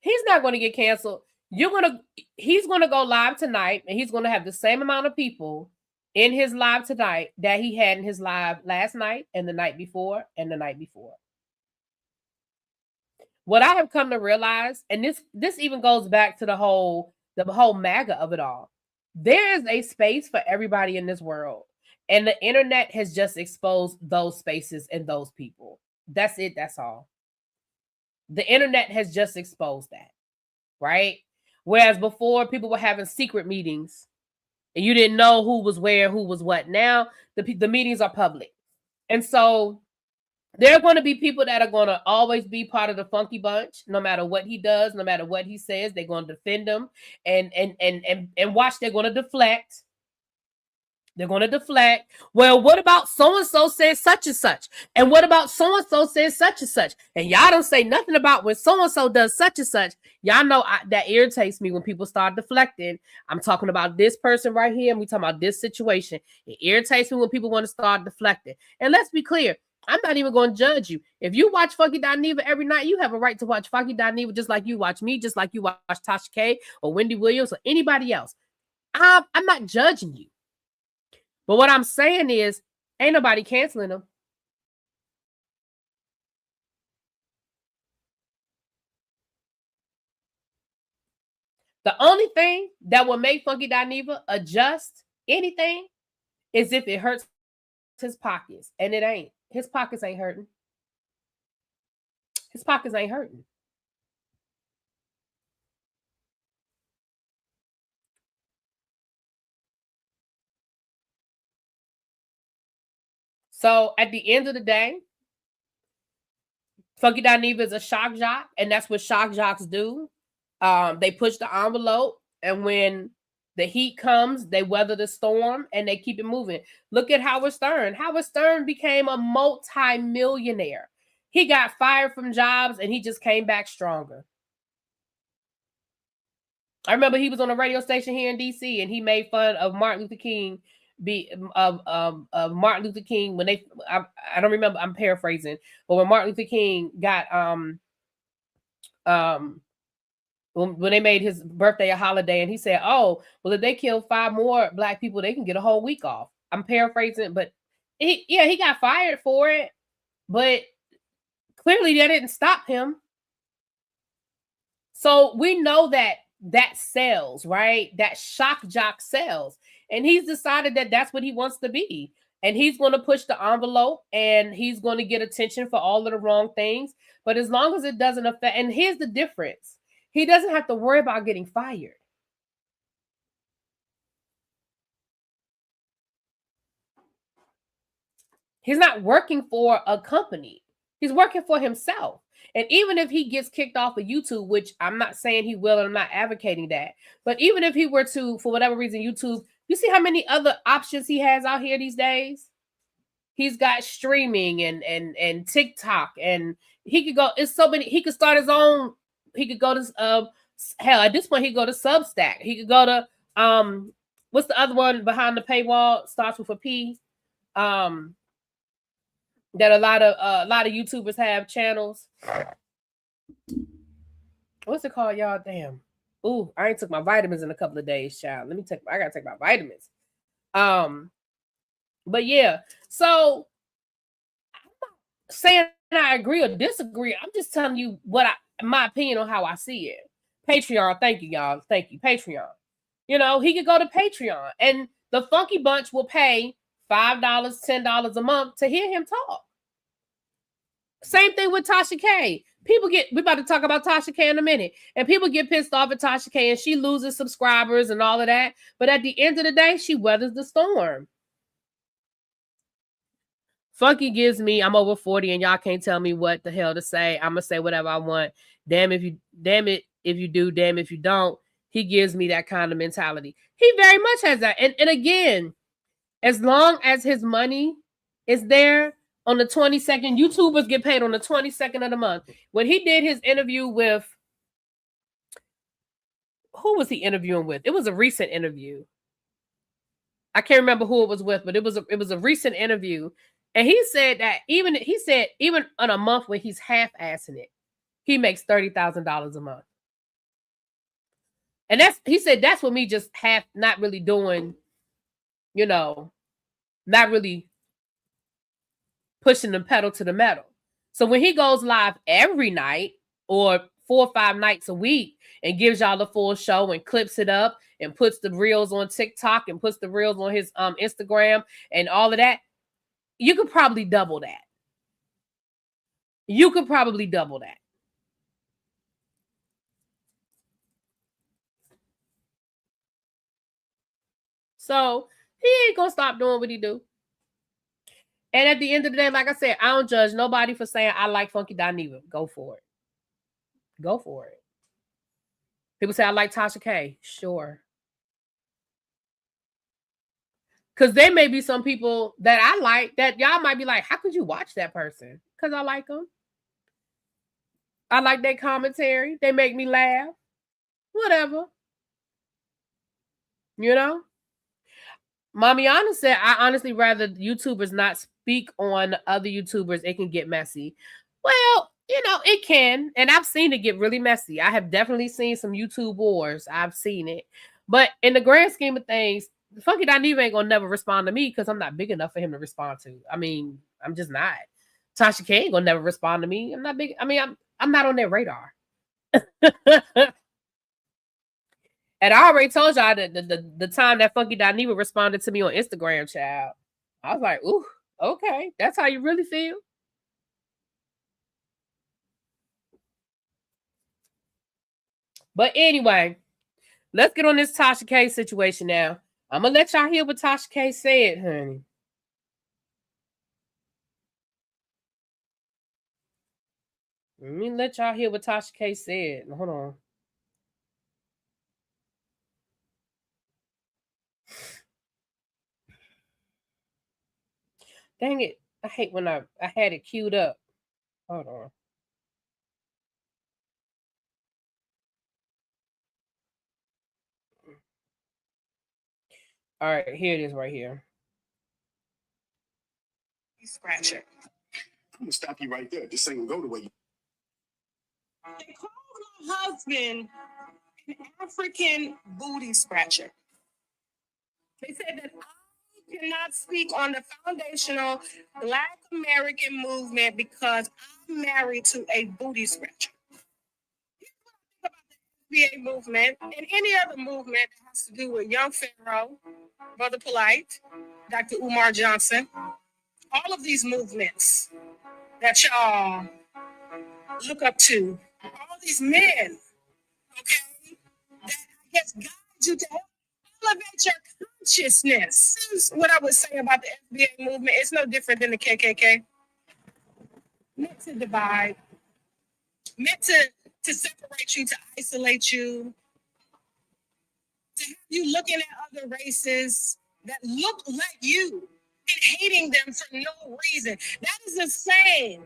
He's not going to get canceled. He's going to go live tonight, and he's going to have the same amount of people in his live tonight that he had in his live last night and the night before and the night before. What I have come to realize, and this even goes back to the whole MAGA of it all. There is a space for everybody in this world, and the internet has just exposed those spaces and those people. That's it. That's all. The internet has just exposed that, right? Whereas before, people were having secret meetings, and you didn't know who was where, who was what. Now, the meetings are public. And so There are going to be people that are going to always be part of the funky bunch, no matter what he does, no matter what he says. They're going to defend him, and watch. They're going to deflect. They're going to deflect. Well, what about so-and-so said such and such? And what about so-and-so said such and such? And y'all don't say nothing about when so-and-so does such and such. Y'all know that irritates me when people start deflecting. I'm talking about this person right here, and we talking about this situation. It irritates me when people want to start deflecting. And let's be clear, I'm not even going to judge you. If you watch Funky Dineva every night, you have a right to watch Funky Dineva just like you watch me, just like you watch Tasha K or Wendy Williams or anybody else. I'm not judging you. But what I'm saying is, ain't nobody canceling them. The only thing that will make Funky Dineva adjust anything is if it hurts his pockets. And it ain't. His pockets ain't hurting. His pockets ain't hurting. So at the end of the day, Funky Dineva is a shock jock, and that's what shock jocks do. They push the envelope, and when the heat comes, they weather the storm and they keep it moving. Look at Howard Stern. Howard Stern became a multi-millionaire. He got fired from jobs and he just came back stronger. I remember he was on a radio station here in DC and he made fun of Martin Luther King of Martin Luther King when I don't remember, I'm paraphrasing, but when Martin Luther King got when they made his birthday a holiday, and he said, "Oh, well, if they kill 5 more black people, they can get a whole week off." I'm paraphrasing, but he got fired for it, but clearly that didn't stop him. So we know that sells, right? That shock jock sells, and he's decided that that's what he wants to be, and he's going to push the envelope, and he's going to get attention for all of the wrong things. But as long as it doesn't affect, and here's the difference. He doesn't have to worry about getting fired. He's not working for a company. He's working for himself. And even if he gets kicked off of YouTube, which I'm not saying he will, and I'm not advocating that, but even if he were to, for whatever reason, YouTube, you see how many other options he has out here these days? He's got streaming and TikTok, and he could go, it's so many, he could start his own, he could go to hell, at this point he could go to Substack. He could go to what's the other one behind the paywall? Starts with a P. That a lot of YouTubers have channels. What's it called, y'all? Damn. Ooh, I ain't took my vitamins in a couple of days, child. I gotta take my vitamins. But yeah, so I'm not saying I agree or disagree. I'm just telling you my opinion on how I see it. Patreon, thank you, y'all. Thank you, Patreon. You know, he could go to Patreon, and the Funky Bunch will pay $5, $10 a month to hear him talk. Same thing with Tasha K. We're about to talk about Tasha K in a minute, and people get pissed off at Tasha K, and she loses subscribers and all of that. But at the end of the day, she weathers the storm. Funky gives me, I'm over 40 and y'all can't tell me what the hell to say. I'm gonna say whatever I want. Damn it if you do, damn if you don't. He gives me that kind of mentality. He very much has that. And again, as long as his money is there on the 22nd, YouTubers get paid on the 22nd of the month. When he did his interview with, who was he interviewing with? It was a recent interview. I can't remember who it was with, but it was a recent interview. And he said that even on a month when he's half-assing it, he makes $30,000 a month. And he said that's what me just not really doing, not really pushing the pedal to the metal. So when he goes live every night or 4 or 5 nights a week and gives y'all the full show and clips it up and puts the reels on TikTok and puts the reels on his Instagram and all of that, you could probably double that. You could probably double that. So he ain't gonna stop doing what he do. And at the end of the day, like I said, I don't judge nobody for saying I like Funky Dineva. Go for it. Go for it. People say I like Tasha K. Sure. Because there may be some people that I like that y'all might be like, how could you watch that person? Because I like them. I like their commentary. They make me laugh. Whatever. You know? Mommy Anna said, I honestly rather YouTubers not speak on other YouTubers. It can get messy. Well, you know, it can. And I've seen it get really messy. I have definitely seen some YouTube wars. I've seen it. But in the grand scheme of things, Funky Dineva ain't gonna never respond to me because I'm not big enough for him to respond to. I mean, I'm just not. Tasha K ain't gonna never respond to me. I'm not big. I mean, I'm not on their radar. And I already told y'all that the time that Funky Dineva responded to me on Instagram, child. I was like, ooh, okay, that's how you really feel. But anyway, let's get on this Tasha K situation now. I'm gonna let y'all hear what Tasha K said, honey. Let me let y'all hear what Tasha K said. Hold on. Dang it. I hate when I had it queued up. Hold on. All right, here it is right here. Scratch it. I'm gonna stop you right there. This ain't gonna go the way you. They called my husband an African booty scratcher. They said that I cannot speak on the foundational Black American movement because I'm married to a booty scratcher. About the FBA movement and any other movement that has to do with Young Pharaoh, Brother Polite, Dr. Umar Johnson, all of these movements that y'all look up to, all these men, okay, that I guess guide you to elevate your consciousness. This is what I would say about the FBA movement. It's no different than the KKK. Meant to divide, meant to separate you, to isolate you, to have you looking at other races that look like you and hating them for no reason. That is the same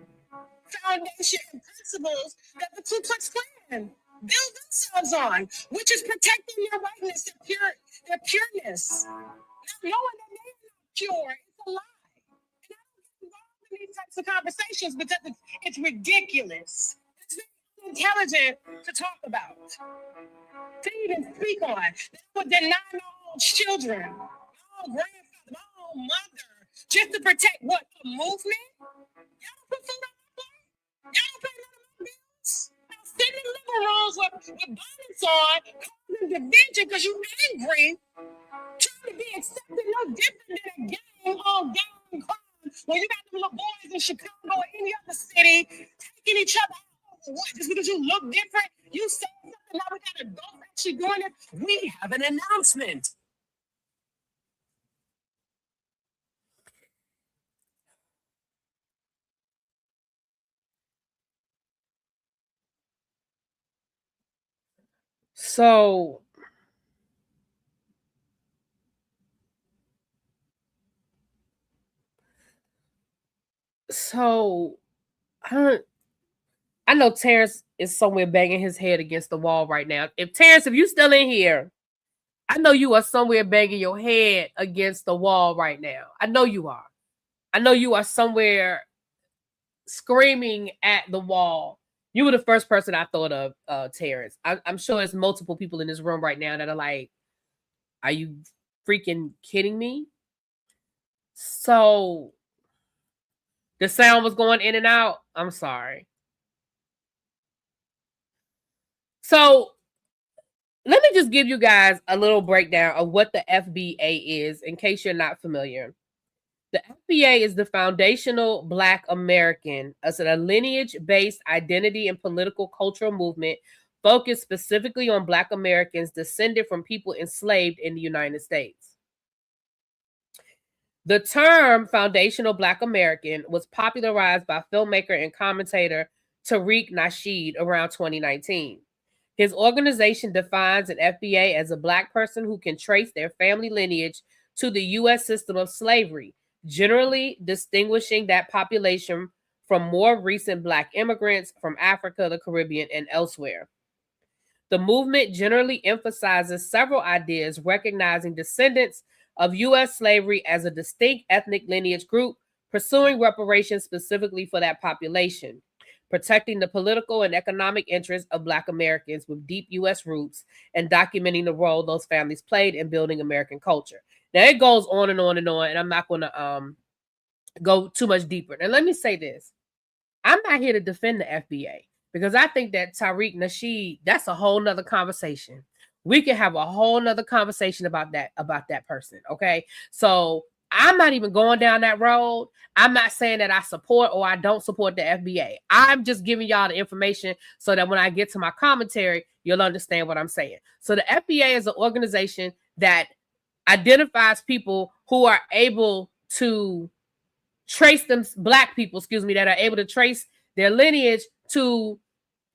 foundation and principles that the Ku Klux Klan build themselves on, which is protecting their whiteness, their pureness. Not knowing that they're not pure, it's a lie. And I don't get involved in these types of conversations because it's ridiculous. It's very intelligent to talk about, to even speak on. They would deny my own children, my own grandfather, my own mother, just to protect what? A movement? Y'all don't put food on my plate. Y'all don't pay none of my bills. Y'all sitting in living rooms with bonnets on, causing division because you angry, trying to be accepted no different than a gang on gang crime. When you got them little boys in Chicago or any other city taking each other out for what? Just because you look different? You say something, now we got adults actually doing it. We have an announcement. So I know Terrence is somewhere banging his head against the wall right now. If Terrence, if you still in here, I know you are somewhere banging your head against the wall right now. I know you are. I know you are somewhere screaming at the wall. You were the first person I thought of, Terrence. I'm sure there's multiple people in this room right now that are like, are you freaking kidding me? So the sound was going in and out. I'm sorry. So let me just give you guys a little breakdown of what the FBA is in case you're not familiar. The FBA is the Foundational Black American, as a lineage-based identity and political cultural movement focused specifically on Black Americans descended from people enslaved in the United States. The term foundational Black American was popularized by filmmaker and commentator Tariq Nasheed around 2019. His organization defines an FBA as a Black person who can trace their family lineage to the U.S. system of slavery, generally distinguishing that population from more recent Black immigrants from Africa, the Caribbean, and elsewhere. The movement generally emphasizes several ideas, recognizing descendants of U.S. slavery as a distinct ethnic lineage group, pursuing reparations specifically for that population, protecting the political and economic interests of Black Americans with deep U.S. roots, and documenting the role those families played in building American culture. Now, it goes on and on and on, and I'm not going to go too much deeper. And let me say this. I'm not here to defend the FBA, because I think that Tariq Nasheed, that's a whole nother conversation. We can have a whole nother conversation about that person. Okay. So I'm not even going down that road. I'm not saying that I support or I don't support the FBA. I'm just giving y'all the information so that when I get to my commentary, you'll understand what I'm saying. So the FBA is an organization that identifies people who are able to trace them, Black people, that are able to trace their lineage to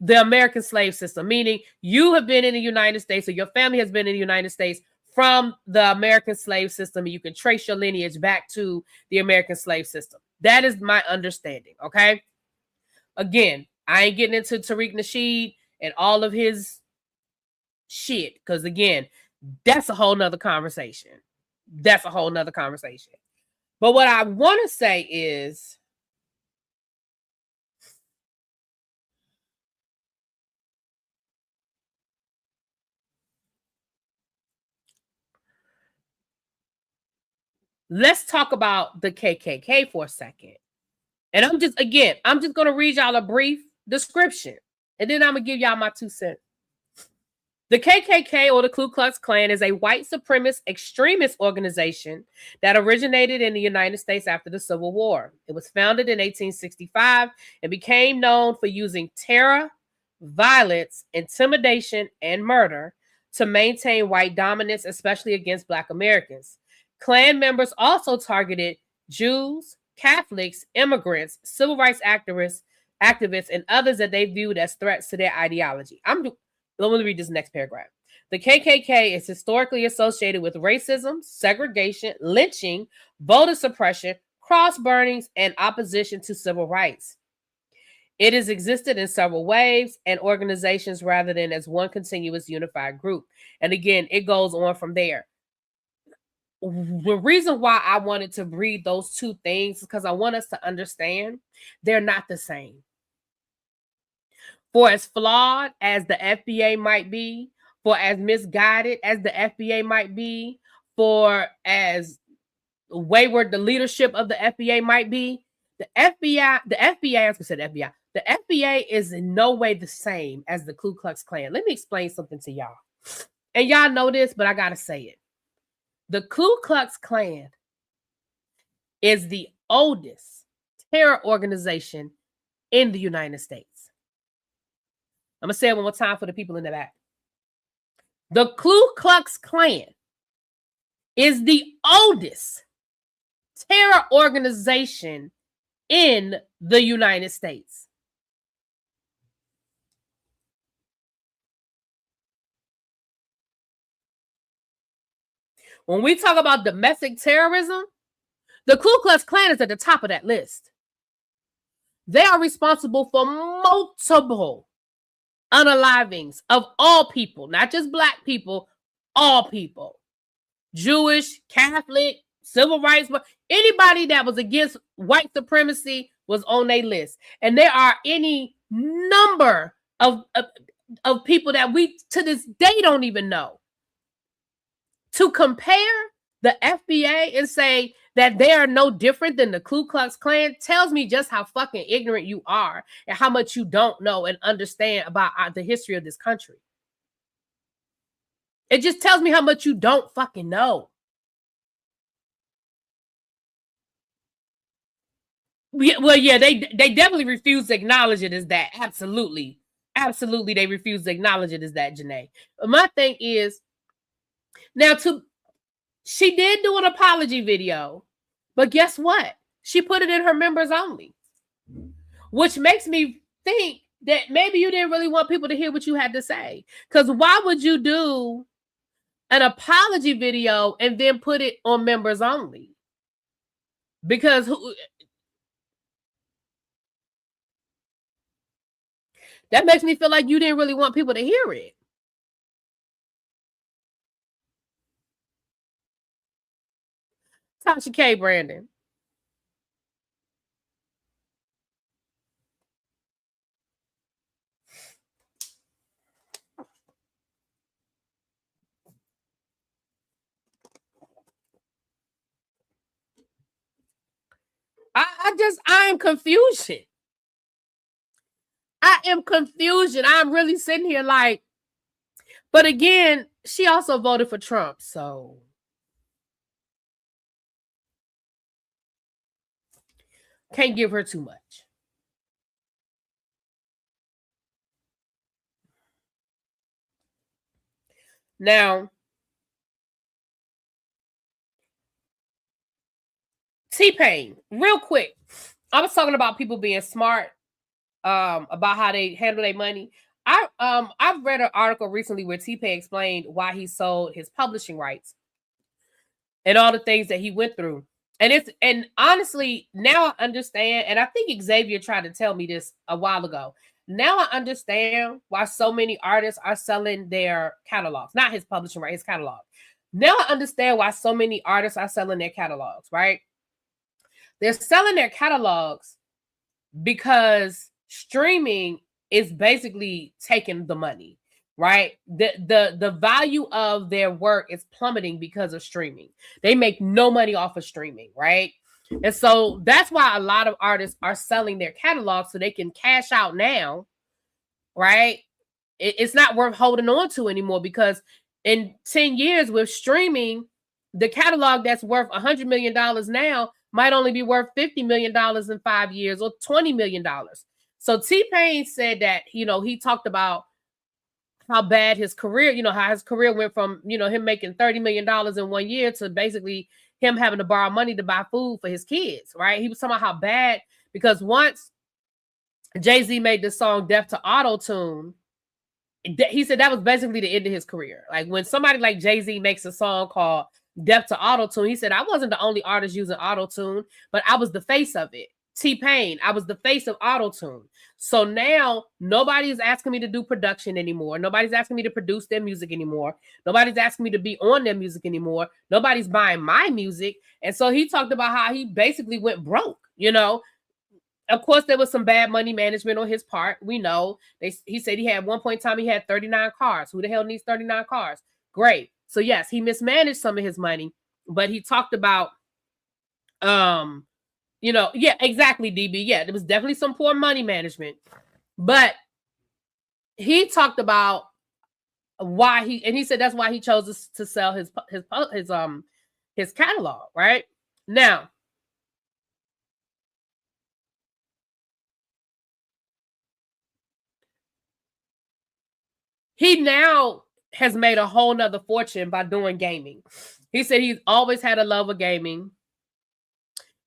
the American slave system, meaning you have been in the United States or your family has been in the United States from the American slave system, and you can trace your lineage back to the American slave system. That is my understanding, okay? Again, I ain't getting into Tariq Nasheed and all of his shit, because again, that's a whole nother conversation. That's a whole nother conversation. But what I want to say is, let's talk about the KKK for a second. And I'm just going to read y'all a brief description, and then I'm going to give y'all my 2 cents. The KKK, or the Ku Klux Klan, is a white supremacist extremist organization that originated in the United States after the Civil War. It was founded in 1865 and became known for using terror, violence, intimidation, and murder to maintain white dominance, especially against Black Americans. Klan members also targeted Jews, Catholics, immigrants, civil rights activists, and others that they viewed as threats to their ideology. Let me read this next paragraph. The KKK is historically associated with racism, segregation, lynching, voter suppression, cross burnings, and opposition to civil rights. It has existed in several waves and organizations rather than as one continuous unified group. And again, it goes on from there. The reason why I wanted to read those 2 things is because I want us to understand they're not the same. For as flawed as the FBA might be, for as misguided as the FBA might be, for as wayward the leadership of the FBA might be, the FBA is in no way the same as the Ku Klux Klan. Let me explain something to y'all. And y'all know this, but I got to say it. The Ku Klux Klan is the oldest terror organization in the United States. I'm going to say it one more time for the people in the back. The Ku Klux Klan is the oldest terror organization in the United States. When we talk about domestic terrorism, the Ku Klux Klan is at the top of that list. They are responsible for multiple unalivings of all people, not just Black people, all people. Jewish, Catholic, civil rights, but anybody that was against white supremacy was on their list. And there are any number of people that we to this day don't even know. To compare the FBA and say that they are no different than the Ku Klux Klan tells me just how fucking ignorant you are and how much you don't know and understand about the history of this country. It just tells me how much you don't fucking know. Well, yeah, they definitely refuse to acknowledge it as that. Absolutely. Absolutely, they refuse to acknowledge it as that, Janae. My thing is, now she did do an apology video, But guess what? She put it in her members only, which makes me think that maybe you didn't really want people to hear what you had to say. Because why would you do an apology video and then put it on members only? Because that makes me feel like you didn't really want people to hear it. Tasha K. Brandon. I am confusion. I am confusion. I'm really sitting here like, but again, she also voted for Trump, so can't give her too much. Now, T-Pain, real quick. I was talking about people being smart, about how they handle their money. I've read an article recently where T-Pain explained why he sold his publishing rights and all the things that he went through. And honestly, now I understand, and I think Xavier tried to tell me this a while ago. Now I understand why so many artists are selling their catalogs, not his publishing right, his catalog. Now I understand why so many artists are selling their catalogs, right? They're selling their catalogs because streaming is basically taking the money, right? The value of their work is plummeting because of streaming. They make no money off of streaming, right? And so that's why a lot of artists are selling their catalogs so they can cash out now, right? It's not worth holding on to anymore, because in 10 years with streaming, the catalog that's worth $100 million now might only be worth $50 million in 5 years or $20 million. So T-Pain said that, he talked about how bad his career, how his career went from, him making $30 million in 1 year to basically him having to borrow money to buy food for his kids, right? He was talking about how bad, because once Jay-Z made the song Death to Auto-Tune, he said that was basically the end of his career. Like when somebody like Jay-Z makes a song called Death to Auto-Tune, he said, I wasn't the only artist using auto-tune, but I was the face of it. T-Pain, I was the face of auto-tune. So now nobody's asking me to do production anymore. Nobody's asking me to produce their music anymore. Nobody's asking me to be on their music anymore. Nobody's buying my music. And so he talked about how he basically went broke, Of course, there was some bad money management on his part. We know. He said he had one point in time, he had 39 cars. Who the hell needs 39 cars? Great. So yes, he mismanaged some of his money, but he talked about, yeah, exactly, DB. Yeah, there was definitely some poor money management, but he talked about why he said that's why he chose to sell his catalog, right? Now, he now has made a whole nother fortune by doing gaming. He said he's always had a love of gaming.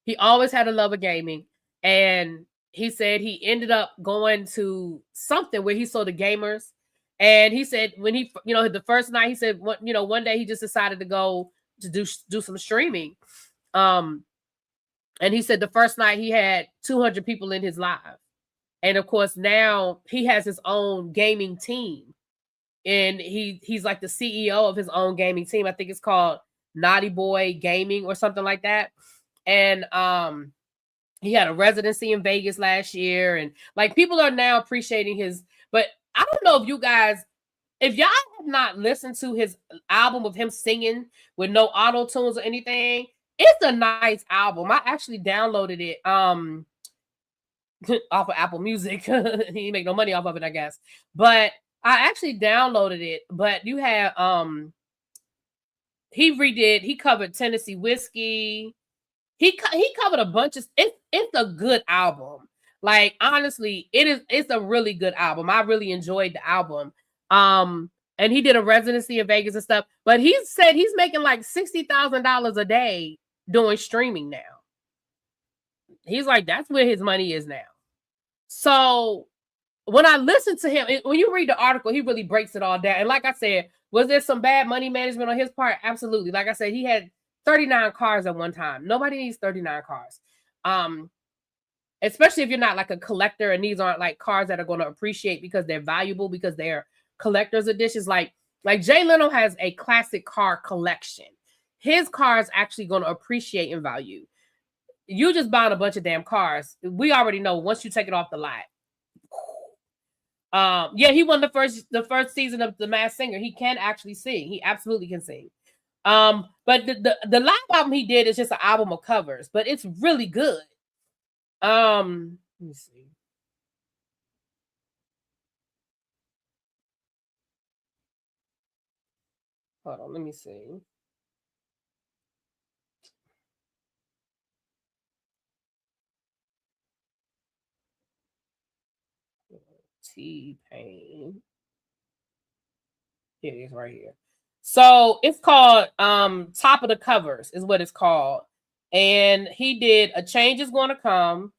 He always had a love of gaming. And he said he ended up going to something where he saw the gamers. And he said when he, the first night, he said, one day he just decided to go to do some streaming. And he said the first night he had 200 people in his live. And of course, now he has his own gaming team. And he's like the CEO of his own gaming team. I think it's called Naughty Boy Gaming or something like that. And he had a residency in Vegas last year, and like people are now appreciating his. But I don't know if you guys, if y'all have not listened to his album of him singing with no auto tunes or anything, it's a nice album. I actually downloaded it off of Apple Music. He didn't make no money off of it, I guess, but I actually downloaded it. But you have he covered Tennessee Whiskey. He covered a bunch of it's a good album. Like honestly, it's a really good album. I really enjoyed the album. And he did a residency in Vegas and stuff. But he said he's making like $60,000 a day doing streaming now. He's like, that's where his money is now. So when I listen to him, when you read the article, he really breaks it all down. And like I said, was there some bad money management on his part? Absolutely. Like I said, he had 39 cars at one time. Nobody needs 39 cars. Especially if you're not like a collector and these aren't like cars that are going to appreciate because they're valuable, because they're collector's editions. Like Jay Leno has a classic car collection. His car is actually going to appreciate in value. You just buying a bunch of damn cars. We already know once you take it off the lot. Yeah, he won the first season of The Masked Singer. He can actually sing. He absolutely can sing. But the live album he did is just an album of covers, but it's really good. Let me see. Hold on, let me see. T-Pain. Here it is right here. So it's called Top of the Covers is what it's called. And he did A Change Is Gonna Come,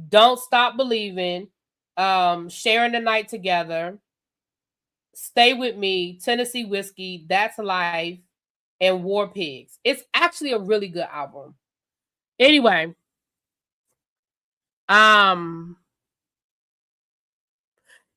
Don't Stop Believing, Sharing the Night Together, Stay With Me, Tennessee Whiskey, That's Life, and War Pigs. It's actually a really good album. Anyway,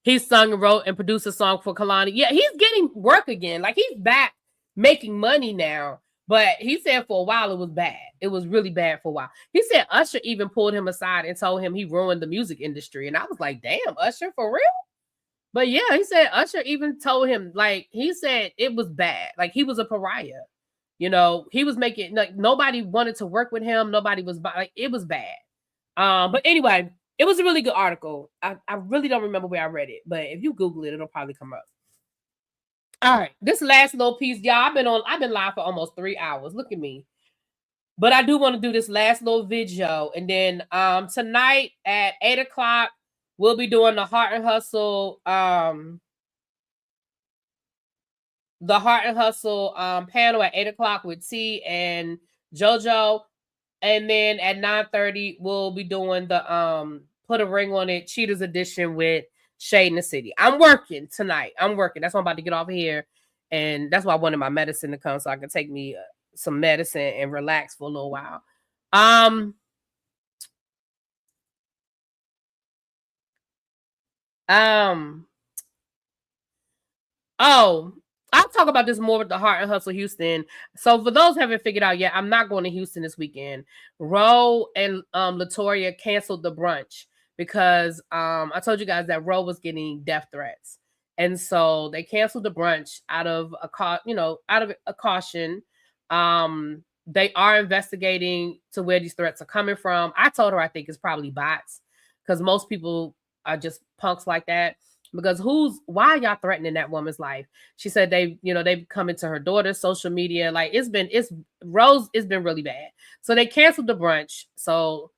he sung and wrote and produced a song for Kalani. Yeah, he's getting work again. Like he's back making money now. But he said for a while it was bad. It was really bad for a while. He said Usher even pulled him aside and told him he ruined the music industry. And I was like, damn, Usher, for real? But yeah, he said Usher even told him, like, he said it was bad. Like he was a pariah. You know, he was making, like, nobody wanted to work with him. Nobody was, like, it was bad. But anyway, it was a really good article. I really don't remember where I read it, but if you Google it, it'll probably come up. All right, this last little piece, y'all. I've been live for almost 3 hours. Look at me. But I do want to do this last little video, and then tonight at 8:00 we'll be doing the Heart and Hustle panel at 8:00 with T and JoJo. And then at 9:30, we'll be doing the Put a Ring on It Cheaters Edition with Shade in the City. I'm working tonight. I'm working. That's why I'm about to get off here. And that's why I wanted my medicine to come so I can take me some medicine and relax for a little while. Oh, I'll talk about this more with the Heart and Hustle Houston. So for those who haven't figured out yet, I'm not going to Houston this weekend. RHOA and Latoya canceled the brunch because I told you guys that RHOA was getting death threats. And so they canceled the brunch out of a caution. They are investigating to where these threats are coming from. I told her I think it's probably bots because most people are just punks like that. Because why are y'all threatening that woman's life? She said they've come into her daughter's social media. Like it's been really bad. So they canceled the brunch. So,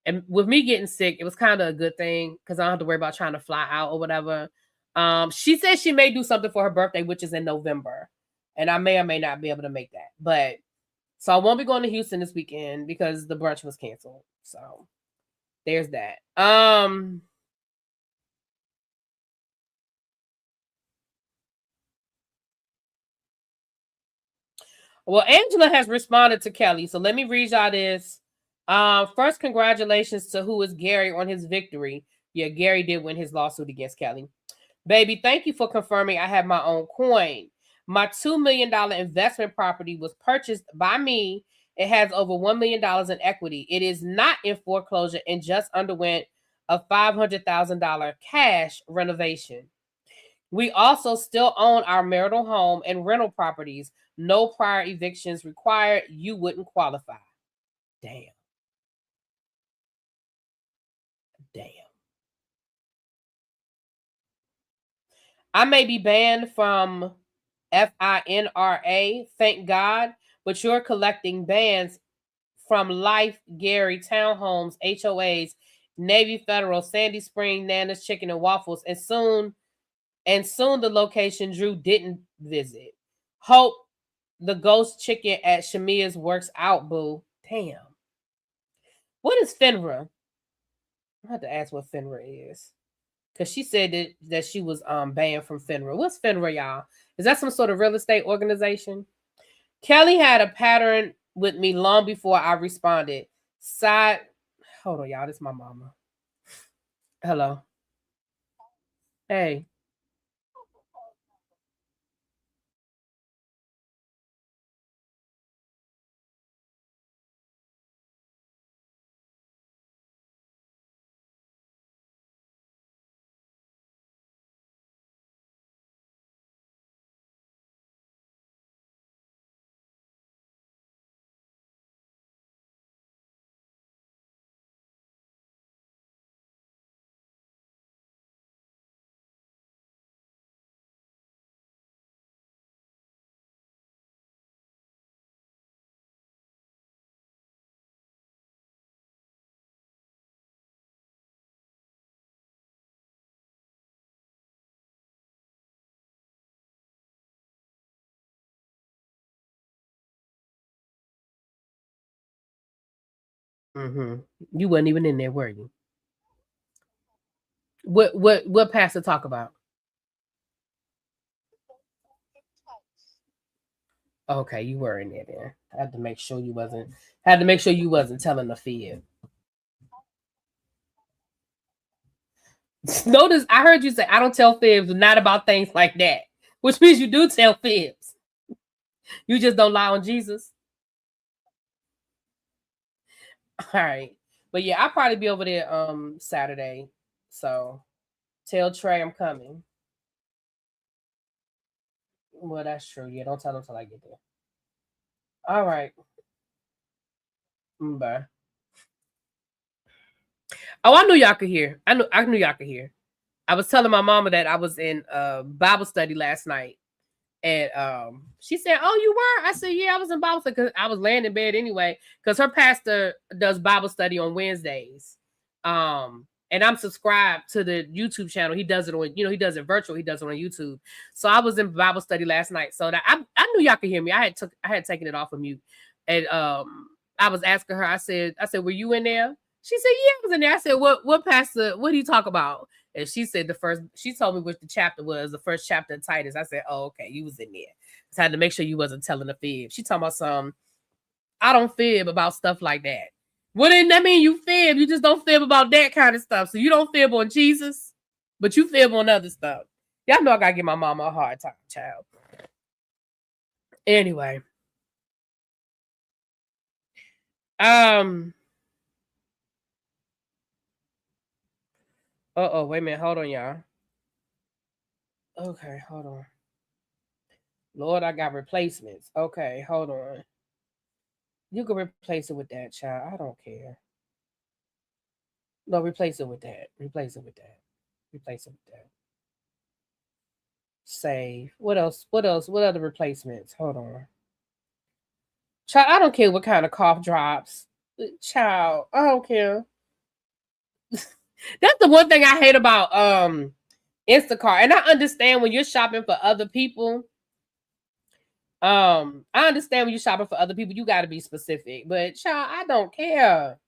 and with me getting sick, it was kind of a good thing because I don't have to worry about trying to fly out or whatever. She said she may do something for her birthday, which is in November. And I may or may not be able to make that. But so I won't be going to Houston this weekend because the brunch was canceled. So there's that. Well, Angela has responded to Kelly. So let me read y'all this. First, congratulations to Who Is Gary on his victory. Yeah, Gary did win his lawsuit against Kelly. Baby, thank you for confirming I have my own coin. My $2 million investment property was purchased by me. It has over $1 million in equity. It is not in foreclosure and just underwent a $500,000 cash renovation. We also still own our marital home and rental properties. No prior evictions required. You wouldn't qualify. Damn. I may be banned from FINRA, thank God, but you're collecting bans from Life, Gary, Townhomes, HOAs, Navy Federal, Sandy Spring, Nana's Chicken and Waffles, and soon the location Drew didn't visit. Hope the ghost chicken at Shamia's works out, boo. Damn. What is FINRA? I have to ask what FINRA is. Because she said that she was banned from FINRA. What's FINRA, y'all? Is that some sort of real estate organization? Kelly had a pattern with me long before I responded. Side, hold on, y'all. This is my mama. Hello. Hey. Mm-hmm. You wasn't even in there, were you? What pastor talk about? Okay, you were in there then. I had to make sure you wasn't telling the fib. Notice I heard you say I don't tell fibs, not about things like that. Which means you do tell fibs. You just don't lie on Jesus. All right. But yeah, I'll probably be over there Saturday. So tell Trey I'm coming. Well, that's true. Yeah, don't tell him till I get there. All right. Bye. Oh, I knew y'all could hear. I knew y'all could hear. I was telling my mama that I was in Bible study last night. And she said, "Oh, you were?" I said, "Yeah, I was in Bible study because I was laying in bed anyway." Because her pastor does Bible study on Wednesdays, and I'm subscribed to the YouTube channel. He does it on, he does it virtual. He does it on YouTube. So I was in Bible study last night, so that I knew y'all could hear me. I had taken it off of mute, and I was asking her. I said, "Were you in there?" She said, "Yeah, I was in there." I said, "What pastor? What do you talk about?" And she said she told me which the chapter was, the first chapter of Titus. I said, "Oh, okay, you was in there." So I had to make sure you wasn't telling a fib. She talking about some, I don't fib about stuff like that. What didn't that mean you fib? You just don't fib about that kind of stuff. So you don't fib on Jesus, but you fib on other stuff. Y'all know I gotta give my mama a hard time, child. Anyway. Um, wait a minute, hold on, y'all. Okay, hold on. Lord, I got replacements. Okay, hold on. You can replace it with that, child. I don't care. No, replace it with that. Replace it with that. Replace it with that. Save. What else? What else? What other replacements? Hold on. Child, I don't care what kind of cough drops. Child, I don't care. That's the one thing I hate about Instacart. And I understand when you're shopping for other people. I understand when you're shopping for other people, you gotta be specific. But child, I don't care.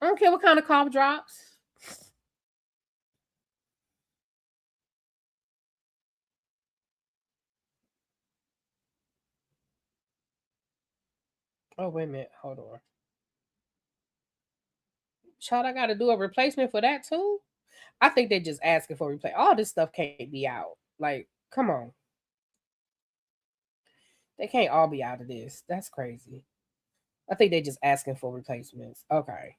I don't care what kind of cough drops. Oh, wait a minute. Hold on. Child, I gotta do a replacement for that too. I think they're just asking for replay. All this stuff can't be out. Like, come on. They can't all be out of this. That's crazy. I think they're just asking for replacements. Okay.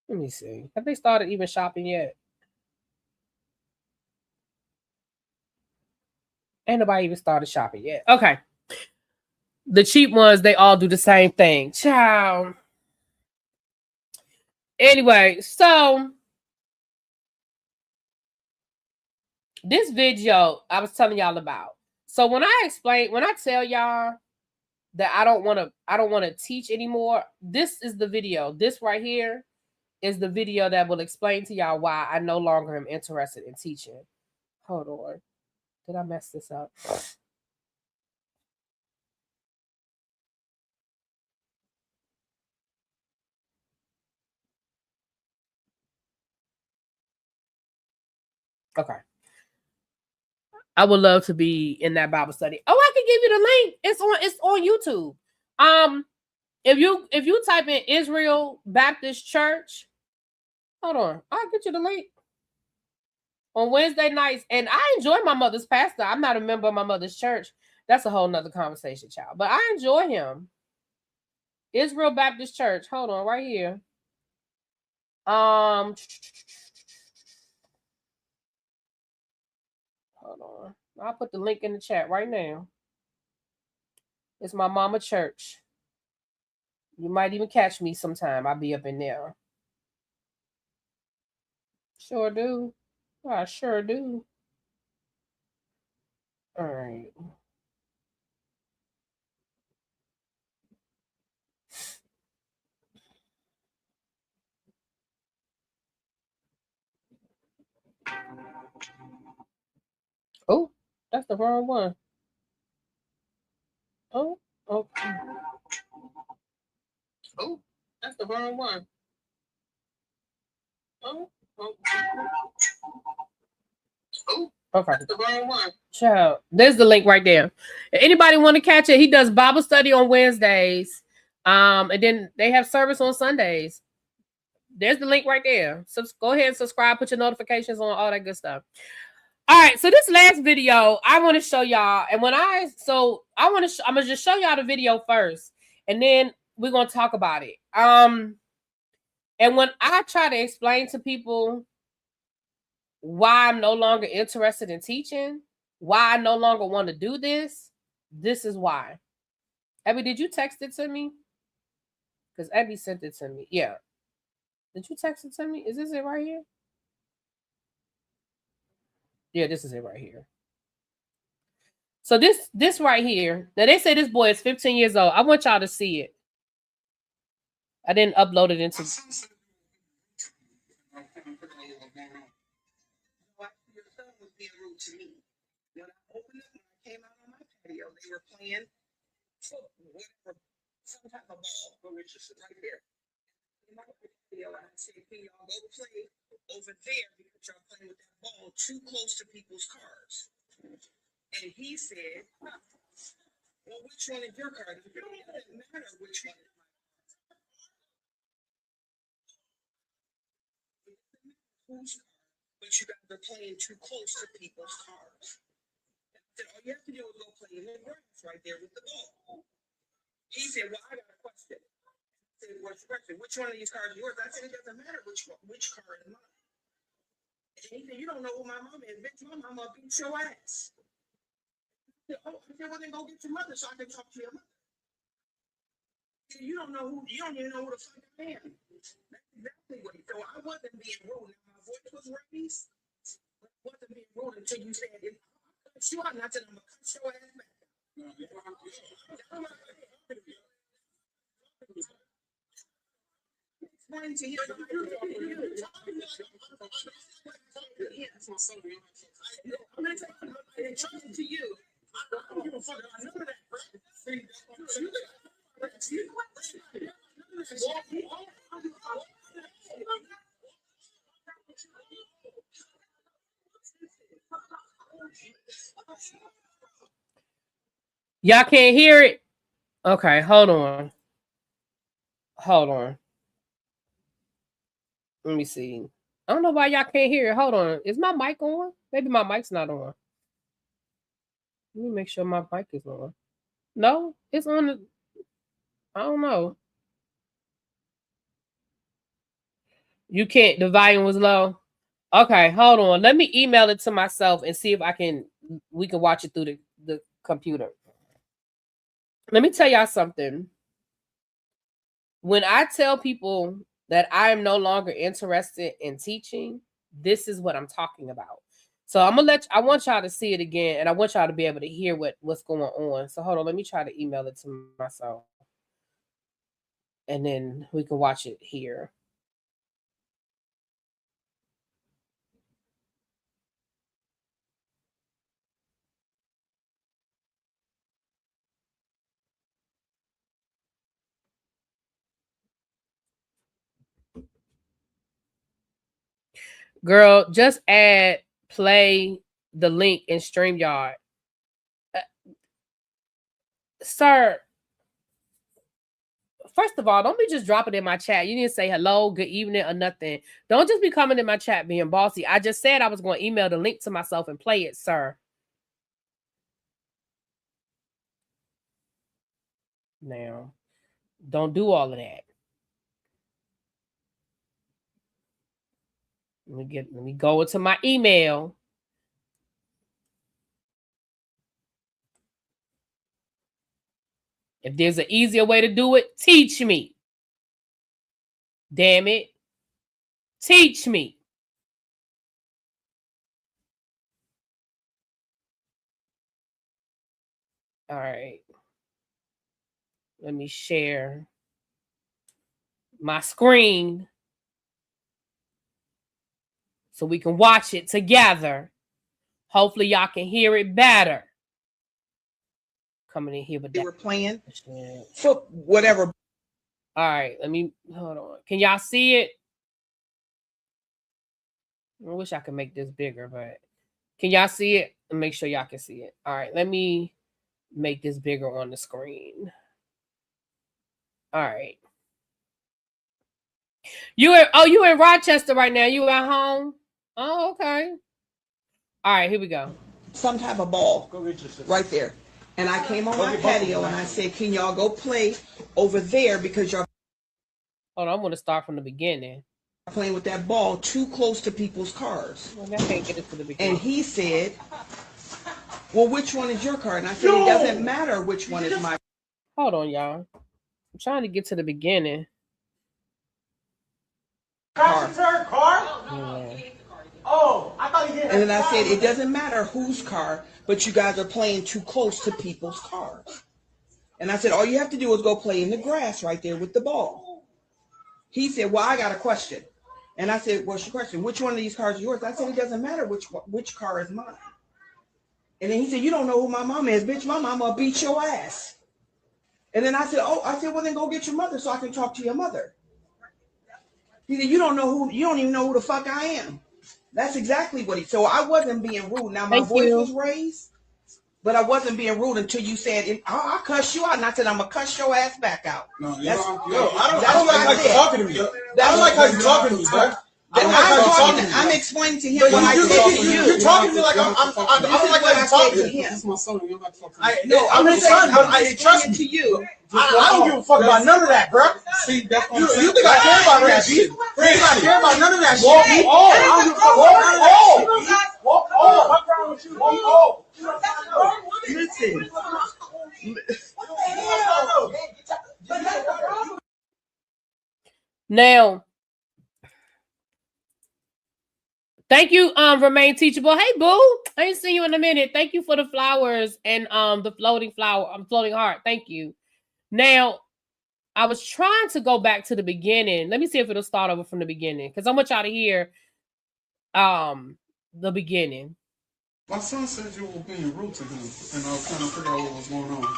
Let me see. Have they started even shopping yet? Ain't nobody even started shopping yet. Okay. The cheap ones, they all do the same thing. Ciao. Anyway, so this video I was telling y'all about. So when I tell y'all that I don't want to teach anymore, this is the video. This right here is the video that will explain to y'all why I no longer am interested in teaching. Hold on. Did I mess this up? Okay. I would love to be in that Bible study. Oh, I can give you the link. It's on YouTube. If you type in Israel Baptist Church, hold on, I'll get you the link. On Wednesday nights, and I enjoy my mother's pastor. I'm not a member of my mother's church. That's a whole nother conversation, child. But I enjoy him. Israel Baptist Church. Hold on, right here. Hold on. I'll put the link in the chat right now. It's my mama church. You might even catch me sometime. I'll be up in there. Sure do. I sure do. All right. Oh, that's the wrong one. Oh, okay. Oh, that's the wrong one. Oh, okay. That's the wrong one. Child, there's the link right there. If anybody want to catch it? He does Bible study on Wednesdays. And then they have service on Sundays. There's the link right there. So go ahead and subscribe, put your notifications on, all that good stuff. All right, so this last video I want to show y'all, and I'm gonna just show y'all the video first, and then we're gonna talk about it. And when I try to explain to people why I'm no longer interested in teaching, why I no longer want to do this is why. Abby, did you text it to me? Because Abby sent it to me. Yeah. Did you text it to me? Is this it right here? Yeah, this is it right here. So this right here, now they say this boy is 15 years old. I want y'all to see it. I didn't upload it into. Being rude to me. When I opened up, when I came out on my patio, they were playing whatever, some type of ball, which is right there. In my patio, and I said, "Can y'all go play over there because y'all playing with that ball too close to people's cars?" And he said, "Well, which one is your car? It doesn't matter which one is my car. Whose car? But you guys are playing too close to people's cars." I said, "All you have to do is go play in the grass right there with the ball." He said, "Well, I got a question." I said, "What's the question? Which one of these cars is yours?" I said, "It doesn't matter which car is mine." And he said, "You don't know who my mom is. Bitch, my mama beat your ass." I said, "Oh," I said, "Well, then go get your mother so I can talk to your mother." You don't even know who the fuck I am. That's exactly what he said. So I wasn't being rude. Now, my voice was raised. But I wasn't being rude until you said, "If I cut you out," and I said, "I'm going to cut your ass back." Explain to him. I'm going to talk to you. I don't give a fuck. I know that, bro. Y'all can't hear it? Okay, hold on. Hold on. Let me see. I don't know why y'all can't hear it. Hold on. Is my mic on? Maybe my mic's not on. Let me make sure my mic is on. No, it's on the. I don't know. You can't. The volume was low. Okay, hold on. Let me email it to myself and see if we can watch it through the computer. Let me tell y'all something. When I tell people that I am no longer interested in teaching, this is what I'm talking about. So I want y'all to see it again, and I want y'all to be able to hear what's going on. So hold on, let me try to email it to myself. And then we can watch it here. Girl, just add play the link in StreamYard. Sir, first of all, don't be just dropping in my chat. You didn't say hello, good evening, or nothing. Don't just be coming in my chat being bossy. I just said I was going to email the link to myself and play it, sir. Now, don't do all of that. Let me go into my email. If there's an easier way to do it, teach me. Damn it. Teach me. All right. Let me share my screen so we can watch it together. Hopefully y'all can hear it better. Coming in here with that. They were playing for whatever. All right, let me hold on. Can y'all see it? I wish I could make this bigger, but can y'all see it? And make sure y'all can see it. All right, let me make this bigger on the screen. All right. You in Rochester right now. You at home? Oh, okay. All right, here we go. Some type of ball right there. And I came on my patio and I said, can y'all go play over there because y'all Hold on, I'm going to start from the beginning. Playing with that ball too close to people's cars. Well, I can't get it to the beginning. And he said, well, which one is your car? And I said, it doesn't matter which one is my. Hold on, y'all. I'm trying to get to the beginning. Car. Yeah. Oh, I thought he did. And then I said, it doesn't matter whose car, but you guys are playing too close to people's cars. And I said, all you have to do is go play in the grass right there with the ball. He said, well, I got a question. And I said, what's your question? Which one of these cars is yours? I said, it doesn't matter which car is mine. And then he said, you don't know who my mama is, bitch. My mama will beat your ass. And then I said, well, then go get your mother so I can talk to your mother. He said, you don't even know who the fuck I am. That's exactly what he. So I wasn't being rude. Now my voice was raised, but I wasn't being rude until you said, I'll cuss you out. And I said, I'm going to cuss your ass back out. No, I don't like how you talking to me. I don't like how you talking to me, bro. I'm explaining to him what I said to you. You're talking to me like I don't like how you talking to me. This is my son. You're not talking to me. No, I'm his son, but I trust to you. I don't give a fuck about none of that, bro. See, you think I care about that shit? You think I care about none of that shit? I don't give a fuck about none of that shit. Walk on. Listen. Now, thank you, Remain Teachable. Hey, boo. I ain't seen you in a minute. Thank you for the flowers and the floating heart. Thank you. Now, I was trying to go back to the beginning. Let me see if it'll start over from the beginning, because I want y'all to hear the beginning. My son said you were being rude to him, and I was trying to figure out what was going on.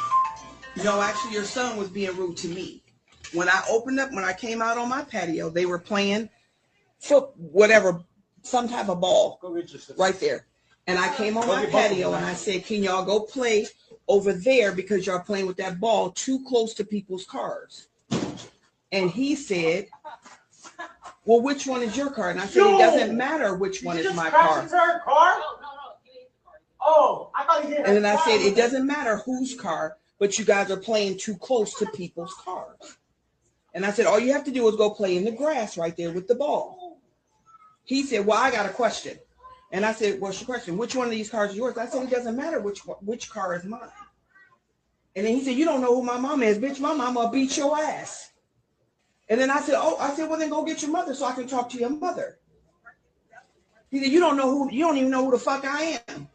No, actually, your son was being rude to me. When I came out on my patio, they were playing some type of ball right there. And I came on my patio and I said, can y'all go play over there because y'all playing with that ball too close to people's cars? And he said, well, which one is your car? And I said, it doesn't matter which one is my car. Oh, I thought he did. And then I said, it doesn't matter whose car, but you guys are playing too close to people's cars. And I said, all you have to do is go play in the grass right there with the ball. He said, well, I got a question. And I said, what's your question? Which one of these cars is yours? I said, it doesn't matter which car is mine. And then he said, you don't know who my mama is, bitch. My mama will beat your ass. And then I said, well, then go get your mother so I can talk to your mother. He said, you don't even know who the fuck I am.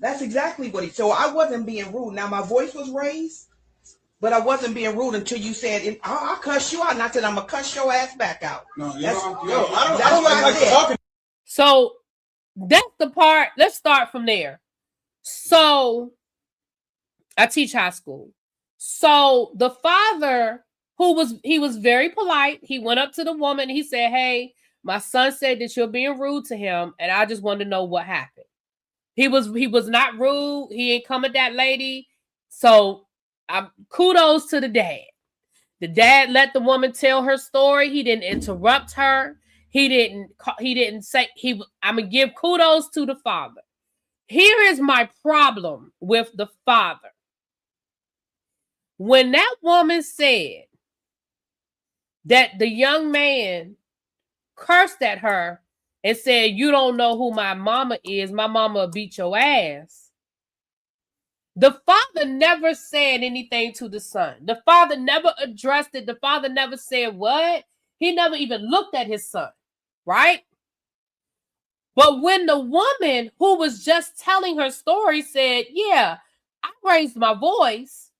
That's exactly what he. So I wasn't being rude. Now my voice was raised, but I wasn't being rude until you said, I'll cuss you out. And I said, I'm going to cuss your ass back out. No, I don't like how you talking. So that's the part. Let's start from there. So I teach high school. So the father, he was very polite. He went up to the woman. He said, hey, My son said that you're being rude to him, and I just wanted to know what happened. He was not rude. He ain't come at that lady. So kudos to the dad. The dad let the woman tell her story. He didn't interrupt her. He didn't say I'm gonna give kudos to the father. Here is my problem with the father. When that woman said that the young man cursed at her and said, "You don't know who my mama is. My mama will beat your ass." The father never said anything to the son. The father never addressed it. The father never said what? He never even looked at his son, right? But when the woman who was just telling her story said, "Yeah, I raised my voice,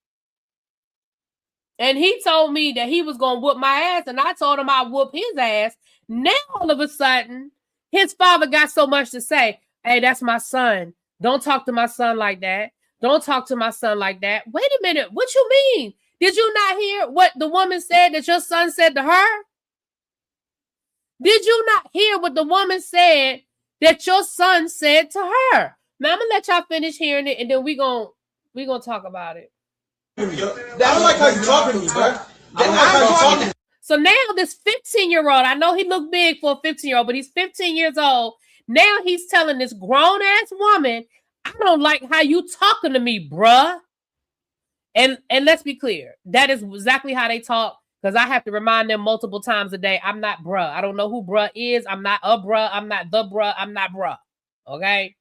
and he told me that he was going to whoop my ass, and I told him I'd whoop his ass." Now, all of a sudden, his father got so much to say. "Hey, that's my son. Don't talk to my son like that. Don't talk to my son like that." Wait a minute. What you mean? Did you not hear what the woman said that your son said to her? Did you not hear what the woman said that your son said to her? Now, I'm going to let y'all finish hearing it, and then we're gonna talk about it. I don't like how you talking to me, bro. I don't like how you talking to me. So now this 15-year-old, I know he looked big for a 15-year-old, but he's 15 years old. Now he's telling this grown-ass woman, "I don't like how you talking to me, bruh." And let's be clear, that is exactly how they talk, because I have to remind them multiple times a day, I'm not bruh. I don't know who bruh is. I'm not a bruh. I'm not the bruh. I'm not bruh. Okay?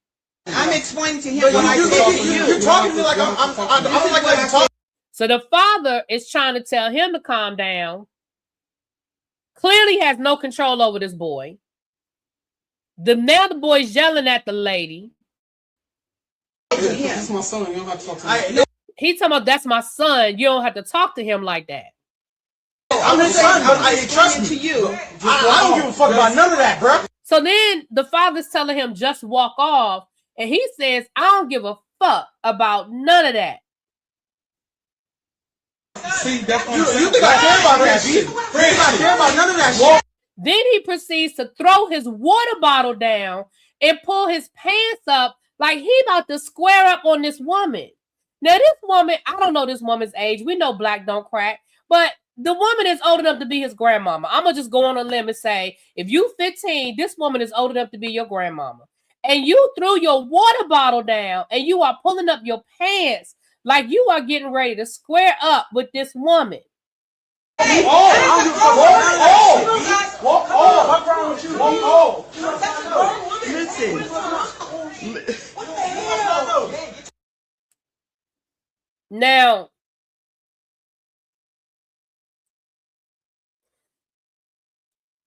I'm explaining to him what I said to you. You're talking to me like I don't like how you talk. So the father is trying to tell him to calm down. Clearly has no control over this boy. Now the boy's yelling at the lady. That's my son. You don't have to talk to me. He's talking about, "That's my son. You don't have to talk to him like that." I'm his son, but I trust to you. I don't give a fuck about none of that, bro. So then the father's telling him, "Just walk off." And he says, "I don't give a fuck about none of that." See, that's what You think I care about that shit? You think I care about none of that shit? Then he proceeds to throw his water bottle down and pull his pants up like he about to square up on this woman. Now, this woman, I don't know this woman's age. We know black don't crack, but the woman is old enough to be his grandmama. I'm going to just go on a limb and say, if you 15, this woman is old enough to be your grandmama. And you threw your water bottle down and you are pulling up your pants like you are getting ready to square up with this woman. Listen. Now,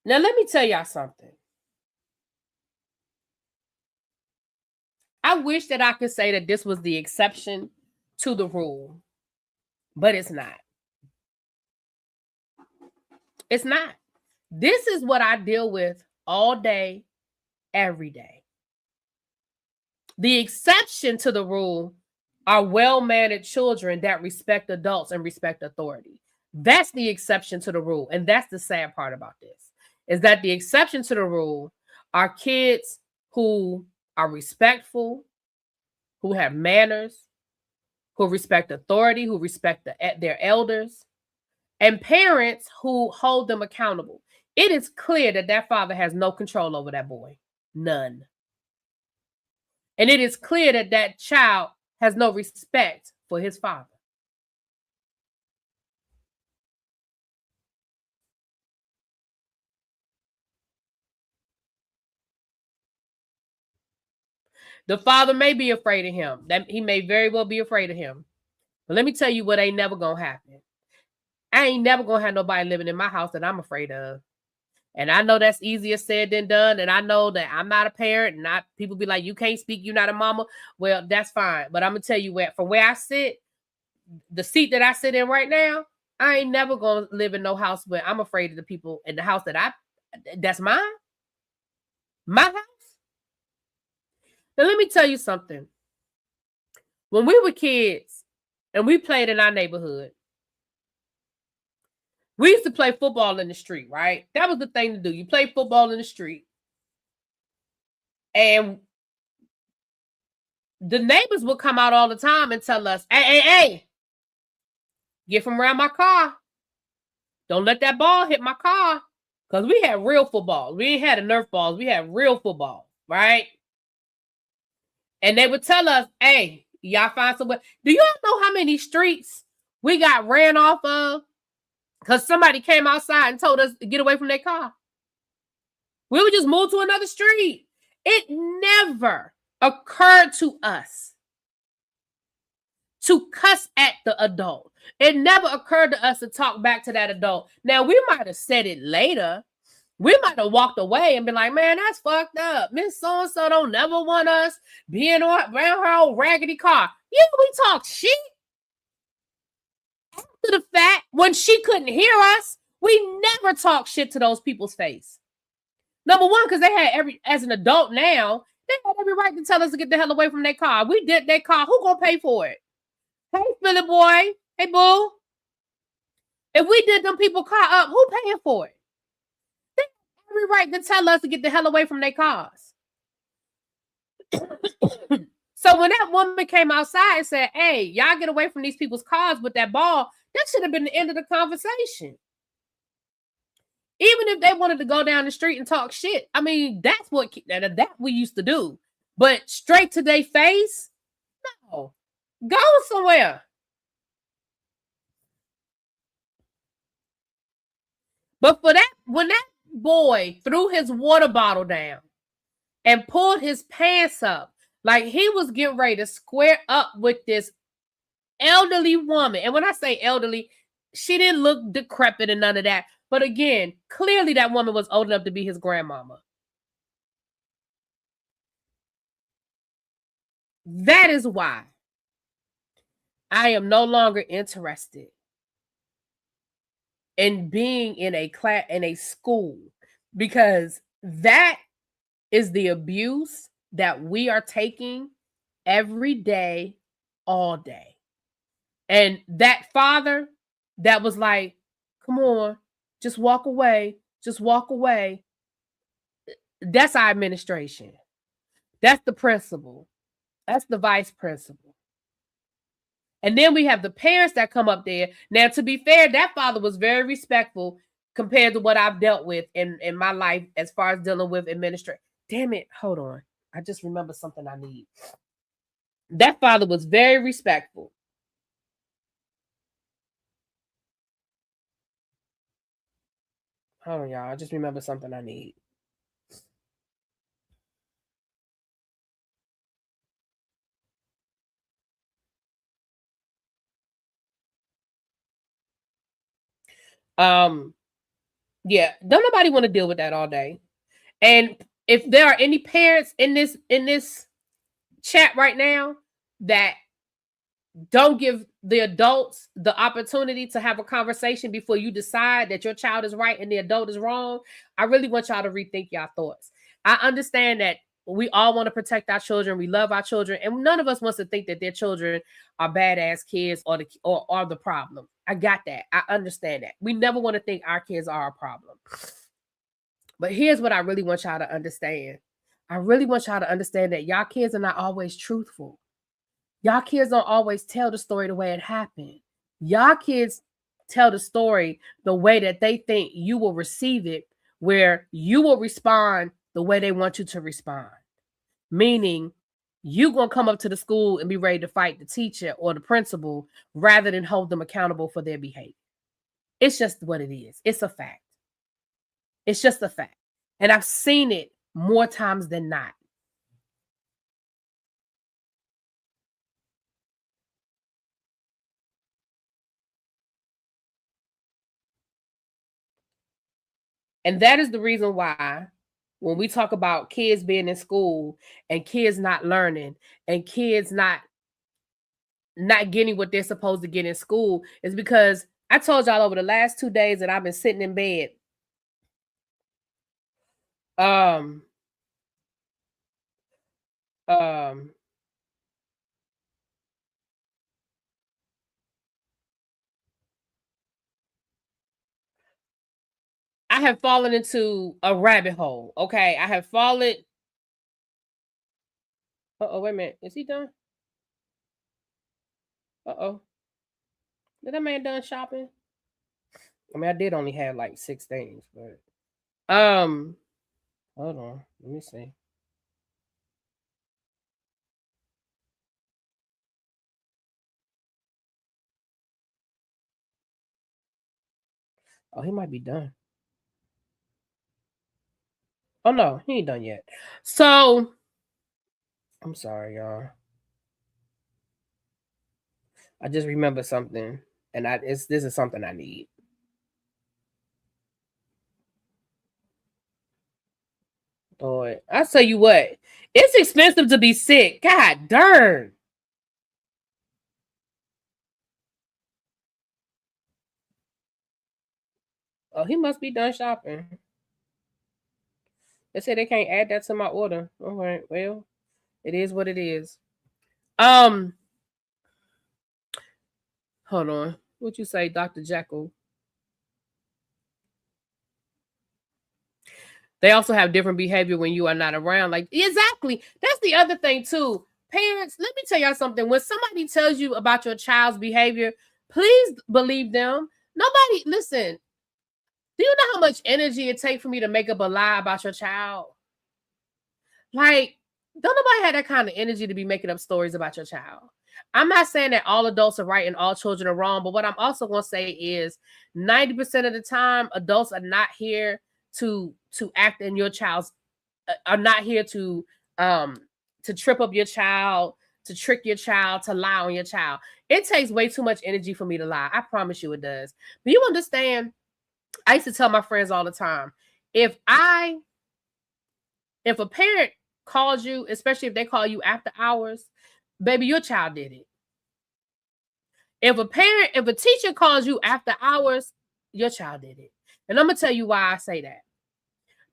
let me tell y'all something. I wish that I could say that this was the exception to the rule, but it's not. It's not. This is what I deal with all day, every day. The exception to the rule are well-mannered children that respect adults and respect authority. That's the exception to the rule. And that's the sad part about this, is that the exception to the rule are kids who are respectful, who have manners, who respect authority, who respect their elders, and parents who hold them accountable. It is clear that that father has no control over that boy. None. And it is clear that that child has no respect for his father. The father may be afraid of him. That he may very well be afraid of him. But let me tell you what ain't never gonna happen. I ain't never gonna have nobody living in my house that I'm afraid of. And I know that's easier said than done. And I know that I'm not a parent. And people be like, you can't speak, you're not a mama. Well, that's fine. But I'm gonna tell you from where I sit, the seat that I sit in right now, I ain't never gonna live in no house where I'm afraid of the people in the house that's mine. My house. Now let me tell you something. When we were kids and we played in our neighborhood, We used to play football in the street, right? That was the thing to do. You play football in the street. And the neighbors would come out all the time and tell us, hey, get from around my car. Don't let that ball hit my car. Because we had real football. We ain't had a Nerf balls. We had real football, right? And they would tell us, hey, y'all find somewhere. Do y'all know how many streets we got ran off of? Because somebody came outside and told us to get away from their car. We would just move to another street. It never occurred to us to cuss at the adult. It never occurred to us to talk back to that adult. Now, we might have said it later. We might have walked away and been like, man, that's fucked up. Miss So-and-so don't never want us being around her old raggedy car. Yeah, we talk shit. After the fact, when she couldn't hear us, we never talk shit to those people's face. Number one, because they had as an adult now, they had every right to tell us to get the hell away from their car. We did their car. Who gonna pay for it? Hey, Philly boy. Hey, boo. If we did them people car up, who paying for it? They have every right to tell us to get the hell away from their cars. So when that woman came outside and said, hey, y'all get away from these people's cars with that ball, that should have been the end of the conversation. Even if they wanted to go down the street and talk shit, I mean, that's what that we used to do. But straight to their face, no. Go somewhere. But for that, when that boy threw his water bottle down and pulled his pants up, like he was getting ready to square up with this elderly woman. And when I say elderly, she didn't look decrepit and none of that. But again, clearly that woman was old enough to be his grandmama. That is why I am no longer interested in being in a class, in a school, because that is the abuse that we are taking every day, all day. And that father that was like, come on, just walk away, just walk away. That's our administration. That's the principal. That's the vice principal. And then we have the parents that come up there. Now, to be fair, that father was very respectful compared to what I've dealt with in my life as far as dealing with administration. Damn it. Hold on. I just remember something I need. That father was very respectful. Hold on, y'all. I just remember something I need. Yeah, don't nobody want to deal with that all day. And if there are any parents in this chat right now that don't give the adults the opportunity to have a conversation before you decide that your child is right and the adult is wrong, I really want y'all to rethink y'all thoughts. I understand that we all want to protect our children. We love our children, and none of us wants to think that their children are badass kids or the problem. I got that. I understand that. We never want to think our kids are a problem. But here's what I really want y'all to understand. I really want y'all to understand that y'all kids are not always truthful. Y'all kids don't always tell the story the way it happened. Y'all kids tell the story the way that they think you will receive it, where you will respond the way they want you to respond. Meaning, you're going to come up to the school and be ready to fight the teacher or the principal rather than hold them accountable for their behavior. It's just what it is. It's a fact. It's just a fact. And I've seen it more times than not. And that is the reason why when we talk about kids being in school and kids not learning and kids not getting what they're supposed to get in school, is because I told y'all over the last 2 days that I've been sitting in bed. have fallen into a rabbit hole. Okay, I have fallen. Uh-oh, wait a minute. Is he done? Uh-oh. Did that man done shopping? I mean, I did only have like 6 things, but hold on. Let me see. Oh, he might be done. Oh no, he ain't done yet. So I'm sorry, y'all. I just remembered something, and this is something I need. Boy, I tell you what, it's expensive to be sick. God darn. Oh, he must be done shopping. They said they can't add that to my order. All right, well, it is what it is. Hold on. What you say, Dr. Jekyll? They also have different behavior when you are not around. Like, exactly. That's the other thing, too. Parents, let me tell y'all something. When somebody tells you about your child's behavior, please believe them. Nobody, listen, do you know how much energy it takes for me to make up a lie about your child? Like, don't nobody have that kind of energy to be making up stories about your child. I'm not saying that all adults are right and all children are wrong, but what I'm also going to say is 90% of the time, adults are not here to act in your child's, are not here to trip up your child, to trick your child, to lie on your child. It takes way too much energy for me to lie. I promise you it does. But you understand, I used to tell my friends all the time, if a parent calls you, especially if they call you after hours, baby, your child did it. If a teacher calls you after hours, your child did it. And I'm going to tell you why I say that.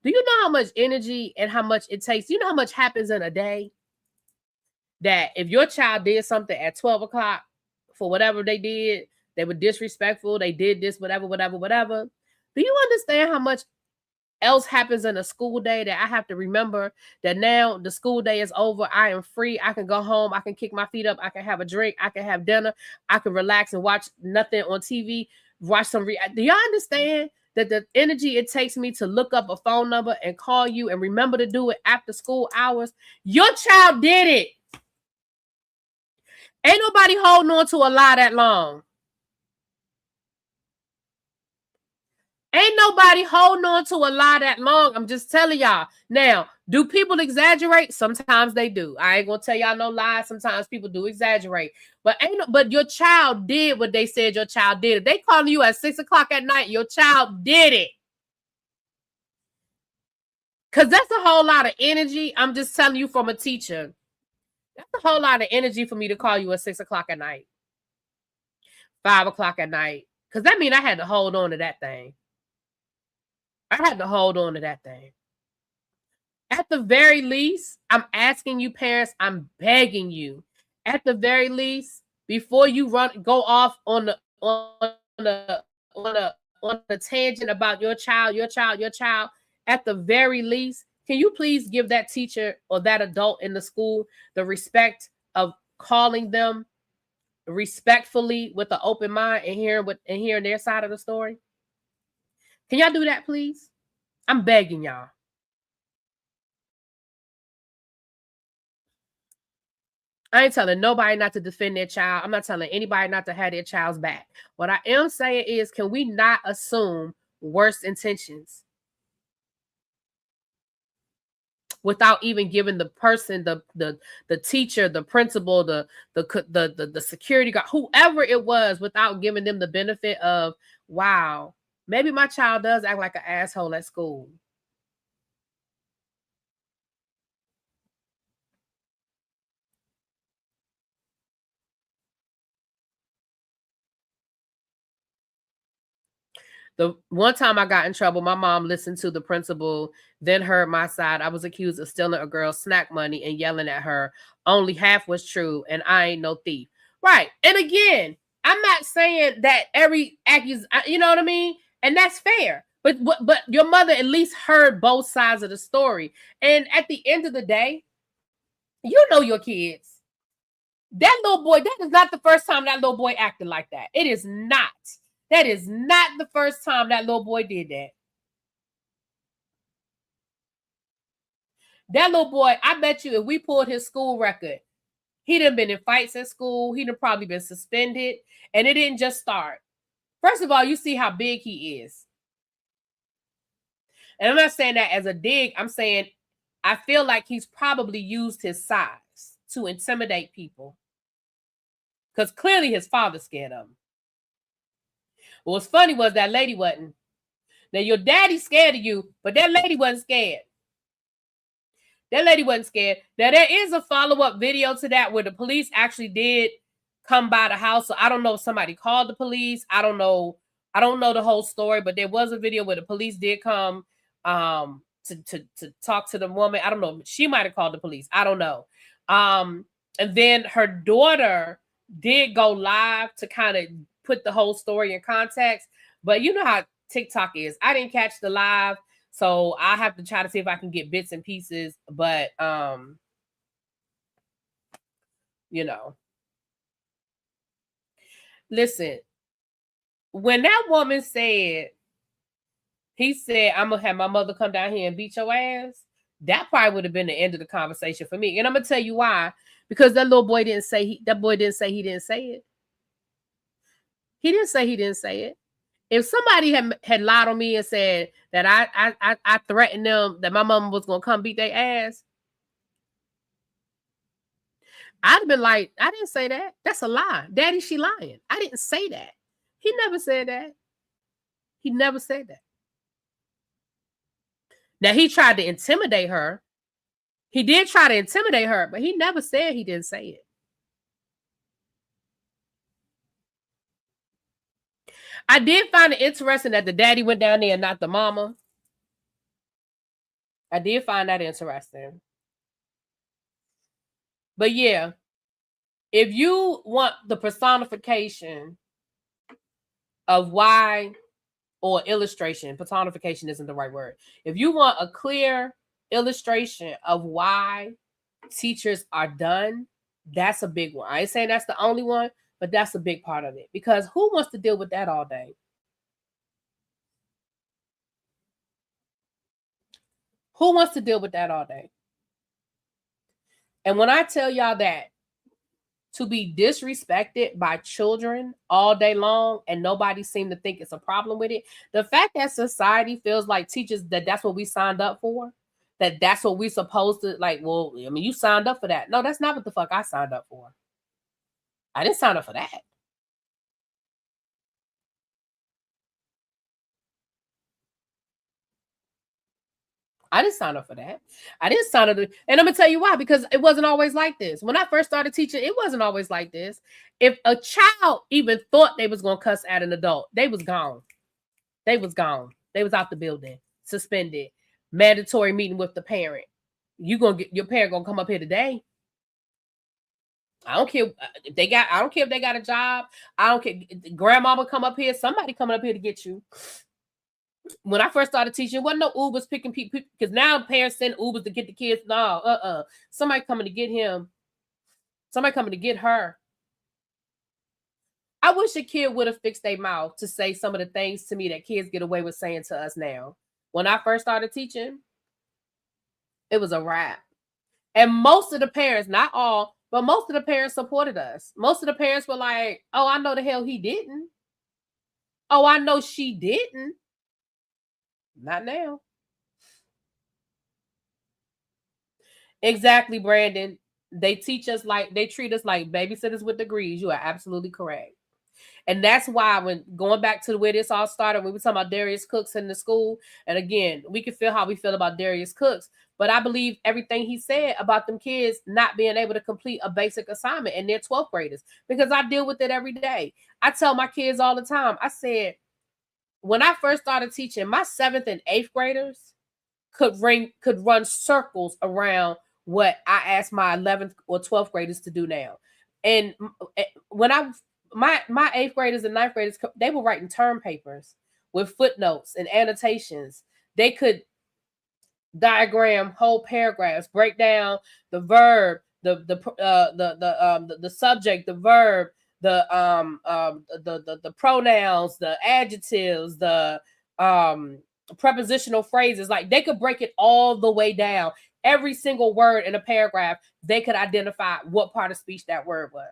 Do you know how much energy and how much it takes? You know how much happens in a day? That if your child did something at 12 o'clock for whatever they did, they were disrespectful, they did this, whatever. Do you understand how much else happens in a school day that I have to remember that now the school day is over? I am free. I can go home. I can kick my feet up. I can have a drink. I can have dinner. I can relax and watch nothing on TV. Watch some. Do y'all understand that the energy it takes me to look up a phone number and call you and remember to do it after school hours? Your child did it. Ain't nobody holding on to a lie that long. Ain't nobody holding on to a lie that long. I'm just telling y'all. Now, do people exaggerate? Sometimes they do. I ain't gonna tell y'all no lies. Sometimes people do exaggerate. But your child did what they said your child did. If they calling you at 6 o'clock at night, your child did it. Because that's a whole lot of energy. I'm just telling you from a teacher. That's a whole lot of energy for me to call you at 6 o'clock at night. 5 o'clock at night. Because that means I had to hold on to that thing. I had to hold on to that thing. At the very least, I'm asking you parents, I'm begging you. At the very least, before you go off on the tangent about your child, at the very least, can you please give that teacher or that adult in the school the respect of calling them respectfully with an open mind and hearing their side of the story? Can y'all do that, please? I'm begging y'all. I ain't telling nobody not to defend their child. I'm not telling anybody not to have their child's back. What I am saying is, can we not assume worse intentions without even giving the person, the teacher, the principal, the security guard, whoever it was, without giving them the benefit of, wow, maybe my child does act like an asshole at school. The one time I got in trouble, my mom listened to the principal, then heard my side. I was accused of stealing a girl's snack money and yelling at her. Only half was true, and I ain't no thief. Right. And again, I'm not saying that every accusation, you know what I mean? And that's fair. But your mother at least heard both sides of the story. And at the end of the day, you know your kids. That little boy, that is not the first time that little boy acted like that. It is not. That is not the first time that little boy did that. That little boy, I bet you if we pulled his school record, he'd have been in fights at school. He'd have probably been suspended. And it didn't just start. First of all, you see how big he is. And I'm not saying that as a dig. I'm saying I feel like he's probably used his size to intimidate people. Because clearly his father scared of him. What's funny was that lady wasn't. Now, your daddy scared of you, but that lady wasn't scared. That lady wasn't scared. Now, there is a follow-up video to that where the police actually did come by the house. So I don't know if somebody called the police. I don't know the whole story, but there was a video where the police did come to talk to the woman. I don't know. She might have called the police. I don't know. And then her daughter did go live to kind of put the whole story in context. But you know how TikTok is. I didn't catch the live, so I have to try to see if I can get bits and pieces. But you know, listen, when that woman said, he said, I'm gonna have my mother come down here and beat your ass, that probably would have been the end of the conversation for me. And I'm gonna tell you why. Because that little boy didn't say he didn't say it. He didn't say he didn't say it. If somebody had lied on me and said that I threatened them that my mama was gonna come beat their ass, I'd have been like, I didn't say that. That's a lie. Daddy, she lying. I didn't say that. He never said that. He never said that. Now, he tried to intimidate her. He did try to intimidate her, but he never said he didn't say it. I did find it interesting that the daddy went down there and not the mama. I did find that interesting. But yeah, if you want the personification of why, or illustration, personification isn't the right word. If you want a clear illustration of why teachers are done, that's a big one. I ain't saying that's the only one, but that's a big part of it. Because who wants to deal with that all day? Who wants to deal with that all day? And when I tell y'all that, to be disrespected by children all day long and nobody seemed to think it's a problem with it, the fact that society feels like teachers, that's what we signed up for, that's what we supposed to, like, well, I mean, you signed up for that. No, that's not what the fuck I signed up for. I didn't sign up for that. I didn't sign up for that. I didn't sign up. And I'm going to tell you why, because it wasn't always like this. When I first started teaching, it wasn't always like this. If a child even thought they was going to cuss at an adult, they was gone. They was gone. They was out the building, suspended, mandatory meeting with the parent. Your parent going to come up here today. I don't care if they got, I don't care if they got a job. I don't care. Grandmama come up here. Somebody coming up here to get you. When I first started teaching, there wasn't no Ubers picking people, because now parents send Ubers to get the kids. No, somebody coming to get him. Somebody coming to get her. I wish a kid would have fixed their mouth to say some of the things to me that kids get away with saying to us now. When I first started teaching, it was a wrap. And most of the parents, not all, but most of the parents supported us. Most of the parents were like, oh, I know the hell he didn't. Oh, I know she didn't. Not now. Exactly, Brandon. They treat us like babysitters with degrees. You are absolutely correct. And that's why, when going back to where this all started, when we were talking about Darius Cooks in the school, and again, we can feel how we feel about Darius Cooks, but I believe everything he said about them kids not being able to complete a basic assignment, and they're 12th graders, because I deal with it every day. I tell my kids all the time, I said, when I first started teaching, my 7th and 8th graders could run circles around what I asked my 11th or 12th graders to do now. And when my 8th graders and 9th graders, they were writing term papers. with footnotes and annotations. They could diagram whole paragraphs, break down the verb, the subject, the verb, the pronouns, the adjectives, the prepositional phrases. Like they could break it all the way down. Every single word in a paragraph, they could identify what part of speech that word was.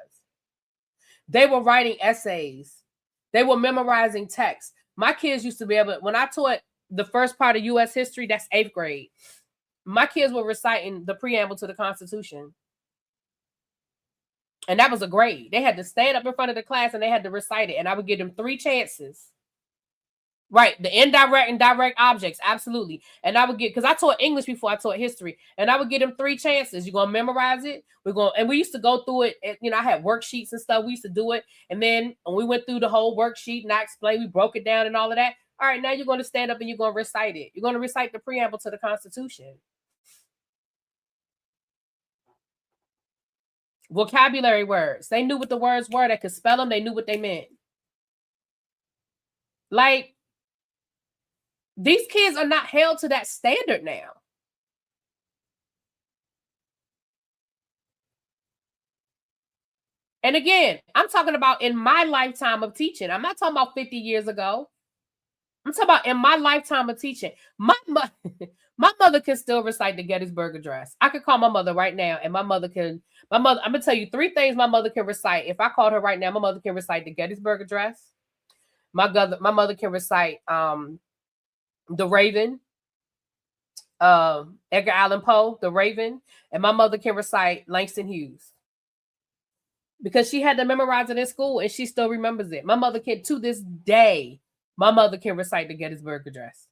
They were writing essays. They were memorizing text. My kids used to be able, when I taught the first part of U.S. history, that's 8th grade. My kids were reciting the preamble to the Constitution. And that was a grade. They had to stand up in front of the class and they had to recite it. And I would give them 3 chances. Right. The indirect and direct objects. Absolutely. And I would get, because I taught English before I taught history. And I would give them 3 chances. You're going to memorize it. And we used to go through it. And, I had worksheets and stuff. We used to do it. And then when we went through the whole worksheet and I explained, we broke it down and all of that. All right, now you're going to stand up and you're going to recite it. You're going to recite the preamble to the Constitution. Vocabulary words. They knew what the words were. They could spell them. They knew what they meant. Like, these kids are not held to that standard now. And again, I'm talking about in my lifetime of teaching. I'm not talking about 50 years ago. I'm talking about in my lifetime of teaching. My mother can still recite the Gettysburg Address. I could call my mother right now, and I'm going to tell you 3 things my mother can recite. If I called her right now, my mother can recite the Gettysburg Address. My mother can recite The Raven, Edgar Allan Poe, The Raven, and my mother can recite Langston Hughes. Because she had to memorize it in school, and she still remembers it. My mother can, to this day, my mother can recite the Gettysburg Address.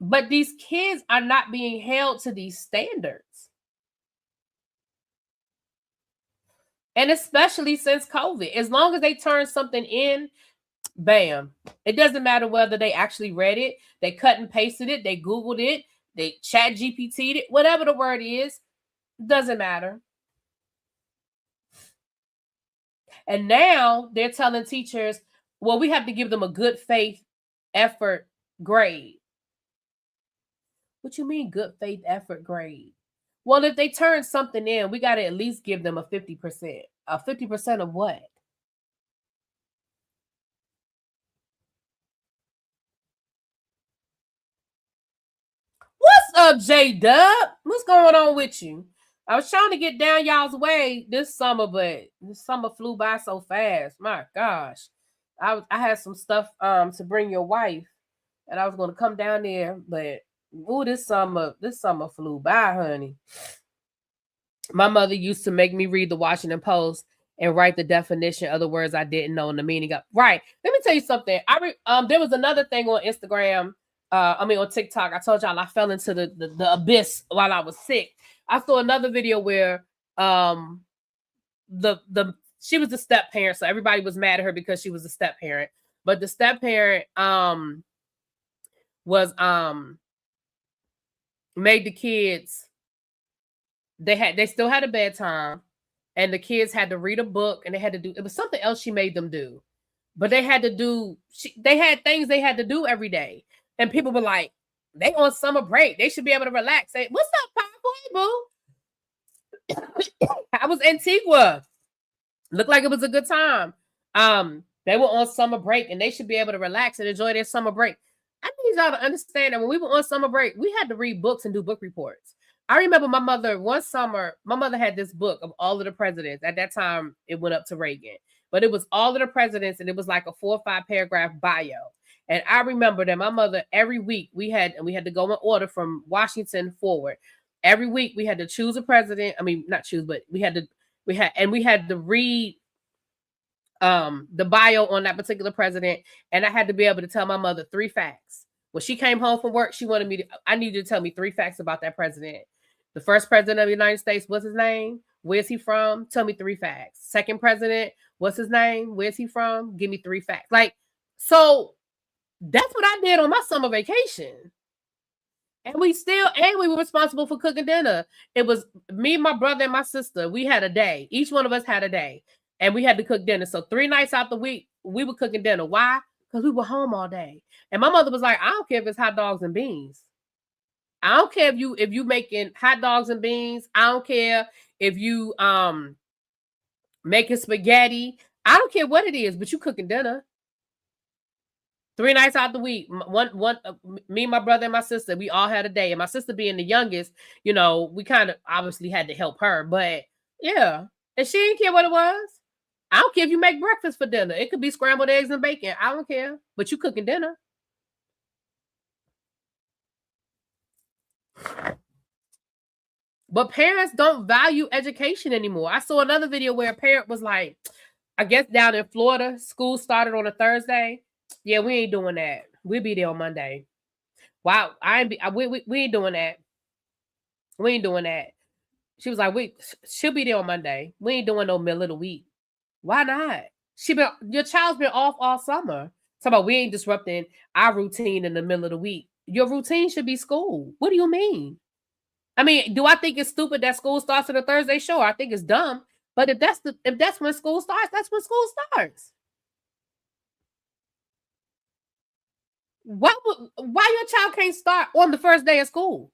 But these kids are not being held to these standards. And especially since COVID, as long as they turn something in, bam. It doesn't matter whether they actually read it, they cut and pasted it, they Googled it, they chat GPT'd it, whatever the word is, doesn't matter. And now they're telling teachers, well, we have to give them a good faith effort grade. What you mean good faith effort grade? Well, if they turn something in, we got to at least give them a 50%. A 50% of what? What's up, J-Dub? What's going on with you? I was trying to get down y'all's way this summer, but this summer flew by so fast. My gosh. I had some stuff to bring your wife, and I was going to come down there, but this summer flew by, honey. My mother used to make me read the Washington Post and write the definition of the words I didn't know and the meaning of. Right. Let me tell you something. There was another thing on Instagram. On TikTok. I told y'all I fell into the abyss while I was sick. I saw another video where she was the step parent, so everybody was mad at her because she was a step parent. But the step parent was made the kids, they still had a bedtime, and the kids had to read a book, and they had to do, it was something else she made them do. But they had to do, they had things they had to do every day. And people were like, they on summer break. They should be able to relax. Say, what's up, boo? I was Antigua. Looked like it was a good time. They were on summer break, and they should be able to relax and enjoy their summer break. I need y'all to understand that when we were on summer break, we had to read books and do book reports. I remember my mother, one summer, my mother had this book of all of the presidents. At that time, it went up to Reagan. But it was all of the presidents, and it was like a 4 or 5 paragraph bio. And I remember that my mother, every week we had to go in order from Washington forward. Every week we had to choose a president. I mean, not choose, but we had to read the bio on that particular president. And I had to be able to tell my mother 3 facts. When she came home from work, I needed to tell me 3 facts about that president. The first president of the United States, what's his name? Where's he from? Tell me 3 facts. Second president, what's his name? Where's he from? Give me 3 facts. Like, so that's what I did on my summer vacation. And we were responsible for cooking dinner. It was me, my brother, and my sister. We had a day. Each one of us had a day. And we had to cook dinner. So 3 nights out the week, we were cooking dinner. Why? Because we were home all day. And my mother was like, I don't care if it's hot dogs and beans. I don't care if you making hot dogs and beans. I don't care if you making spaghetti. I don't care what it is, but you cooking dinner. 3 nights out the week. Me, my brother, and my sister, we all had a day. And my sister being the youngest, you know, we kind of obviously had to help her. But yeah, and she didn't care what it was. I don't care if you make breakfast for dinner. It could be scrambled eggs and bacon. I don't care. But you cooking dinner. But parents don't value education anymore. I saw another video where a parent was like, I guess down in Florida, school started on a Thursday. Yeah, we ain't doing that. We'll be there on Monday. Wow, we ain't doing that. We ain't doing that. She was like, she'll be there on Monday. We ain't doing no middle of the week. Why not? Your child's been off all summer. So about we ain't disrupting our routine in the middle of the week. Your routine should be school. What do you mean? I mean, do I think it's stupid that school starts on a Thursday? Sure, I think it's dumb. But if that's when school starts, that's when school starts. Why your child can't start on the first day of school?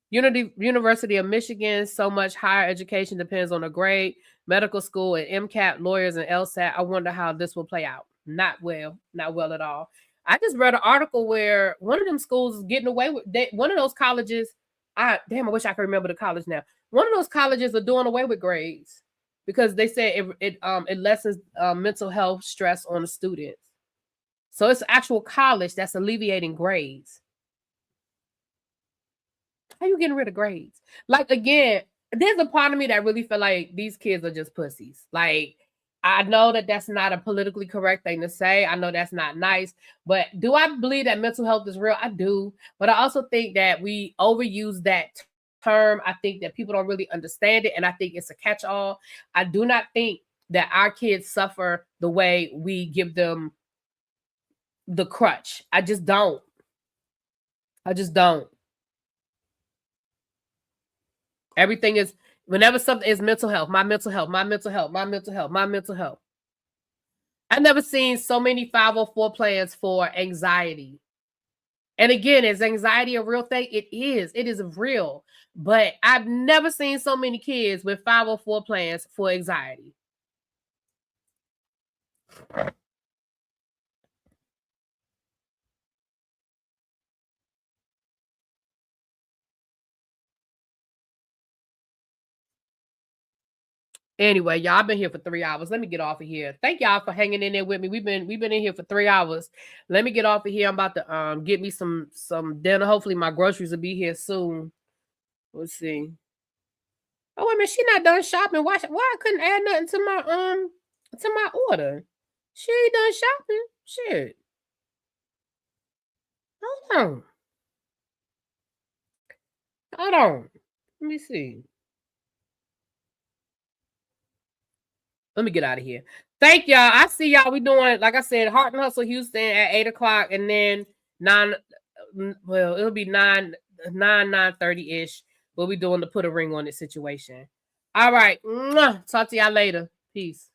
University of Michigan, so much higher education depends on the grade. Medical school and MCAT, lawyers and LSAT. I wonder how this will play out. Not well at all. I just read an article where one of them schools is getting away with one of those colleges. I wish I could remember the college now. One of those colleges are doing away with grades because they say it lessens mental health stress on the students. So it's an actual college that's alleviating grades. How you getting rid of grades? Like, again, there's a part of me that really feel like these kids are just pussies. Like, I know that that's not a politically correct thing to say. I know that's not nice. But do I believe that mental health is real? I do. But I also think that we overuse that term. I think that people don't really understand it. And I think it's a catch-all. I do not think that our kids suffer the way we give them the crutch. I just don't. Everything is, whenever something is mental health, my mental health. I've never seen so many 504 plans for anxiety. And again, is anxiety a real thing? It is real. But I've never seen so many kids with 504 plans for anxiety. Anyway, y'all, I've been here for 3 hours. Let me get off of here. Thank y'all for hanging in there with me. We've been in here for 3 hours. Let me get off of here. I'm about to get me some dinner. Hopefully my groceries will be here soon. Let's see. Oh, wait a minute, she not done shopping. Why I couldn't add nothing to my order? She ain't done shopping. Shit. Hold on. Let me see. Let me get out of here. Thank y'all. I see y'all. We doing, like I said, Heart and Hustle Houston at 8 o'clock, and then 9. Well, it'll be 9:30-ish. We'll be doing the put a ring on it situation. All right. Talk to y'all later. Peace.